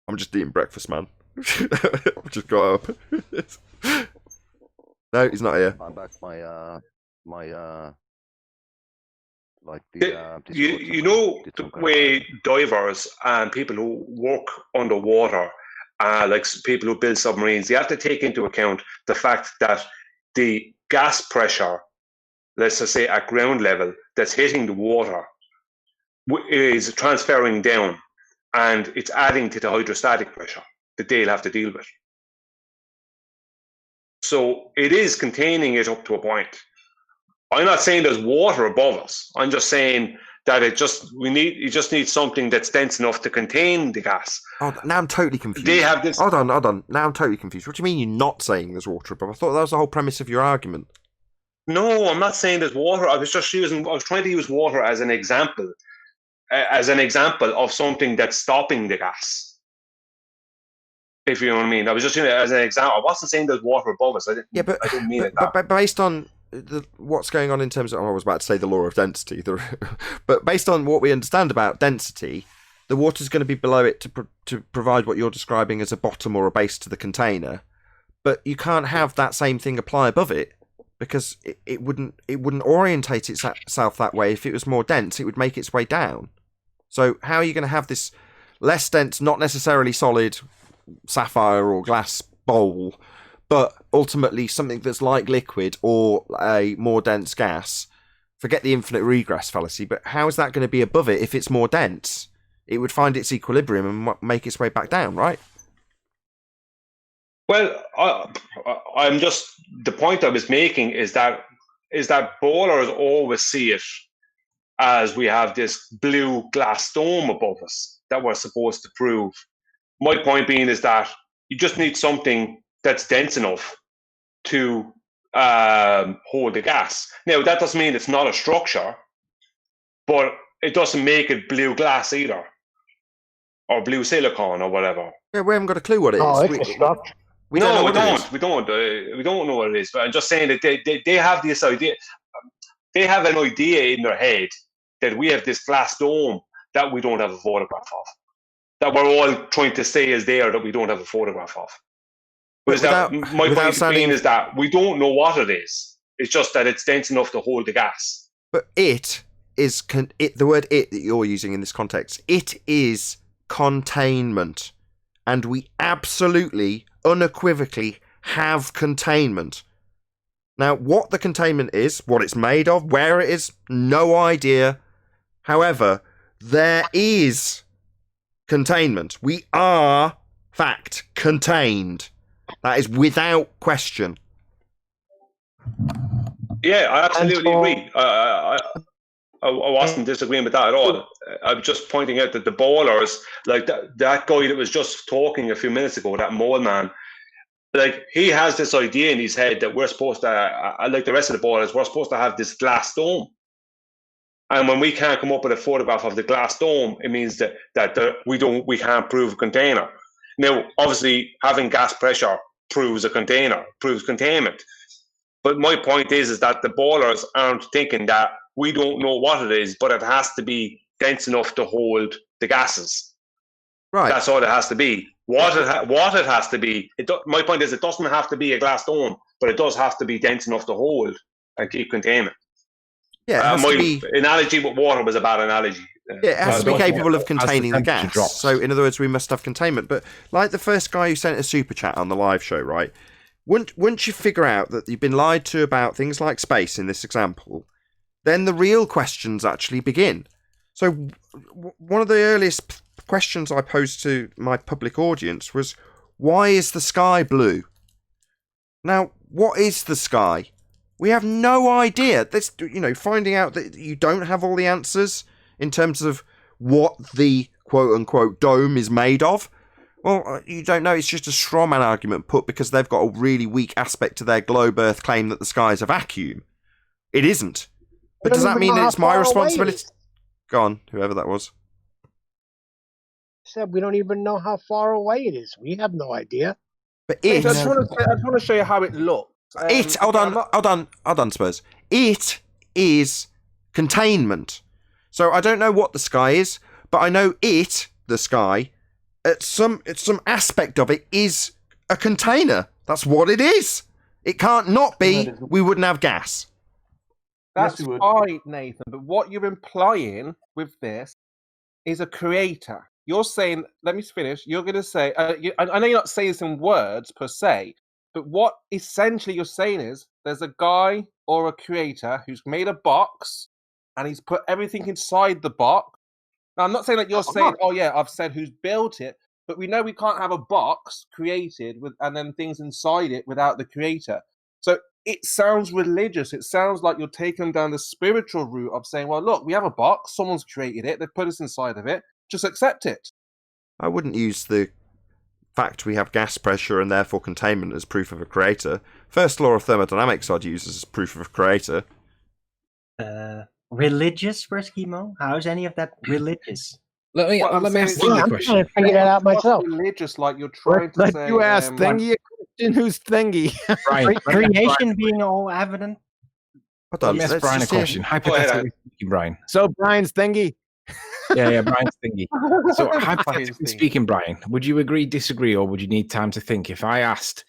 I'm just eating breakfast, man. I've just got up. No, he's not here. I'm back. You know the way divers and people who work underwater, like people who build submarines, you have to take into account the fact that the gas pressure, let's just say at ground level, that's hitting the water is transferring down, and it's adding to the hydrostatic pressure that they'll have to deal with. So it is containing it up to a point. I'm not saying there's water above us. I'm just saying that you just need something that's dense enough to contain the gas. Oh, now I'm totally confused. They have this. Hold on. Now I'm totally confused. What do you mean you're not saying there's water above? I thought that was the whole premise of your argument. No, I'm not saying there's water. I was trying to use water as an example of something that's stopping the gas. If you know what I mean. I was just using it as an example. I wasn't saying there's water above us. I didn't mean it that. But based on what's going on in terms of, I was about to say the law of density, but based on what we understand about density, the water's going to be below it to provide what you're describing as a bottom or a base to the container. But you can't have that same thing apply above it, because it wouldn't orientate itself that way. If it was more dense, it would make its way down. So how are you going to have this less dense, not necessarily solid sapphire or glass bowl, but ultimately something that's like liquid or a more dense gas? Forget the infinite regress fallacy, but how is that going to be above it if it's more dense? It would find its equilibrium and make its way back down, right? Well, I'm just, the point I was making is that bowlers always see it as we have this blue glass dome above us that we're supposed to prove. My point being is that you just need something that's dense enough to hold the gas. Now, that doesn't mean it's not a structure, but it doesn't make it blue glass either, or blue silicon or whatever. Yeah, we haven't got a clue what it is. It's a structure. We don't know what it is. We don't know what it is. But I'm just saying that they have this idea. They have an idea in their head that we have this glass dome that we don't have a photograph of, that we're all trying to say is there, that we don't have a photograph of. My point being is that we don't know what it is. It's just that it's dense enough to hold the gas. But it is the word "it" that you're using in this context. It is containment, and we absolutely, unequivocally have containment. Now, what the containment is, what it's made of, where it is, no idea. However, there is containment. We are, fact, contained. That is without question. Yeah, I absolutely agree. I wasn't disagreeing with that at all. I'm just pointing out that the bowlers, like that guy that was just talking a few minutes ago, that mole man, like he has this idea in his head that we're supposed to, like the rest of the bowlers, we're supposed to have this glass dome. And when we can't come up with a photograph of the glass dome, it means that we can't prove a container. Now, obviously, having gas pressure proves a container, proves containment. But my point is that the bowlers aren't thinking that we don't know what it is, but it has to be dense enough to hold the gases. Right. That's all it has to be. What it has to be. My point is, it doesn't have to be a glass dome, but it does have to be dense enough to hold and keep containment. Yeah, my analogy with water was a bad analogy. Yeah, it has to be capable of containing the gas. So, in other words, we must have containment. But like the first guy who sent a super chat on the live show, right? Once you figure out that you've been lied to about things like space in this example, then the real questions actually begin. So, one of the earliest questions I posed to my public audience was, why is the sky blue? Now, what is the sky? We have no idea. This, finding out that you don't have all the answers in terms of what the quote-unquote dome is made of. Well, you don't know. It's just a straw man argument put because they've got a really weak aspect to their globe Earth claim that the sky is a vacuum. It isn't. But does that mean it's my responsibility? Go on, whoever that was. Said we don't even know how far away it is. We have no idea. But I just want to show you how it looks. Hold on, Spurs. It is containment. So I don't know what the sky is, but I know the sky, some aspect of it is a container. That's what it is. It can't not be. We wouldn't have gas. That's fine, Nathan. But what you're implying with this is a creator. You're saying, let me finish. You're going to say, I know you're not saying some words per se, but what essentially you're saying is there's a guy or a creator who's made a box and he's put everything inside the box. Now, I'm not saying that you're saying, oh yeah, I've said who's built it, but we know we can't have a box created with and then things inside it without the creator. So it sounds religious. It sounds like you're taking down the spiritual route of saying, well, look, we have a box, someone's created it, they've put us inside of it, just accept it. I wouldn't use the fact we have gas pressure and therefore containment as proof of a creator. First law of thermodynamics I'd use as proof of a creator. Religious for Eskimo? How is any of that religious? Let me ask you a question. I'm trying to figure that out myself. Religious, like you're trying to say. You ask Thingy a question. Who's Thingy? Brian, creation being all evident. Let me ask Brian a question. Hypothetically speaking, Brian. So Brian's Thingy. Yeah, Brian's Thingy. So hypothetically speaking, Brian, would you agree, disagree, or would you need time to think? If I asked,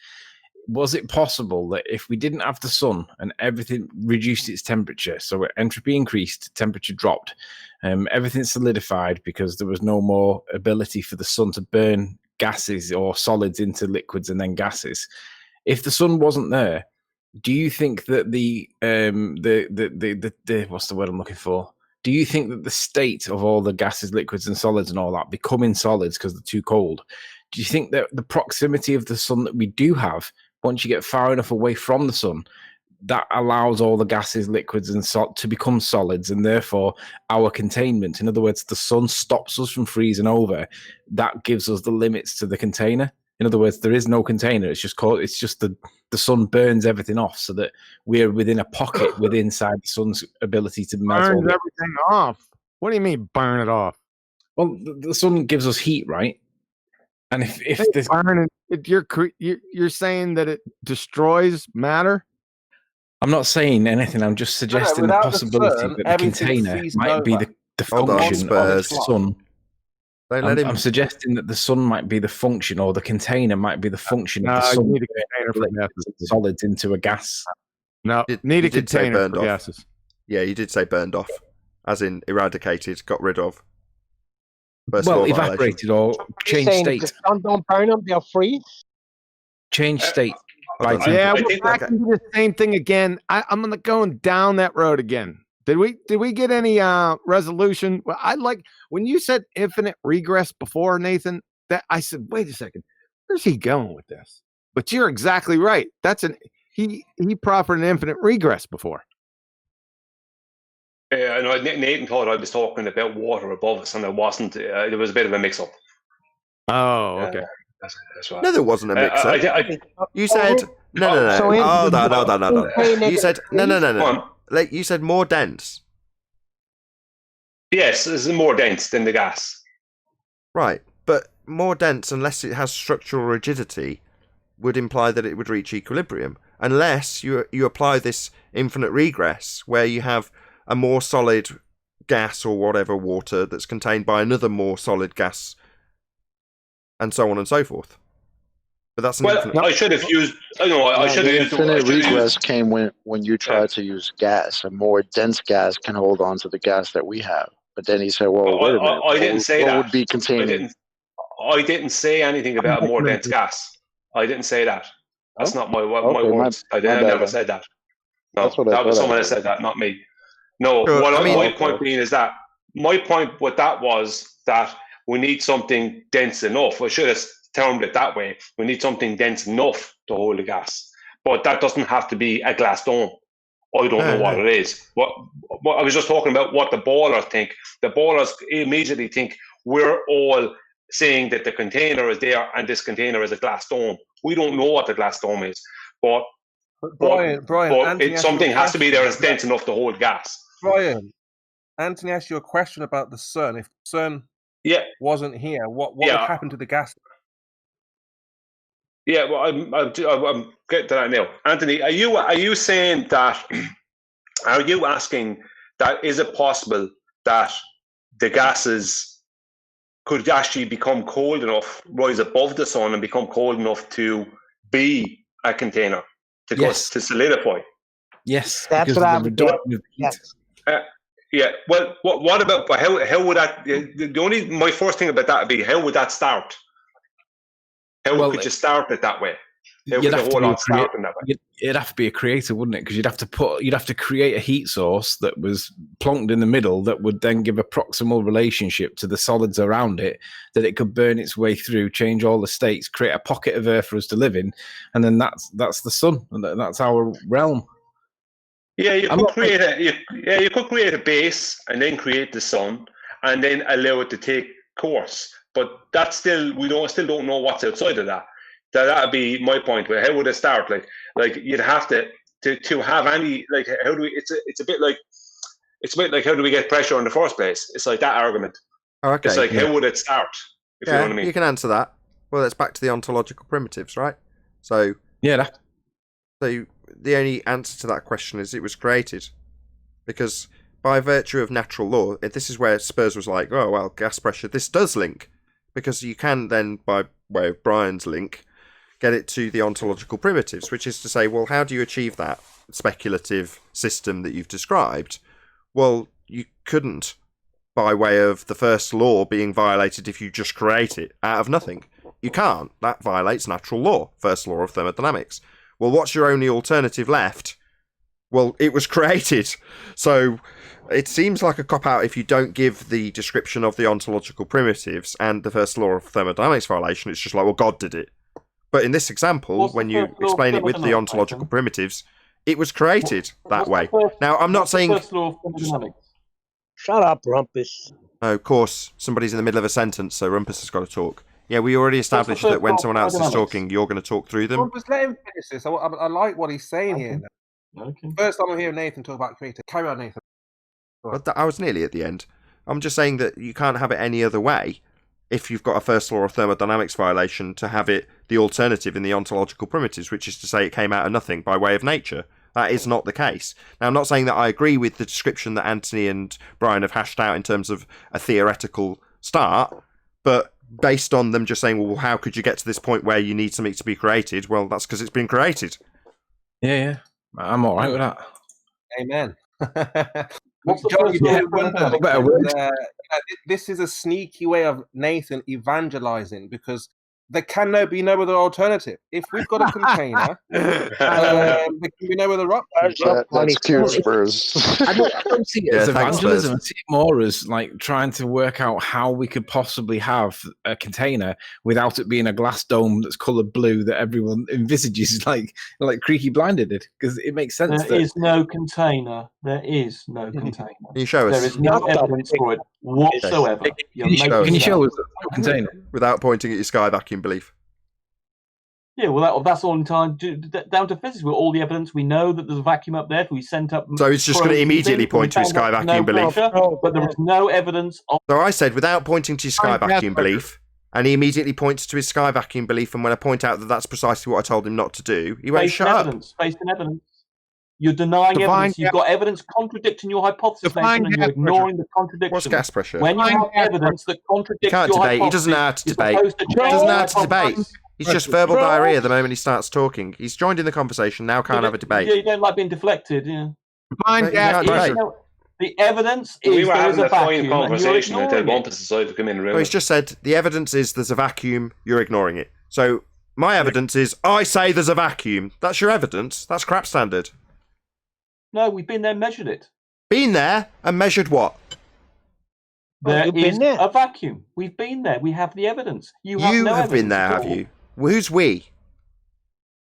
was it possible that if we didn't have the sun and everything reduced its temperature, so entropy increased, temperature dropped, everything solidified because there was no more ability for the sun to burn gases or solids into liquids and then gases. If the sun wasn't there, do you think that the what's the word I'm looking for? Do you think that the state of all the gases, liquids, and solids and all that becoming solids because they're too cold? Do you think that the proximity of the sun that we do have, once you get far enough away from the sun, that allows all the gases, liquids, and to become solids, and therefore our containment, in other words, the sun stops us from freezing over, that gives us the limits to the container? In other words, there is no container. It's just the sun burns everything off so that we're within a pocket within inside the sun's ability to melt Burns everything off. What do you mean burn it off? Well, the sun gives us heat, right? And if this you're saying that it destroys matter? I'm not saying anything. I'm just suggesting the possibility that the container might be the function of the sun. I'm suggesting that the sun might be the function, or the container might be the function of the sun. You need a container for solids into a gas. No, need a container for gases. Yeah, you did say burned off, as in eradicated, got rid of. Well, evaporated or changed state. The sun don't burn them; they'll freeze. Change state. Yeah, we're back into the same thing again. I'm going down that road again. Did we get any resolution? Well, I like when you said infinite regress before, Nathan. That I said, wait a second, where's he going with this? But you're exactly right. He proffered an infinite regress before. Yeah, no, Nathan thought I was talking about water above us, and it wasn't. There was a bit of a mix-up. Oh, okay. That's right. No, there wasn't a mix-up. You said no. Hold on. You said no. Like you said, more dense. Yes, it's more dense than the gas. Right, but more dense, unless it has structural rigidity, would imply that it would reach equilibrium. Unless you apply this infinite regress, where you have a more solid gas or whatever water that's contained by another more solid gas, and so on and so forth. But that's an infinite. I should have used. I should have used. Infinite regress came when you tried to use gas. A more dense gas can hold on to the gas that we have. But then he said, "Well, wait a minute. I didn't say that. What would be containing?" I didn't say anything about a more dense gas. I didn't say that. That's not my words. I never said that. No, that was someone that said that, not me. No, my point being is that my point with that was that we need something dense enough. I should have termed it that way. We need something dense enough to hold the gas, but that doesn't have to be a glass dome. I don't know what it is. What I was just talking about what the ballers think. The ballers immediately think we're all saying that the container is there and this container is a glass dome. We don't know what the glass dome is, but Brian, something has to be there that's dense enough to hold gas. Brian, Anthony asked you a question about the sun. If the sun wasn't here, what would happen to the gas? Yeah, well, I'm getting to that now. Anthony, are you saying that? Are you asking that? Is it possible that the gases could actually become cold enough, rise above the sun and become cold enough to be a container, to solidify. Yes, That's what I would get. Yes. Yeah. Well, what about how would that? My first thing about that would be, how would that start? How could you start it that way? How could the whole lot start in that way? It'd have to be a creator, wouldn't it? Because you'd have to create a heat source that was plonked in the middle that would then give a proximal relationship to the solids around it, that it could burn its way through, change all the states, create a pocket of Earth for us to live in, and then that's the sun, and that's our realm. Yeah, you could create a base and then create the sun and then allow it to take course. But that's still still don't know what's outside of that. That'd be my point. But how would it start? Like you'd have to have any, like, how do we? It's a bit like how do we get pressure in the first place? It's like that argument. Okay. It's like, how would it start? If you know what I mean. You can answer that. Well, it's back to the ontological primitives, right? So So the only answer to that question is it was created, because by virtue of natural law, this is where Spurs was like, oh well, gas pressure. This does link, because you can then, by way of Brian's link, get it to the ontological primitives, which is to say, well, how do you achieve that speculative system that you've described? Well, you couldn't, by way of the first law being violated if you just create it out of nothing. You can't. That violates natural law, first law of thermodynamics. Well, what's your only alternative left? Well, it was created. So it seems like a cop-out if you don't give the description of the ontological primitives and the first law of thermodynamics violation. It's just like, well, God did it. But in this example, when you explain it with the ontological primitives, it was created that way. Now, I'm not saying... Shut up, Rumpus. Oh, of course, somebody's in the middle of a sentence, so Rumpus has got to talk. Yeah, we already established that when someone else is talking, you're going to talk through them. Rumpus, let him finish this. I like what he's saying here. Okay. First time I'm hearing Nathan talk about creator. Carry on, Nathan. But I was nearly at the end. I'm just saying that you can't have it any other way. If you've got a first law of thermodynamics violation, to have it the alternative in the ontological primitives, which is to say it came out of nothing by way of nature. That is not the case. Now, I'm not saying that I agree with the description that Anthony and Brian have hashed out in terms of a theoretical start, but based on them just saying, well, how could you get to this point where you need something to be created? Well, that's because it's been created. Yeah. I'm all right with that. Amen. This is a sneaky way of Nathan evangelizing, because there can be no other alternative. If we've got a container, there can be no other option. That's cute, Spurs. I don't see it as evangelism. I see it more as like trying to work out how we could possibly have a container without it being a glass dome that's coloured blue that everyone envisages, like Creaky Blinder did, because it makes sense. There is no container. There is no container. Can you show us? There is no evidence for it whatsoever. Can you show us the container without pointing at your sky vacuum belief? Yeah, well, that's all down to physics. With all the evidence, we know that there's a vacuum up there. If we sent up, so it's just going to immediately point to his sky vacuum belief. But there is no evidence. So I said, without pointing to his sky vacuum belief, and he immediately points to his sky vacuum belief. And when I point out that that's precisely what I told him not to do, he went, "Shut up." Based on evidence. You're denying evidence. You've got evidence contradicting your hypothesis, and you're ignoring the contradiction. What's gas pressure? When you have evidence that contradicts your hypothesis, he doesn't know how to debate. He doesn't know how to debate. He's just verbal diarrhea the moment he starts talking. He's joined in the conversation, now can't have a debate. Yeah, you don't like being deflected, yeah. The evidence is we were there is having a a fine vacuum, conversation and until you're Bumpus decided to come in and ruin Well, he's just said the evidence is there's a vacuum, you're ignoring it. So my evidence is I say there's a vacuum. That's your evidence. That's crap standard. No, we've been there and measured it. Been there and measured what? There is a vacuum. We've been there. We have the evidence. You have been there, have you? Who's we?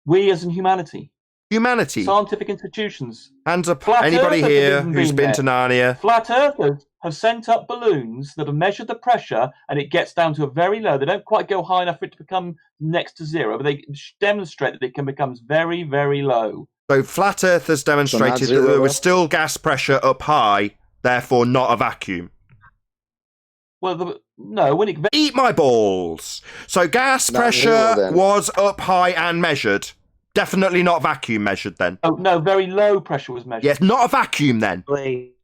We as in humanity. Humanity. Scientific institutions. Hands up. Anybody here who's been to Narnia? Flat earthers have sent up balloons that have measured the pressure, and it gets down to a very low. They don't quite go high enough for it to become next to zero, but they demonstrate that it can become very, very low. So flat earthers demonstrated that there was still gas pressure up high, therefore not a vacuum. Well, no, when it... Eat my balls. So gas pressure was up high and measured. Definitely not vacuum measured then. Oh, no, very low pressure was measured. Yes, not a vacuum then.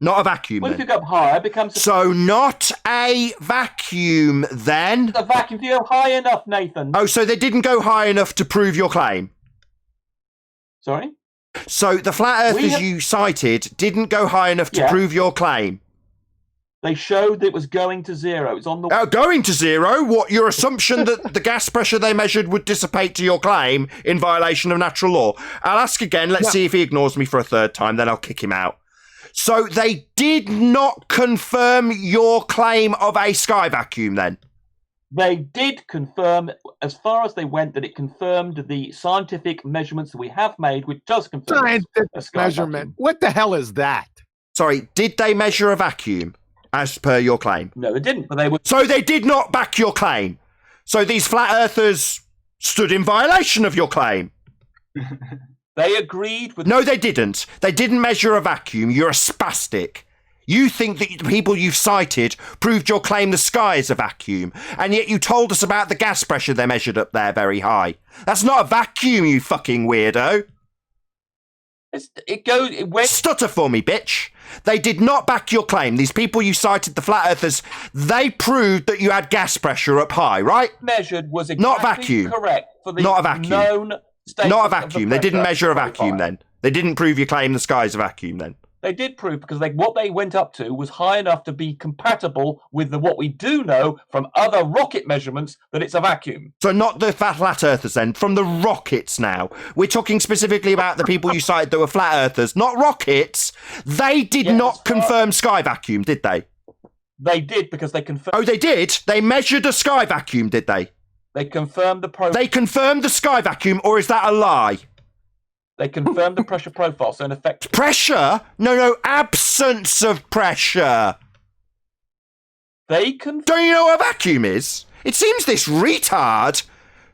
Not a vacuum Well, then. if you go up higher, it becomes So not a vacuum then. a vacuum. If you go high enough, Nathan. Oh, so they didn't go high enough to prove your claim? Sorry? So the flat earthers you cited didn't go high enough to prove your claim? They showed that it was going to zero. It's on the... Oh, going to zero? What, your assumption that the gas pressure they measured would dissipate to your claim in violation of natural law? I'll ask again. Let's see if he ignores me for a third time. Then I'll kick him out. So they did not confirm your claim of a sky vacuum then? They did confirm, as far as they went, that it confirmed the scientific measurements that we have made, which does confirm Scientific a sky measurement. vacuum. What the hell is that? Sorry, did they measure a vacuum as per your claim? No, they didn't, but they would. So they did not back your claim. So these flat earthers stood in violation of your claim. They agreed with... No, they didn't. They didn't measure a vacuum. You're a spastic. You think that the people you've cited proved your claim the sky is a vacuum, and yet you told us about the gas pressure they measured up there very high. That's not a vacuum, you fucking weirdo. It went... Stutter for me, bitch. They did not back your claim. These people you cited, the flat earthers, they proved that you had gas pressure up high, right? Measured was exactly not vacuum. correct for the not a vacuum. known status Not a of the vacuum. They didn't pressure measure a profile. vacuum then. They didn't prove your claim the sky's a vacuum then. They did prove, because what they went up to was high enough to be compatible with what we do know from other rocket measurements, that it's a vacuum. So not the flat earthers then, from the rockets now. We're talking specifically about the people you cited that were flat earthers, not rockets. They did not confirm sky vacuum, did they? They did, because they confirmed... Oh, they did? They measured a sky vacuum, did they? They confirmed the profile. They confirmed the sky vacuum, or is that a lie? They confirmed the pressure profile, so in effect... Pressure? No, absence of pressure. They Don't you know what a vacuum is? It seems this retard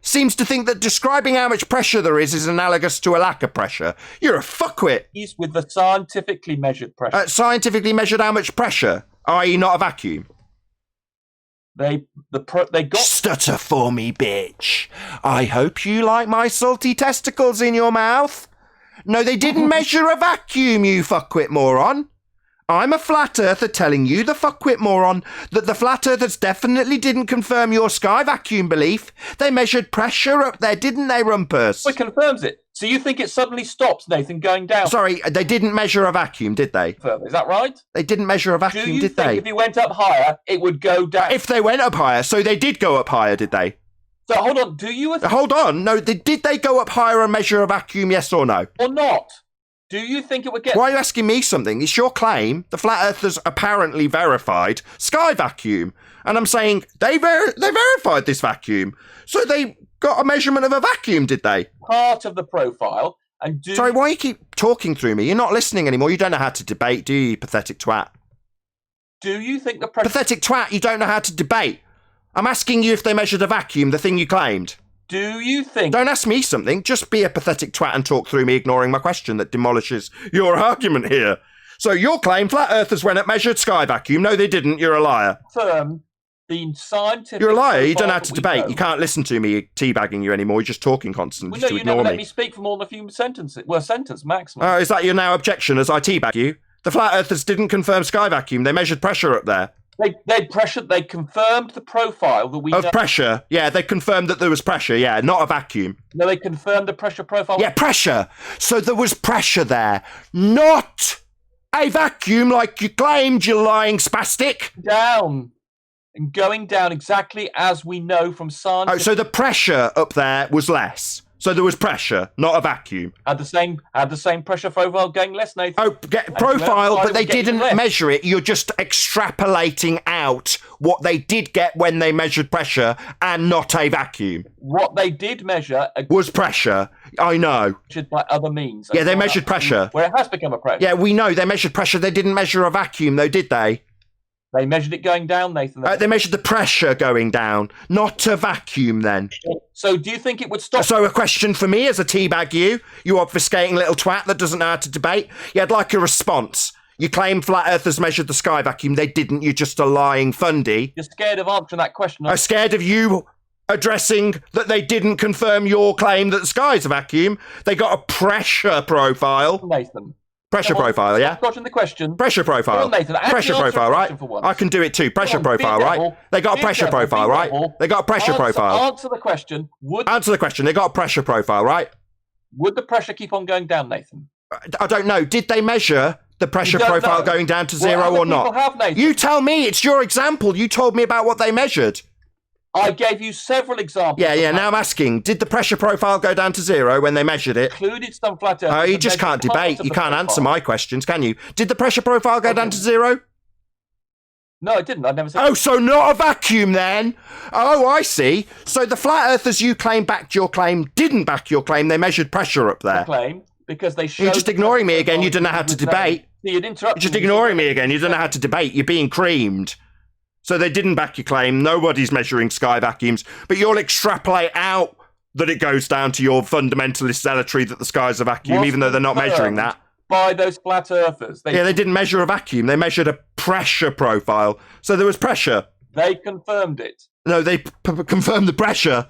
seems to think that describing how much pressure there is analogous to a lack of pressure. You're a fuckwit. With the scientifically measured pressure. Scientifically measured how much pressure, i.e. not a vacuum. They got... Stutter for me, bitch. I hope you like my salty testicles in your mouth. No, they didn't measure a vacuum, you fuckwit moron. I'm a flat earther telling you, the fuckwit moron, that the flat earthers definitely didn't confirm your sky vacuum belief. They measured pressure up there, didn't they, rumpus? It confirms it. So you think it suddenly stops, Nathan, going down? Sorry, they didn't measure a vacuum, did they? Is that right? They didn't measure a vacuum, Do you did think they? if you went up higher, it would go down? If they went up higher, so they did go up higher, did they? So hold on, do you... Hold on, no, did they go up higher and measure a vacuum, yes or no? Or not? Do you think it would get... Why are you asking me something? It's your claim. The flat earthers apparently verified sky vacuum. And I'm saying they verified this vacuum. So they got a measurement of a vacuum, did they? Part of the profile, and do... Sorry, why you keep talking through me? You're not listening anymore. You don't know how to debate, do you, pathetic twat? Do you think the pressure... Pathetic twat, you don't know how to debate. I'm asking you if they measured a vacuum, the thing you claimed. Do you think... Don't ask me something. Just be a pathetic twat and talk through me, ignoring my question that demolishes your argument here. So your claim, flat earthers went up, measured sky vacuum. No, they didn't. You're a liar. The scientific... You're a liar. You don't know how to debate. You can't listen to me teabagging you anymore. You're just talking constantly Well, just no, to you never ignore let me. me speak for more than a few sentences. Well, a sentence maximum. Oh, is that your now objection as I teabag you? The flat earthers didn't confirm sky vacuum. They measured pressure up there. They confirmed the profile that we Of know. pressure. Yeah, they confirmed that there was pressure. Yeah, not a vacuum. No, they confirmed the pressure profile. Yeah, pressure. So there was pressure there. Not a vacuum like you claimed, you lying spastic. Down. And going down exactly as we know from science. Oh, so the pressure up there was less. So there was pressure, not a vacuum. Had the same pressure profile going less, Nathan. Oh, profile, but they didn't measure it. You're just extrapolating out what they did get when they measured pressure and not a vacuum. What they did measure was pressure. I know. Measured by other means. Yeah, they measured pressure. Where it has become a pressure. Yeah, we know they measured pressure. They didn't measure a vacuum, though, did they? They measured it going down, Nathan. They measured the pressure going down, not a vacuum then. So do you think it would stop? So a question for me as a teabag you obfuscating little twat that doesn't know how to debate. You had like a response. You claim flat earthers measured the sky vacuum. They didn't. You're just a lying fundy. You're scared of answering that question. I'm scared of you addressing that they didn't confirm your claim that the sky's a vacuum. They got a pressure profile. Nathan. Pressure profile, yeah? Dodging the question. Pressure profile. Come on, Nathan, actually Pressure answer a profile, right? question for once. I can do it too. Pressure Come on, be profile, a right? devil. They got a Be pressure devil, profile, be right? devil. They got a pressure profile. Answer the question. Answer the question. They got a pressure profile, right? Would the pressure keep on going down, Nathan? I don't know. Did they measure the pressure You don't profile know. going down to Well, zero other or not? people have, Nathan. You tell me. It's your example. You told me about what they measured. I gave you several examples. Yeah. Now I'm asking, did the pressure profile go down to zero when they measured it? Included some flat earthers. Oh, you that just measured can't parts debate. of You the can't answer profile. my questions, can you? Did the pressure profile go down to zero? No, it didn't. I never said. Oh, so not a vacuum then? Oh, I see. So the flat earthers you claim backed your claim didn't back your claim. They measured pressure up there. Claim because they showed. You're just ignoring me again. You don't know how to debate. You'd interrupt. You're just ignoring me again. You don't know how to debate. You're being creamed. So they didn't back your claim. Nobody's measuring sky vacuums. But you'll extrapolate out that it goes down to your fundamentalist zealotry that the sky's a vacuum, even though they're not measuring that. By those flat earthers. Yeah, they didn't measure a vacuum. They measured a pressure profile. So there was pressure. They confirmed it. No, they confirmed the pressure.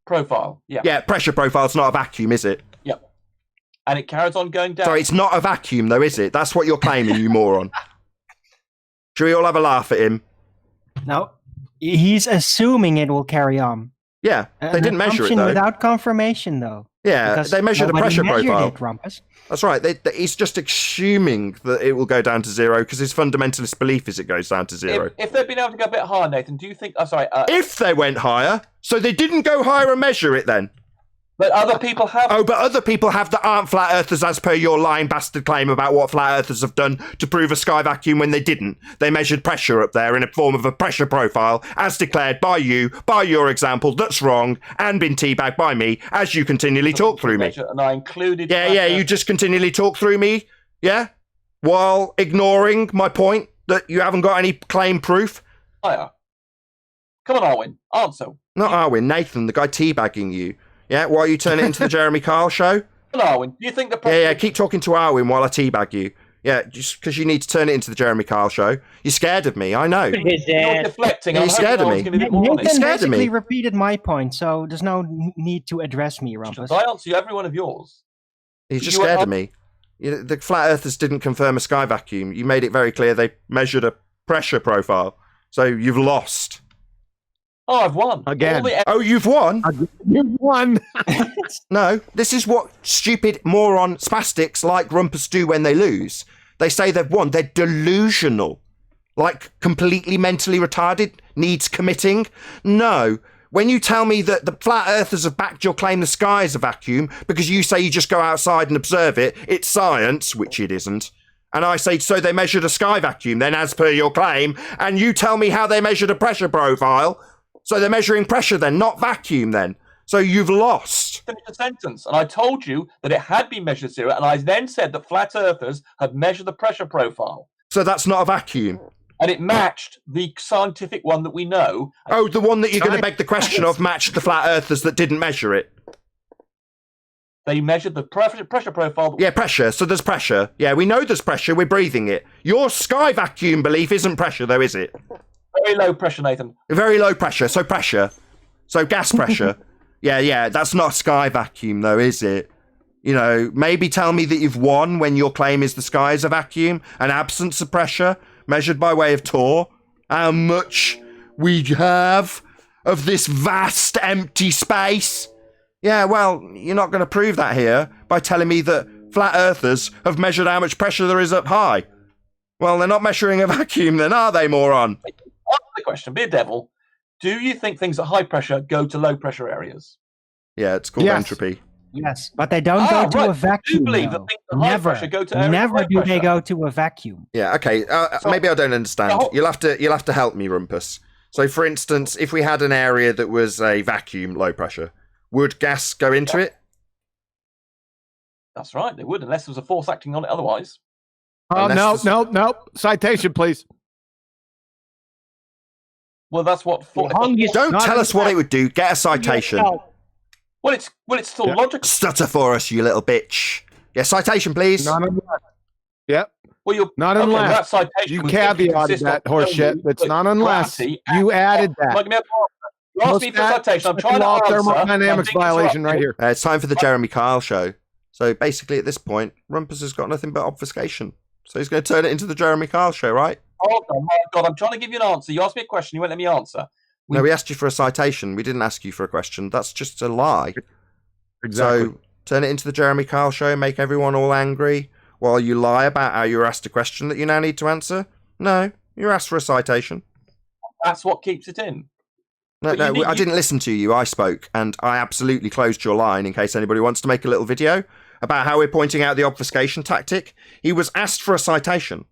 Profile. Yeah. Yeah, pressure profile's not a vacuum, is it? Yep. And it carries on going down. Sorry, it's not a vacuum, though, is it? That's what you're claiming, you moron. Should we all have a laugh at him? No, he's assuming it will carry on. Yeah, they didn't measure it, though. Without confirmation, though. Yeah, Because they measured a nobody pressure measured profile. it, Rumpus. That's right. He's just assuming that it will go down to zero because his fundamentalist belief is it goes down to zero. If they'd been able to go a bit higher, Nathan, do you think? Oh, sorry. If they went higher, so they didn't go higher and measure it then. But other people have. Oh, but other people have that aren't flat earthers, as per your lying bastard claim about what flat earthers have done to prove a sky vacuum when they didn't. They measured pressure up there in a form of a pressure profile, as declared by you, by your example, that's wrong, and been teabagged by me, as you continually talk through me. And I included. Yeah, you just continually talk through me, yeah? While ignoring my point that you haven't got any claim proof. Higher. Come on, Arwin. Answer. Not Arwin, Nathan, the guy teabagging you. Yeah, while you turn it into the Jeremy Kyle show? Come on, Arwin. Do you think the Yeah, keep talking to Arwin while I teabag you. Yeah, just because you need to turn it into the Jeremy Kyle show. You're scared of me, I know. You're deflecting. You're scared of me. Nathan You're scared of basically me. repeated my point, so there's no need to address me, Rumpus. I answer every one of yours. He's just scared of me. The flat earthers didn't confirm a sky vacuum. You made it very clear they measured a pressure profile. So you've lost. Oh, I've won. Again. Oh, you've won? You've won. No, this is what stupid moron spastics like Rumpus do when they lose. They say they've won. They're delusional. Like completely mentally retarded, needs committing. No. When you tell me that the flat earthers have backed your claim the sky is a vacuum because you say you just go outside and observe it, it's science, which it isn't. And I say, so they measured a sky vacuum then as per your claim, and you tell me how they measured a pressure profile. So they're measuring pressure then, not vacuum then. So you've lost. Finish the sentence. And I told you that it had been measured zero, and I then said that flat earthers had measured the pressure profile. So that's not a vacuum. And it matched the scientific one that we know. Oh, the one that you're going to beg the question of matched the flat earthers that didn't measure it. They measured the pressure profile. Yeah, pressure. So there's pressure. Yeah, we know there's pressure. We're breathing it. Your sky vacuum belief isn't pressure, though, is it? Very low pressure, Nathan. Very low pressure. So pressure. So gas pressure. Yeah. That's not a sky vacuum, though, is it? You know, maybe tell me that you've won when your claim is the sky is a vacuum, an absence of pressure measured by way of torr. How much we have of this vast empty space. Yeah, well, you're not going to prove that here by telling me that flat earthers have measured how much pressure there is up high. Well, they're not measuring a vacuum then, are they, moron? Answer the question. Be a devil. Do you think things at high pressure go to low pressure areas? Yeah, it's called entropy. Yes, but they don't go to a vacuum. believe that though. things at high Never, pressure go to areas never of high do they pressure. go to a vacuum. Yeah, okay. Maybe I don't understand. You'll have to help me, Rumpus. So, for instance, if we had an area that was a vacuum, low pressure, would gas go into it? That's right, they would, unless there was a force acting on it otherwise. Oh, no. Citation, please. Well, that's what. Don't tell us what it would do. Get a citation. Well, it's still logical. Stutter for us, you little bitch. Yeah, citation, please. Not unless. Yep. Well, you're not okay, unless. that citation You was caveated consistent that with horseshit. It's not unless. gravity You added Am I that. gonna be able to answer? You asked me for a citation. I'm trying to law answer. thermodynamics violation right here. It's time for the Jeremy Kyle show. So basically, at this point, Rumpus has got nothing but obfuscation. So he's going to turn it into the Jeremy Kyle show, right? Oh my God! I'm trying to give you an answer. You asked me a question. You won't let me answer. No, we asked you for a citation. We didn't ask you for a question. That's just a lie. Exactly. So turn it into the Jeremy Kyle show, make everyone all angry while you lie about how you were asked a question that you now need to answer. No, you're asked for a citation. That's what keeps it in. No, I didn't listen to you. I spoke, and I absolutely closed your line in case anybody wants to make a little video about how we're pointing out the obfuscation tactic. He was asked for a citation.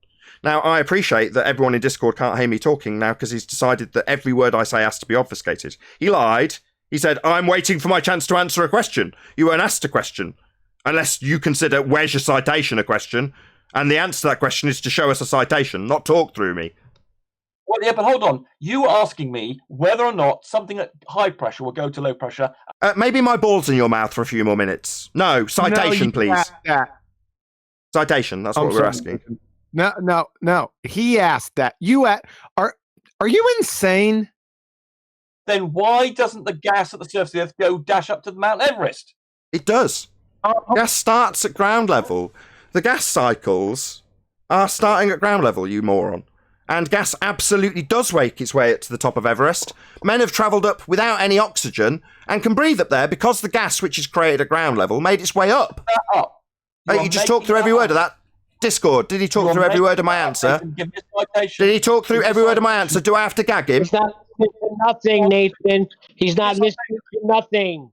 Now, I appreciate that everyone in Discord can't hear me talking now because he's decided that every word I say has to be obfuscated. He lied. He said, I'm waiting for my chance to answer a question. You weren't asked a question. Unless you consider, where's your citation, a question? And the answer to that question is to show us a citation, not talk through me. Well, yeah, but hold on. You were asking me whether or not something at high pressure will go to low pressure. Maybe my ball's in your mouth for a few more minutes. No, citation, please. Citation, that's what we're asking. No. He asked that. Are you insane? Then why doesn't the gas at the surface of the Earth go dash up to Mount Everest? It does. Gas starts at ground level. The gas cycles are starting at ground level, you moron. And gas absolutely does make its way up to the top of Everest. Men have travelled up without any oxygen and can breathe up there because the gas which is created at ground level made its way up. You just talked through every word of that. Discord, did he talk through every word of my answer? Did he talk through every word of my answer? Do I have to gag him? He's not listening to nothing, Nathan. He's not listening to nothing.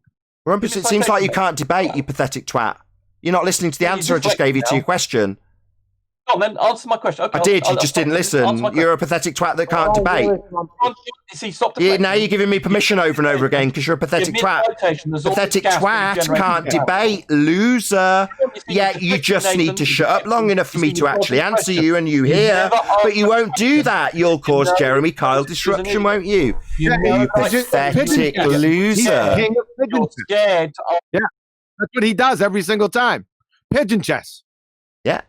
Rumpus, it seems like you can't debate, you pathetic twat. You're not listening to the answer I just gave you to your question. Go on, then answer my question. Okay, I did, you just didn't listen. You're a pathetic twat that can't debate. Now you're giving me permission over and over again because you're a pathetic twat. Pathetic twat can't debate, loser. Yeah, you just need to shut up long enough for me to actually answer you and you hear, but you won't do that. You'll cause Jeremy Kyle disruption, won't you? You pathetic loser. Yeah, that's what he does every single time. Pigeon chess. Yeah.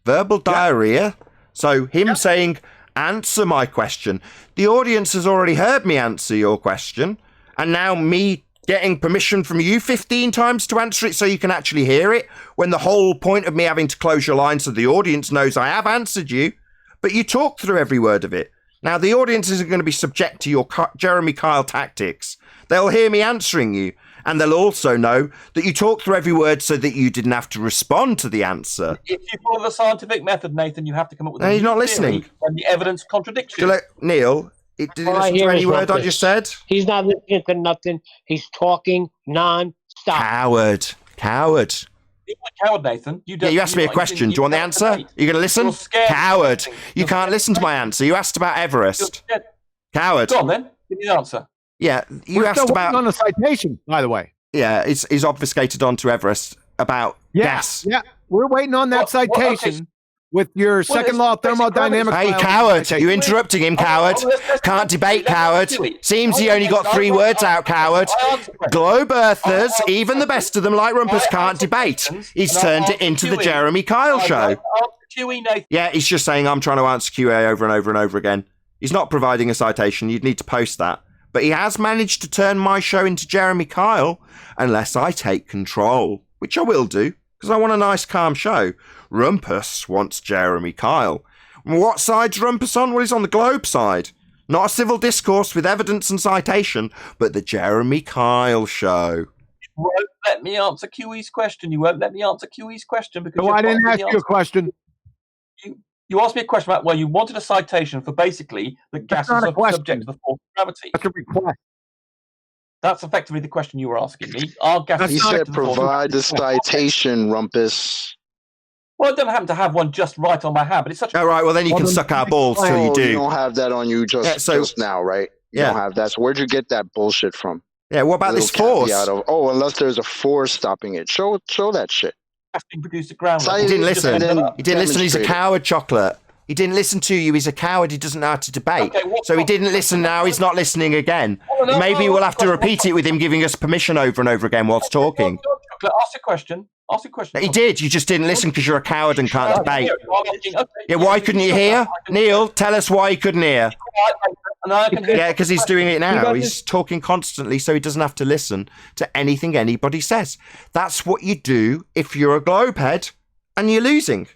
Verbal diarrhea. So him saying, answer my question. The audience has already heard me answer your question. And now me getting permission from you 15 times to answer it so you can actually hear it, when the whole point of me having to close your line so the audience knows I have answered you, but you talk through every word of it. Now, the audience isn't going to be subject to your Jeremy Kyle tactics. They'll hear me answering you. And they'll also know that you talk through every word so that you didn't have to respond to the answer. If you follow the scientific method, Nathan, you have to come up with No, you're not listening. And the evidence contradicts you. Neil, did you listen to any word I just said? He's not listening to nothing. He's talking non-stop. Coward. You're a coward, Nathan. You asked me a question. Do you want the answer? Are you going to listen? Coward. You can't listen to my answer. You asked about Everest. Coward. Go on, then. Give me the answer. Yeah, you asked about on a citation, by the way. Yeah, it's obfuscated onto Everest about gas. Yeah, we're waiting on that citation with your second law of thermodynamics. Hey, coward! You interrupting him, coward? Can't debate, coward. Seems he only got 3 words out, coward. Globe Earthers, even the best of them, like Rumpus, can't debate. He's turned it into the Jeremy Kyle show. Yeah, he's just saying I'm trying to answer QA over and over and over again. He's not providing a citation. You'd need to post that. But he has managed to turn my show into Jeremy Kyle, unless I take control, which I will do, because I want a nice, calm show. Rumpus wants Jeremy Kyle. What side's Rumpus on? Well, he's on the Globe side. Not a civil discourse with evidence and citation, but the Jeremy Kyle show. You won't let me answer QE's question. Because I didn't ask you a question. You asked me a question about, well, you wanted a citation for basically the gas is subject to the force of gravity. That's a request. That's effectively the question you were asking me. Are gases He said provide the citation, Rumpus. Well, I don't happen to have one just right on my hand, but it's such. All right, well, then you can suck our balls till you do. You don't have that on you just now, right? You don't have that. So where'd you get that bullshit from? Yeah, what about this force? Unless there's a force stopping it. Show that shit. Being produced at ground level. He didn't listen. He didn't listen. He's a coward, Chocolate. He didn't listen to you. He's a coward. He doesn't know how to debate. So he didn't listen. Now he's not listening again. Maybe we'll have to repeat it with him giving us permission over and over again whilst talking. Ask a question. He did. You just didn't listen because you're a coward and can't debate. Yeah, why couldn't you hear? Neil, tell us why you couldn't hear. And I can Yeah, because he's doing it now. got He's talking constantly so he doesn't have to listen to anything anybody says. That's what you do if you're a globehead and you're losing.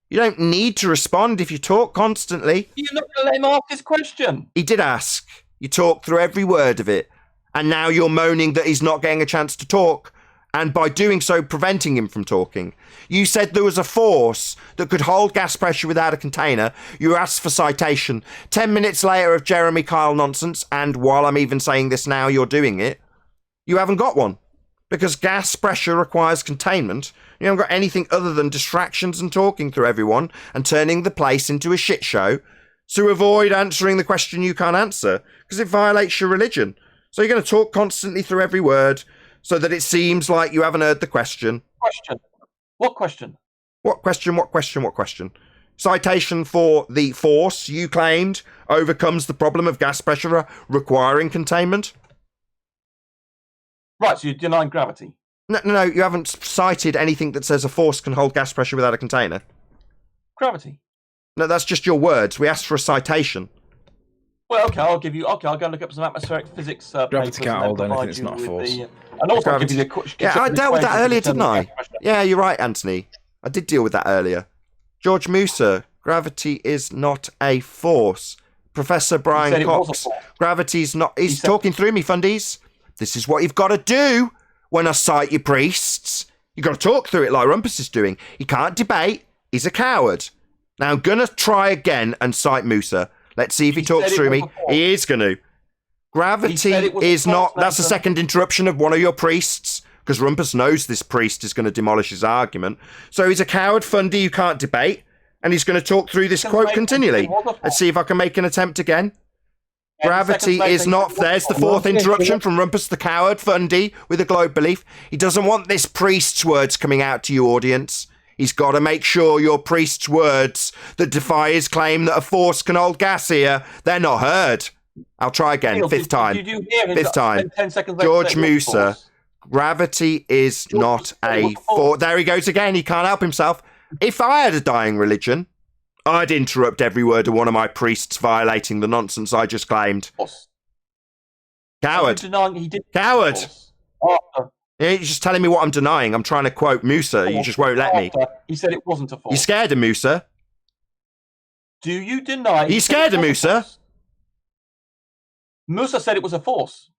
You don't need to respond if you talk constantly. You're not going to let him ask his question. He did ask. You talked through every word of it. And now you're moaning that he's not getting a chance to talk. And by doing so, preventing him from talking. You said there was a force that could hold gas pressure without a container. You asked for citation. 10 minutes later of Jeremy Kyle nonsense, and while I'm even saying this now, you're doing it. You haven't got one. Because gas pressure requires containment. You haven't got anything other than distractions and talking through everyone and turning the place into a shit show to avoid answering the question you can't answer because it violates your religion. So you're going to talk constantly through every word so that it seems like you haven't heard the question. Question. What question? What question? What question? What question? Citation for the force you claimed overcomes the problem of gas pressure requiring containment. Right, so you're denying gravity. No, you haven't cited anything that says a force can hold gas pressure without a container. Gravity. No, that's just your words. We asked for a citation. Well, okay, I'll give you. Okay, I'll go and look up some atmospheric physics. Gravity can't hold anything that's not a force. And also, I'll give you the. Yeah, I dealt with that earlier, didn't I? Yeah, you're right, Anthony. I did deal with that earlier. George Musa, gravity is not a force. Professor Brian Cox, gravity's not. He's talking through me, fundies. This is what you've got to do when I cite your priests. You've got to talk through it like Rumpus is doing. He can't debate. He's a coward. Now I'm going to try again and cite Musa. Let's see if he talks through me. He is going to. Gravity is not... That's the second interruption of one of your priests, because Rumpus knows this priest is going to demolish his argument. So he's a coward fundy who can't debate, and he's going to talk through this quote continually. Let's see if I can make an attempt again. Gravity is not... There's the fourth interruption from Rumpus the coward fundy with a globe belief. He doesn't want this priest's words coming out to you, audience. He's got to make sure your priest's words that defy his claim that a force can hold gas here, they're not heard. I'll try again. Fifth time. Fifth time. George Musa. Gravity is not a force. There he goes again. He can't help himself. If I had a dying religion, I'd interrupt every word of one of my priests violating the nonsense I just claimed. Coward. Coward. Yeah, you're just telling me what I'm denying. I'm trying to quote Musa. You just won't let me. He said it wasn't a force. You scared of Musa? Do you deny... Are you scared of Musa? Musa said it was a force.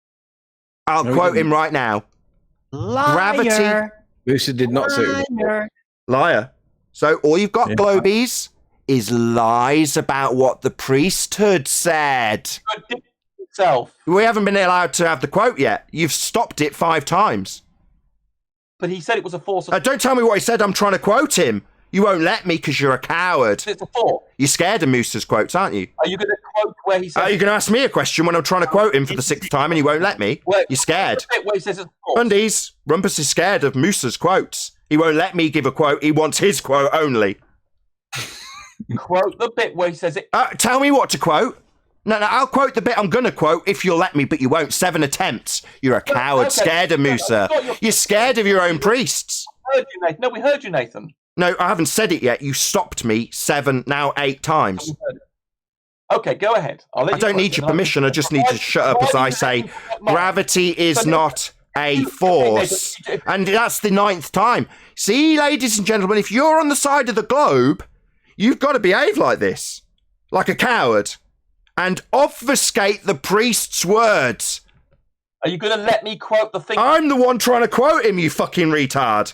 I'll quote him right now. Liar. Gravity... Musa did not say it was. Liar. So all you've got, Globies, is lies about what the priesthood said. We haven't been allowed to have the quote yet. You've stopped it 5 times. But he said it was a force. Don't tell me what he said. I'm trying to quote him. You won't let me because you're a coward. It's a force. You're scared of Musa's quotes, aren't you? Are you going to quote where he says... Are you going to ask me a question when I'm trying to quote him for the 6th time and you won't let me? You're scared. Where he says it's a force. Bundies, Rumpus is scared of Musa's quotes. He won't let me give a quote. He wants his quote only. Quote the bit where he says it... Tell me what to quote. No, I'll quote the bit I'm going to quote if you'll let me, but you won't. 7 attempts. You're a coward, scared of Musa. You're scared of your own priests. We heard you, Nathan. No, we heard you, Nathan. No, I haven't said it yet. You stopped me 7, now 8 times. Okay, go ahead. I don't need your permission. I just need to shut up as I say, gravity is not a force. And that's the 9th time. See, ladies and gentlemen, if you're on the side of the globe, you've got to behave like this. Like a coward. And obfuscate the priest's words. Are you going to let me quote the thing? I'm the one trying to quote him, you fucking retard.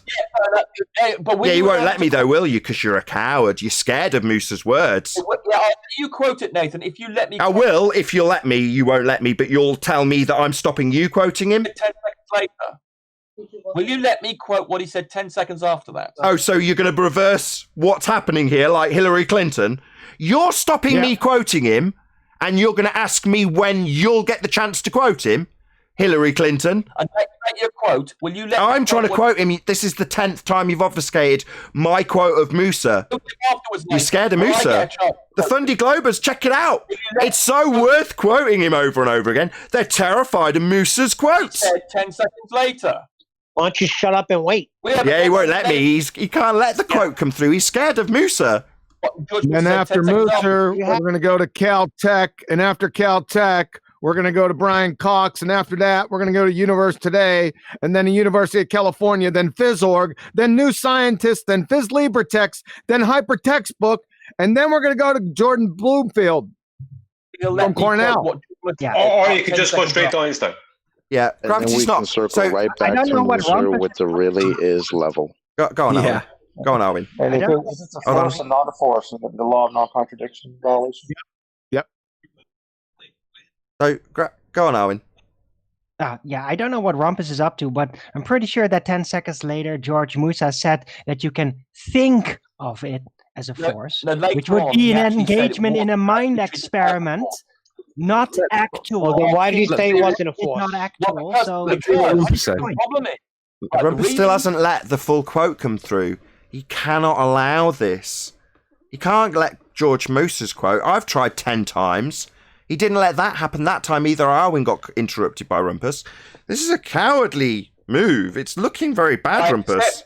Yeah, you won't let me though, will you? Because you're a coward. You're scared of Musa's words. Yeah, you quote it, Nathan. If you let me... I will, if you'll let me. You won't let me, but you'll tell me that I'm stopping you quoting him? 10 seconds later. Will you let me quote what he said 10 seconds after that? Oh, so you're going to reverse what's happening here, like Hillary Clinton? You're stopping me quoting him, and you're going to ask me when you'll get the chance to quote him? Hillary Clinton. And take your quote. Will you let I'm trying to quote him. This is the 10th time you've obfuscated my quote of Musa. You're scared of Musa. The Fundy Globers, check it out. It's so worth quoting him over and over again. They're terrified of Musa's quotes. 10 seconds later. Why don't you shut up and wait? Yeah, he won't let me. He can't let the quote come through. He's scared of Musa. And then after Mooser, we're going to go to Caltech, and after Caltech, we're going to go to Brian Cox, and after that, we're going to go to Universe Today, and then the University of California, then PhysOrg, then New Scientist, then PhysLibreText, then Hypertextbook, and then we're going to go to Jordan Bloomfield from Cornell. Or you can just go straight to Einstein. Yeah, And then we can circle right back to Mooser with the really is level. Go on, Owen. Go on, Owen. And if it's a force and not a force, the law of non-contradiction violation. Yep. So, go on, Owen. Yeah, I don't know what Rumpus is up to, but I'm pretty sure that 10 seconds later, George Musa said that you can think of it as a force, which would be an engagement in a mind experiment, not actual. Well, then why did you say it wasn't a force? It's not actual, so... Rumpus still hasn't let the full quote come through. He cannot allow this. He can't let George Musa's quote. I've tried 10 times. He didn't let that happen that time either. Arwin got interrupted by Rumpus. This is a cowardly move. It's looking very bad, Rumpus.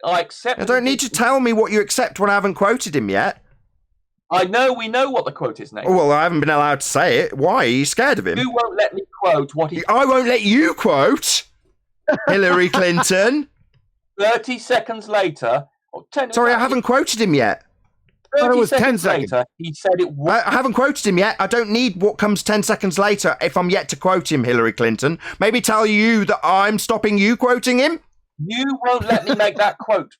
I accept. I don't need to tell me what you accept when I haven't quoted him yet. We know what the quote is, Nathan. Well, I haven't been allowed to say it. Why? Are you scared of him? You won't let me quote what he... I won't let you quote Hillary Clinton. 30 seconds later... Sorry, I haven't quoted him yet. 30 it was 10 seconds seconds. later, he said it was... I haven't quoted him yet. I don't need what comes 10 seconds later if I'm yet to quote him, Hillary Clinton. Maybe tell you that I'm stopping you quoting him? You won't let me make that quote.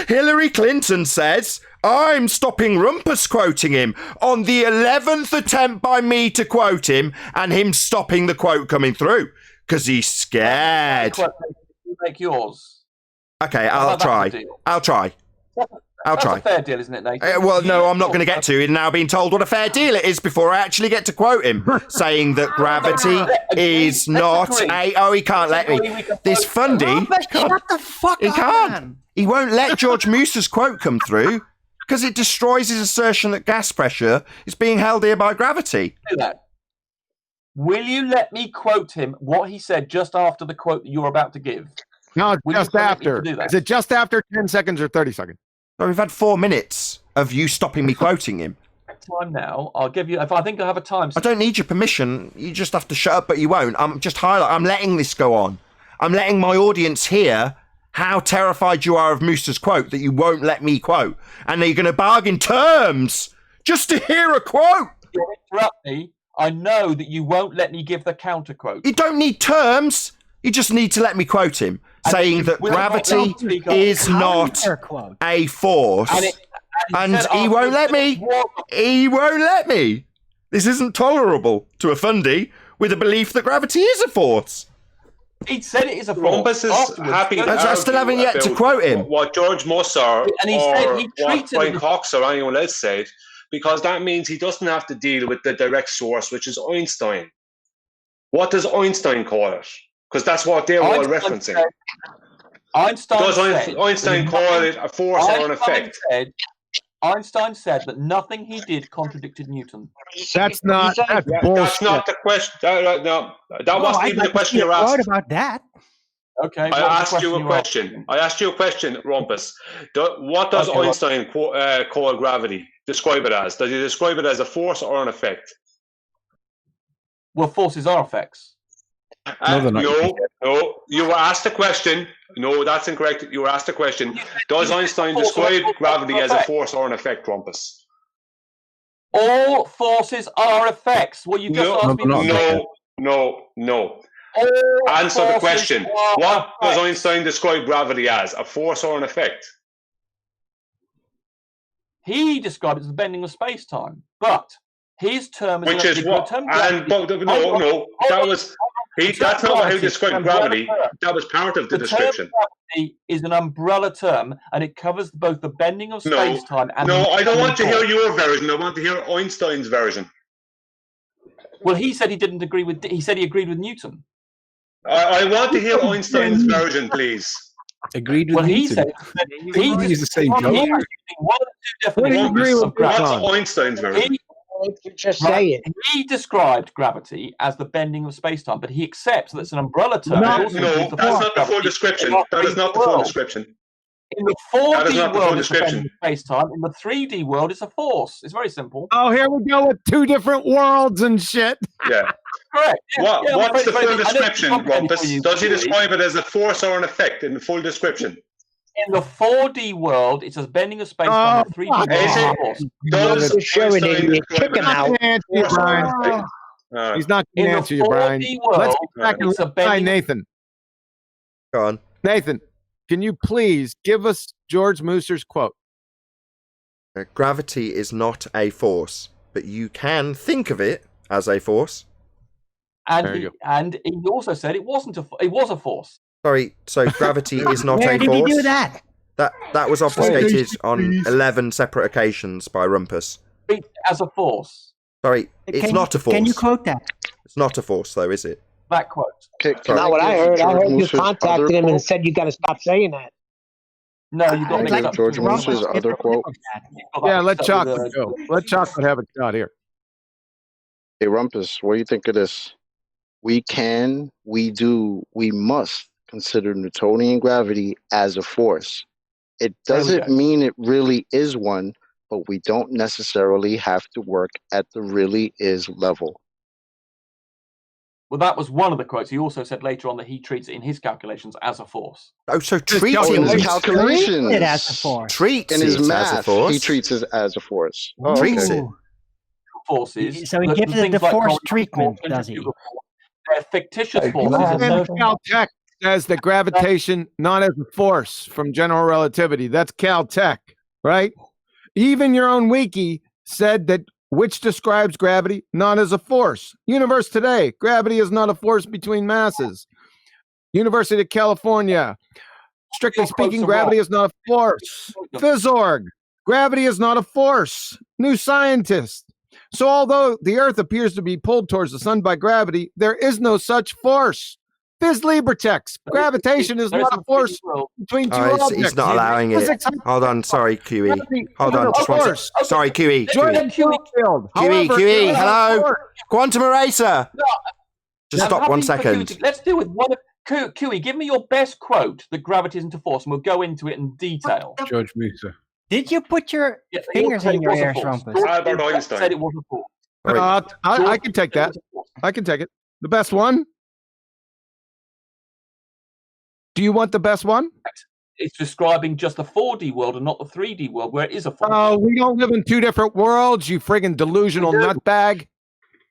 Hillary Clinton says, I'm stopping Rumpus quoting him on the 11th attempt by me to quote him and him stopping the quote coming through because he's scared. You make yours. Okay, I'll try. That's a fair deal, isn't it, Nathan? Well, no, I'm not going to get to it now being told what a fair deal it is before I actually get to quote him, saying that gravity is not a... Oh, he can't let me. This Fundy... Shut the fuck he up, can't. man. He won't let George Musa's quote come through because it destroys his assertion that gas pressure is being held here by gravity. Do that. Will you let me quote him what he said just after the quote that you're about to give? No, Will just you permit me to after. do that? Is it just after 10 seconds or 30 seconds? So we've had 4 minutes of you stopping me quoting him. Time now. I'll give you... If I think I have a time... I don't need your permission. You just have to shut up, but you won't. I'm just highlighting. I'm letting this go on. I'm letting my audience hear how terrified you are of Musa's quote that you won't let me quote. And you're going to bargain terms just to hear a quote. You interrupt me. I know that you won't let me give the counter quote. You don't need terms. You just need to let me quote him, saying that gravity is not a force. And he won't let me. He won't let me. This isn't tolerable to a Fundy with a belief that gravity is a force. He said it is a force. Rumpus is happy to I still haven't yet to about quote him. What George Musa And he or said he what treated Brian it- Cox or anyone else said, because that means he doesn't have to deal with the direct source, which is Einstein. What does Einstein call it? Because that's what they're all referencing. Does Einstein call it a force or an effect? Einstein said that nothing he did contradicted Newton. That's not. That's bullshit. That's not the question. No, that wasn't even the question you asked. What about that? Okay. I asked you a question. I asked you a question, Rumpus. What does Einstein call gravity? Describe it as. Does he describe it as a force or an effect? Well, forces are effects. No. You were asked a question. No, that's incorrect. You were asked a question. Does Einstein describe gravity as a force or an effect, Rumpus? All forces are effects. Well, you just asked me. No. Answer the question. What does Einstein describe gravity as? A force or an effect? He described it as the bending of space-time, but his term is... Which is what? That's not how he described gravity. That was part of the description. Term gravity is an umbrella term, and it covers both the bending of space-time and... No, I don't want to hear your version. I want to hear Einstein's version. Well, he said he didn't agree with... He said he agreed with Newton. I want to hear Einstein's version, please. Agreed with He Newton. said he use the same he joke. was using one of the two definitions of What's gravity. Einstein's version? Just say it. He described gravity as the bending of space-time, but he accepts that it's an umbrella term. No, that's not the full description. That is not the full description. In the That is 4D not the full world, it's a description. bending space-time. In the 3D world, it's a force. It's very simple. Oh, here we go with two different worlds and shit. Yeah. Correct. Yeah, yeah, I'm What's afraid the it's very full big. I know it's description, complicated for Rumpus? you, Does he Kiwi. describe it as a force or an effect in the full description? In the 4D world, it's a bending of space-time. In the 3D world, Is it's a it? force. Does Einstein describe it as a force or an effect? He's not going In to the answer you, Brian. 4D world, Let's get back it's a and hi, bending. Nathan. Go on. Nathan, can you please give us George Mooser's quote? Gravity is not a force, but you can think of it as a force. And he also said it wasn't it was a force. Sorry, so gravity is not Where a did force. he do that? That was obfuscated on 11 separate occasions by Rumpus. As a force. Sorry, it's not a force. Can you quote that? It's not a force, though, is it? That quote. Not what I heard. I heard you contacted him and said you got to stop saying that. No, you got Can I give George Moose's other quote? Yeah, let Chocolate go. Let Chocolate have a shot here. Hey, Rumpus, what do you think of this? We can, we do, we must consider Newtonian gravity as a force. It doesn't mean it really is one, but we don't necessarily have to work at the really is level. Well, that was one of the quotes. He also said later on that he treats it in his calculations as a force. Oh, so In treating his calculations, it as a force. treats in his it as a math, force. he treats it as a force. Treats it. Forces. So he the gives it things the like force Cold treatment, War, does he? They're fictitious forces. And Caltech says that gravitation not as a force from general relativity. That's Caltech, right? Even your own wiki said that which describes gravity not as a force. Universe Today, gravity is not a force between masses. University of California, strictly speaking, gravity is not a force. Fizzorg, gravity is not a force. New Scientist. So although the Earth appears to be pulled towards the sun by gravity, there is no such force. Phys Libertex, gravitation is not a force between two objects. He's not allowing it. Physics- Hold on, sorry, QE. Hold on, just Of one course. second. Sorry, QE. Jordan Field. QE, hello? Quantum Eraser. Just I'm stop happy 1 for QE second. to- Let's do with one. QE, give me your best quote that gravity isn't a force, and we'll go into it in detail. George Mooser. Did you put your Yeah, fingers said in it your was a ears, force. Rumpus? Albert Einstein said it was a force. I can take that. I can take it. The best one? Do you want the best one? It's describing just the 4D world and not the 3D world, where it is a force. Oh, we don't live in two different worlds, you friggin' delusional nutbag.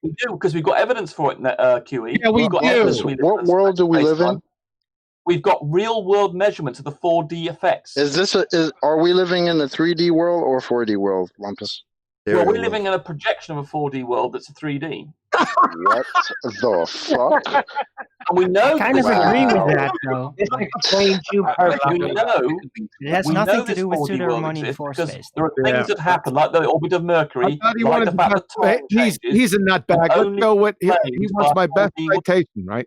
We do, because we've got evidence for it, QE. Yeah, we We've got do. evidence What world do we live in? We've got real world measurements of the 4D effects. Are we living in a 3D world or 4D world, Lumpus? Well, we're living in a projection of a 4D world that's a 3D. What the fuck? And we know I kind of agree with that, though. This explains you We perfectly. know. It has we nothing know to this do with 4D world pseudo-harmonic exists force because space. there are things that happen, like the orbit of Mercury, I thought he like wanted the fact that time changes. he's a nutbag. Let's only go with he explains wants my by best 4D citation, right?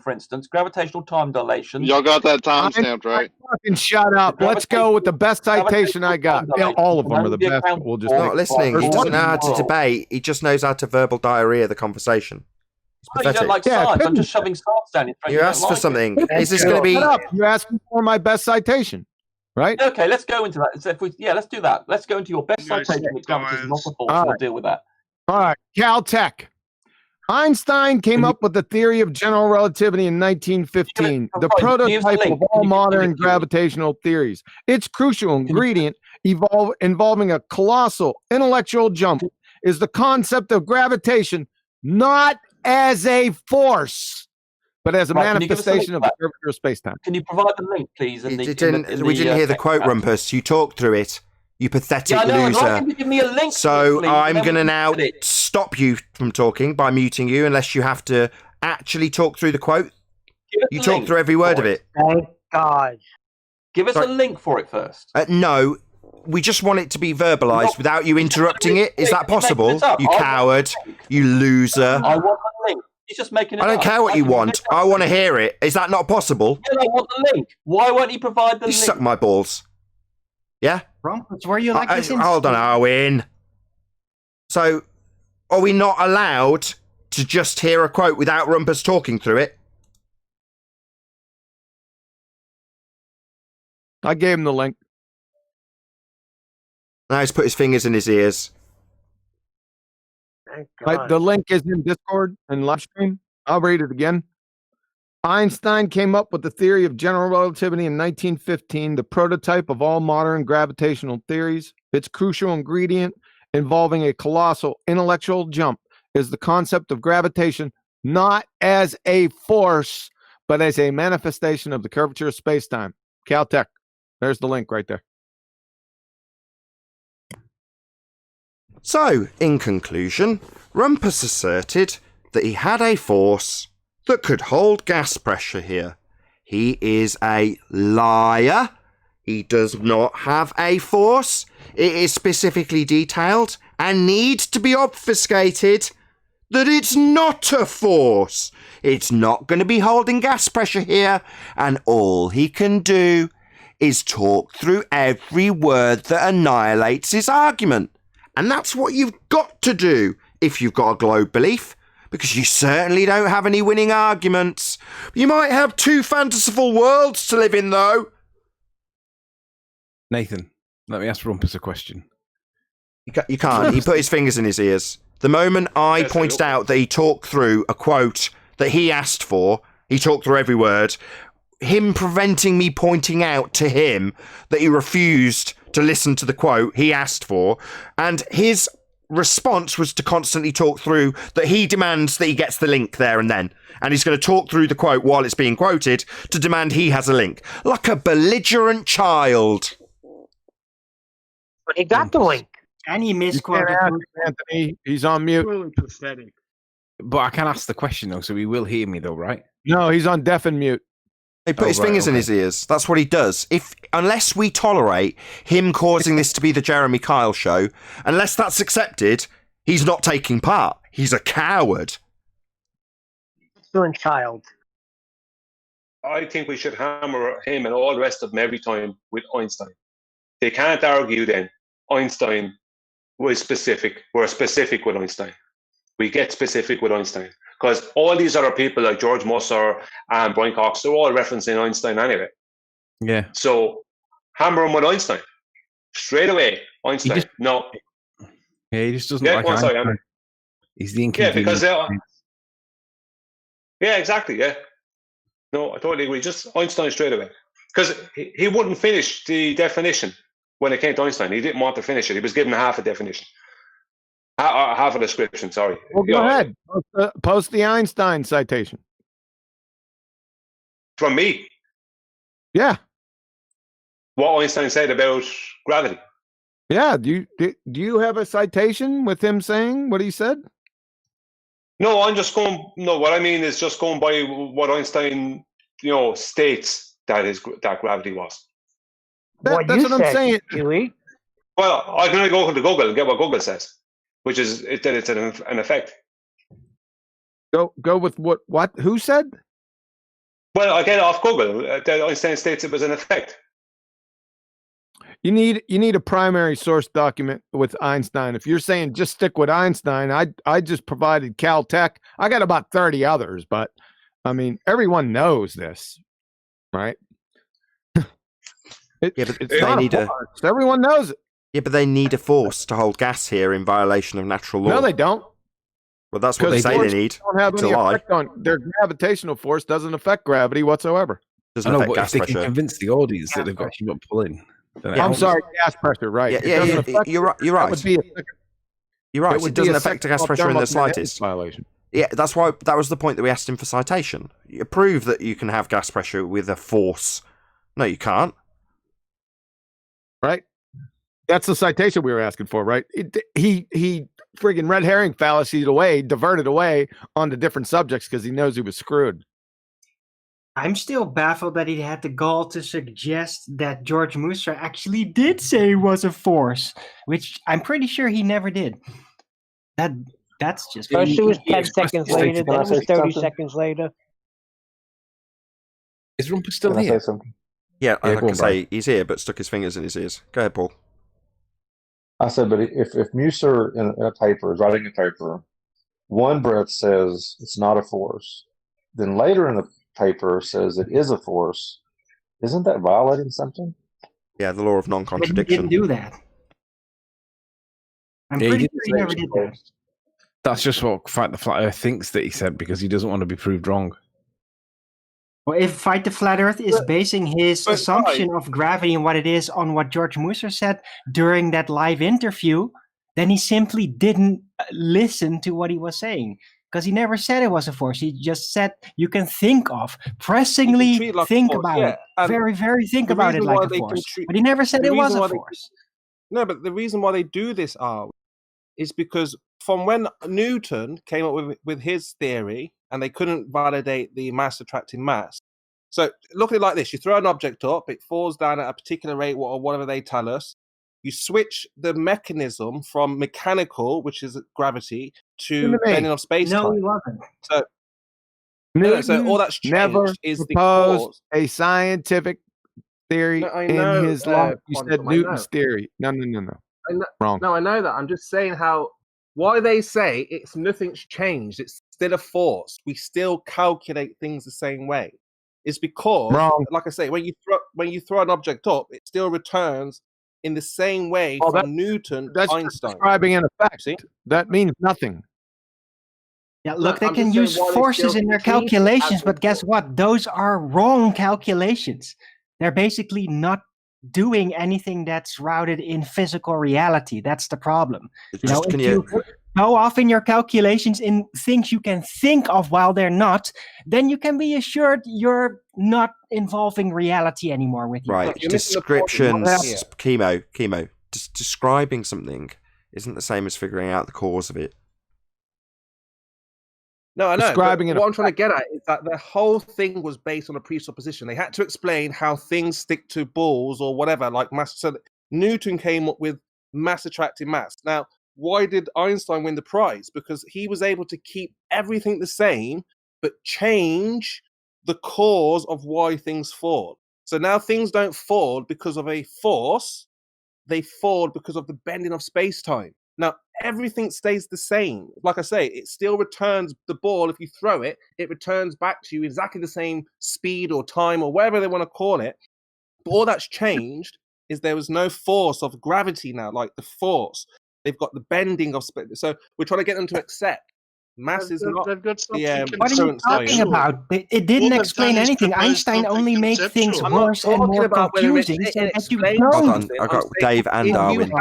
For instance, gravitational time dilation. Y'all got that time stamped, right? Fucking shut up. Let's go with the best citation I got. Yeah, all of them are the best. But we'll just He's not listening. He There's doesn't know one- how to debate. He just knows how to verbal diarrhea the conversation. It's Oh, you don't pathetic. like science. I'm just shoving science down your throat. You asked for something. Is this going to be... Shut up. You asked me for my best citation, right? Okay, let's go into that. So let's do that. Let's go into your best citation that gravity is not a force. All We'll right. deal with that. All right, Caltech. Einstein came up with the theory of general relativity in 1915, the prototype of all modern gravitational theories. Its crucial ingredient, involving a colossal intellectual jump, is the concept of gravitation, not as a force, but as a Right, can you give us a manifestation link of for that? curvature of space-time. Can you provide the link, please? We didn't hear the quote, Rumpus. You talked through it. You pathetic Yeah, I know. loser. Why don't you give me a link? So please, I'm and then going to we now can edit. stop you from talking by muting you unless you have to actually talk through the quote. Give us You a talk link through every word for of it. Thank God. Give us Sorry. a link for it first. No, we just want it to be verbalized without you interrupting it. Is that possible? You coward. You loser. I want the link. He's just making it I don't up. care what you can want. I want to hear it. Is that not possible? Yeah, I want the link. Why won't he provide the You link? suck my balls. Yeah? Rumpus, were you like this in Hold on, Owen. So, are we not allowed to just hear a quote without Rumpus talking through it? I gave him the link. Now he's put his fingers in his ears. Thank Right, God. the link is in Discord and live stream. I'll read it again. Einstein came up with the theory of general relativity in 1915, the prototype of all modern gravitational theories. Its crucial ingredient, involving a colossal intellectual jump, is the concept of gravitation not as a force, but as a manifestation of the curvature of space-time. Caltech. There's the link right there. So, in conclusion, Rumpus asserted that he had a force that could hold gas pressure here. He is a liar. He does not have a force. It is specifically detailed and needs to be obfuscated that it's not a force. It's not going to be holding gas pressure here, and all he can do is talk through every word that annihilates his argument. And that's what you've got to do if you've got a globe belief, because you certainly don't have any winning arguments. You might have two fanciful worlds to live in, though. Nathan, let me ask Rumpus a question. You can't. He put his fingers in his ears. The moment I pointed out that he talked through a quote that he asked for, he talked through every word, him preventing me pointing out to him that he refused to listen to the quote he asked for, and his response was to constantly talk through that he demands that he gets the link there and then, and he's going to talk through the quote while it's being quoted to demand he has a link, like a belligerent child. But he got the link. And he misquoted Anthony. He's on mute. Really pathetic. But I can ask the question, though, so he will hear me, though, right? No, he's on deaf and mute. He put his fingers in his ears. That's what he does. Unless we tolerate him causing this to be the Jeremy Kyle show, unless that's accepted, he's not taking part. He's a coward. Doing child. I think we should hammer him and all the rest of them every time with Einstein. They can't argue then. Einstein was specific. We're specific with Einstein. We get specific with Einstein. Because all these other people like George Musser and Brian Cox, they're all referencing Einstein anyway. Yeah. So hammer him with Einstein. Straight away, Einstein. No. Yeah, he just doesn't Yeah, like go on, sorry, Einstein. Andrew. He's the Yeah, inconvenience. because yeah, exactly, yeah. No, I totally agree. Just Einstein straight away. Because he wouldn't finish the definition when it came to Einstein. He didn't want to finish it. He was given half a definition. Half a description, sorry. Well, go ahead. Post the Einstein citation. From me? Yeah. What Einstein said about gravity. Yeah. Do you have a citation with him saying what he said? No, I'm just going. No, what I mean is just going by what Einstein, states that gravity was. That's what I'm saying. Huey. Well, I'm going to go to Google and get what Google says, which is that it's an effect. Go with what? Who said? Well, I get off Google. That Einstein states it was an effect. You need a primary source document with Einstein. If you're saying just stick with Einstein, I just provided Caltech. I got about 30 others, but I mean everyone knows this, right? Everyone knows it. Yeah, but they need a force to hold gas here in violation of natural law. No, they don't. Well, that's what they say they need. Don't have It's any a lie. effect on their gravitational force. Doesn't affect gravity whatsoever. Doesn't I know, affect but gas if they pressure. can convince the audience that they've got to keep pulling. I'm sorry, gas pressure, right? Yeah, It doesn't affect you're right. You're that right. would be You're right. it would It doesn't be a affect the gas pressure in the slightest. violation. Yeah, that's why that was the point that we asked him for citation. You prove that you can have gas pressure with a force. No, you can't. Right? That's the citation we were asking for, right? He friggin' red herring fallacied away, diverted away onto different subjects because he knows he was screwed. I'm still baffled that he had the gall to suggest that George Musser actually did say it was a force, which I'm pretty sure he never did. That's just First it was 10 seconds later, then it was 30 seconds later. Is Rumpus still Can I here? say something? Yeah, Yeah, like go I on, say, he's here, but stuck his fingers in his ears. Go ahead, Paul. I said, but if Musser in a paper is writing a paper, one breath says it's not a force, then later in the paper says it is a force, isn't that violating something? Yeah, the law of But he non-contradiction. didn't do that. I'm Yeah, he pretty didn't sure he say it never was did that. false. That's just what the Flat Earth thinks that he said because he doesn't want to be proved wrong. Well, if Fight the Flat Earth is basing his but assumption of gravity and what it is on what George Musser said during that live interview, then he simply didn't listen to what he was saying. Because he never said it was a force. He just said you can think of, pressingly treat it like a think force, about yeah. it. And Very, very think the about it reason like why a they can force. treat But he never said the it was reason a why force. no, but the reason why they do this is because from when Newton came up with his theory and they couldn't validate the mass attracting mass. So look at it like this: you throw an object up, it falls down at a particular rate or whatever they tell us. You switch the mechanism from mechanical, which is gravity, to bending of space time. No, he wasn't. So Newton so all that's never changed is the proposed cause. a scientific theory No, I in know, his life. You said Quantum, I Newton's know. theory. No. Wrong. No, I know that. I'm just saying why they say it's nothing's changed. It's still a force. We still calculate things the same way. It's because, Wrong. like I say, when you throw an object up, it still returns in the same way Oh, from Newton to That's just Einstein. describing an effect. See? That means nothing. Yeah, look, they I'm can just saying use why they forces still in their treat it as calculations, a but guess what? Those are wrong calculations. They're basically not doing anything that's rooted in physical reality. That's the problem. You know, if you go off in your calculations in things you can think of while they're not, then you can be assured you're not involving reality anymore with you. Right, descriptions, chemo. Describing something isn't the same as figuring out the cause of it. No, I know. Describing But it what I'm trying to get at is that the whole thing was based on a presupposition. They had to explain how things stick to balls or whatever, like mass. So Newton came up with mass attracting mass. Now, why did Einstein win the prize? Because he was able to keep everything the same, but change the cause of why things fall. So now things don't fall because of a force; they fall because of the bending of space-time. Now, everything stays the same. Like I say, it still returns the ball. If you throw it, it returns back to you exactly the same speed or time or whatever they want to call it. But all that's changed is there was no force of gravity now, like the force. They've got the bending of space. So we're trying to get them to accept mass is not they've got the What are you talking about? It didn't explain anything. Einstein only made things worse and more confusing so that you don't. Hold on, I've got Dave and Darwin.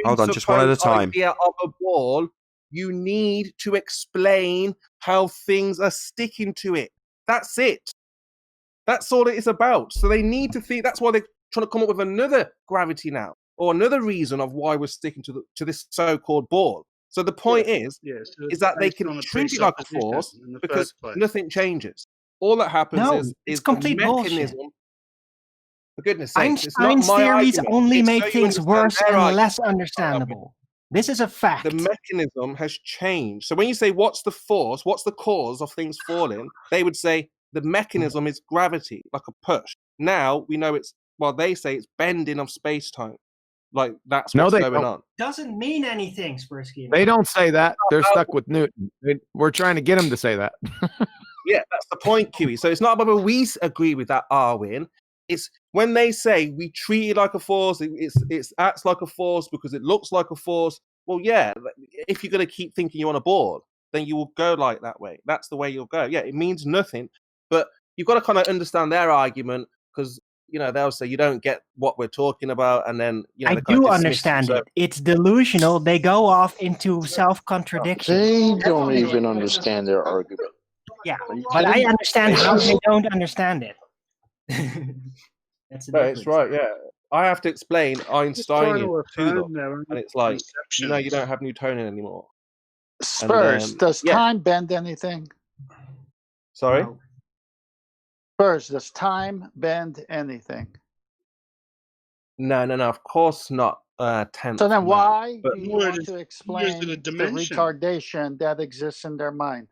Hold on, just one at a time. Idea of a ball, you need to explain how things are sticking to it. That's it. That's all it is about. So they need to think. That's why they're trying to come up with another gravity now, or another reason of why we're sticking to this so-called ball. So the point is that they can treat it like a force because nothing changes. All that happens is complete the mechanism. bullshit. For goodness sakes, it's not Einstein's my theories argument. only It's make so you things understand worse their and argument. less understandable. This is a fact. The mechanism has changed. So when you say what's the force, what's the cause of things falling, they would say the mechanism is gravity, like a push. Now we know they say it's bending of space-time. Like that's what's going on. Doesn't mean anything, Spursky. They don't say that. They're stuck with Newton. We're trying to get them to say that. Yeah, that's the point, Kiwi. So it's not whether we agree with that, Arwin. It's when they say we treat it like a force, it acts like a force because it looks like a force. Well, yeah, if you're going to keep thinking you're on a board, then you will go like that way. That's the way you'll go. Yeah, it means nothing. But you've got to kind of understand their argument because, they'll say you don't get what we're talking about. And then, I do understand it. It's delusional. They go off into self-contradiction. They don't even understand their argument. Yeah, but I understand how they don't understand it. That's the it's right, yeah. I have to explain Einsteinian to them. And it's like, no, you don't have Newtonian anymore. Spurs, does time bend anything? Sorry? No. Spurs, does time bend anything? No, of course not. Tenth. So then why But do you want to explain the retardation that exists in their mind?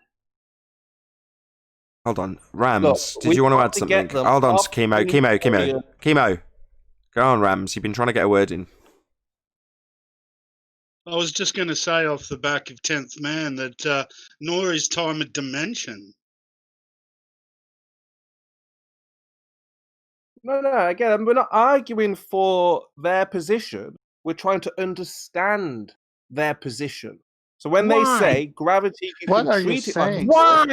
Hold on, Rams. Did you want to add something? Hold on, Chemo. Go on, Rams. You've been trying to get a word in. I was just going to say off the back of 10th Man that nor is time a dimension. No. Again, we're not arguing for their position. We're trying to understand their position. So when they Why? say gravity, you What can are you treat it like saying? Why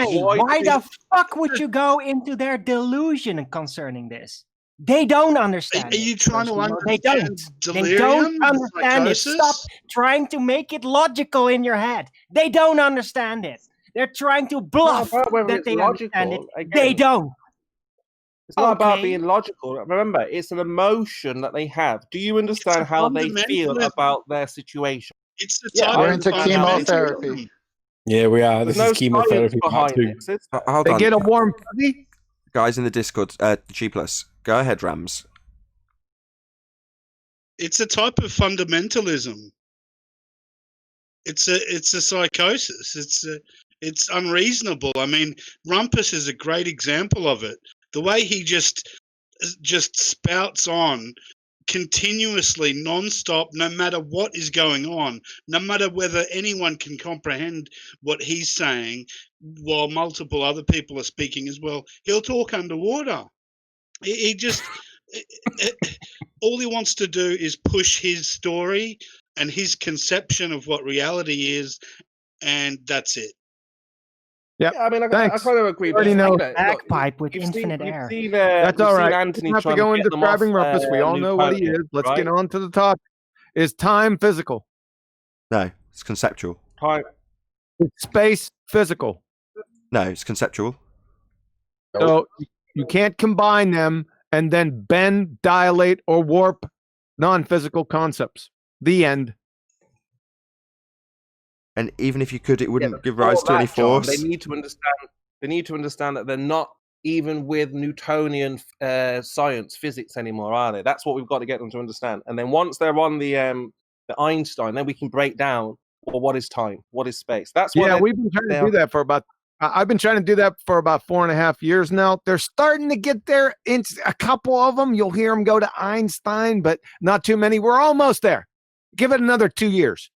the fuck would you go into their delusion concerning this? They don't understand. Are you trying to They don't. understand They don't delirium, understand it. psychosis? Stop trying to make it logical in your head. They don't understand it. They're trying to bluff about whether that it's they understand it. logical, again. They don't. It's not about Okay. being logical. Remember, it's an emotion that they have. Do you understand how they feel fundamentalism. about their situation? It's the Yeah, type I We're of into understand that. chemotherapy. Yeah, we are. There's This no is chemotherapy science part behind 2. this. Hold They on. get a warm fuzzy. Guys in the Discord, G+. Go ahead, Rams. It's a type of fundamentalism. It's a psychosis. It's unreasonable. I mean, Rumpus is a great example of it. The way he just spouts on continuously, non-stop, no matter what is going on, no matter whether anyone can comprehend what he's saying, while multiple other people are speaking as well. He'll talk underwater. He just all he wants to do is push his story and his conception of what reality is, and that's it. Yeah, I mean, I thanks. kind of agree. You already but, know. you know, look, Bagpipe with you've infinite seen, air. You've seen, That's we've all seen right. Anthony We don't have to trying go get into them off, describing Rumpus. We all know what he Newtonian, is. Let's right? get on to the topic. Is time physical? No, it's conceptual. Time. Is space physical? No, it's conceptual. So you can't combine them and then bend, dilate, or warp non-physical concepts. The end. And even if you could, it wouldn't give Before rise to any that, John, force. They need to understand. They need to understand that they're not even with Newtonian science, physics anymore, are they? That's what we've got to get them to understand. And then once they're on the Einstein, then we can break down. Well, what is time? What is space? That's what. Yeah, we've been trying to do that for about. I've been trying to do that for about 4.5 years now. They're starting to get there. In a couple of them, you'll hear them go to Einstein, but not too many. We're almost there. Give it another 2 years.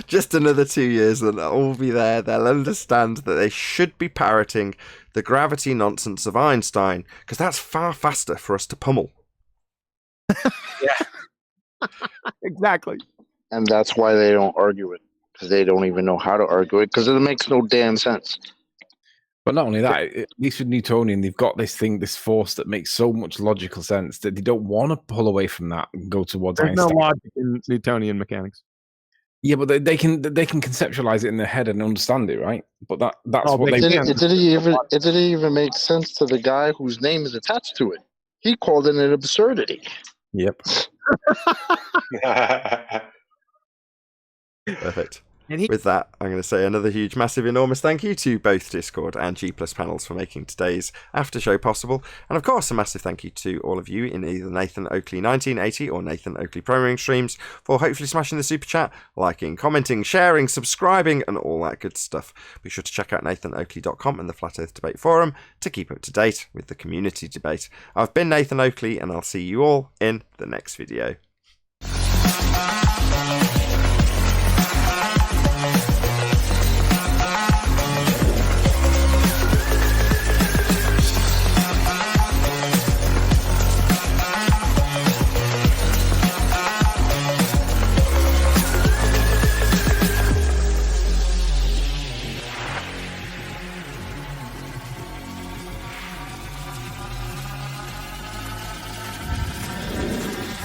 Just another 2 years and they'll all be there. They'll understand that they should be parroting the gravity nonsense of Einstein, because that's far faster for us to pummel. Yeah. Exactly. And that's why they don't argue it, because they don't even know how to argue it, because it makes no damn sense. But not only that, at least with Newtonian, they've got this thing, this force that makes so much logical sense that they don't want to pull away from that and go towards There's no Einstein. logic in Newtonian mechanics. Yeah, but they can conceptualize it in their head and understand it, right? But that's Oh, what they It didn't even make sense to the guy whose name is attached to it. He called it an absurdity. Yep. Perfect. With that, I'm going to say another huge, massive, enormous thank you to both Discord and G+ panels for making today's after show possible. And of course, a massive thank you to all of you in either Nathan Oakley 1980 or Nathan Oakley Programming streams for hopefully smashing the super chat, liking, commenting, sharing, subscribing, and all that good stuff. Be sure to check out nathanoakley.com and the Flat Earth Debate Forum to keep up to date with the community debate. I've been Nathan Oakley, and I'll see you all in the next video.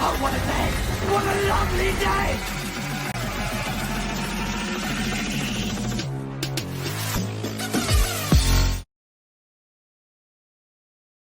Oh, what a day! What a lovely day!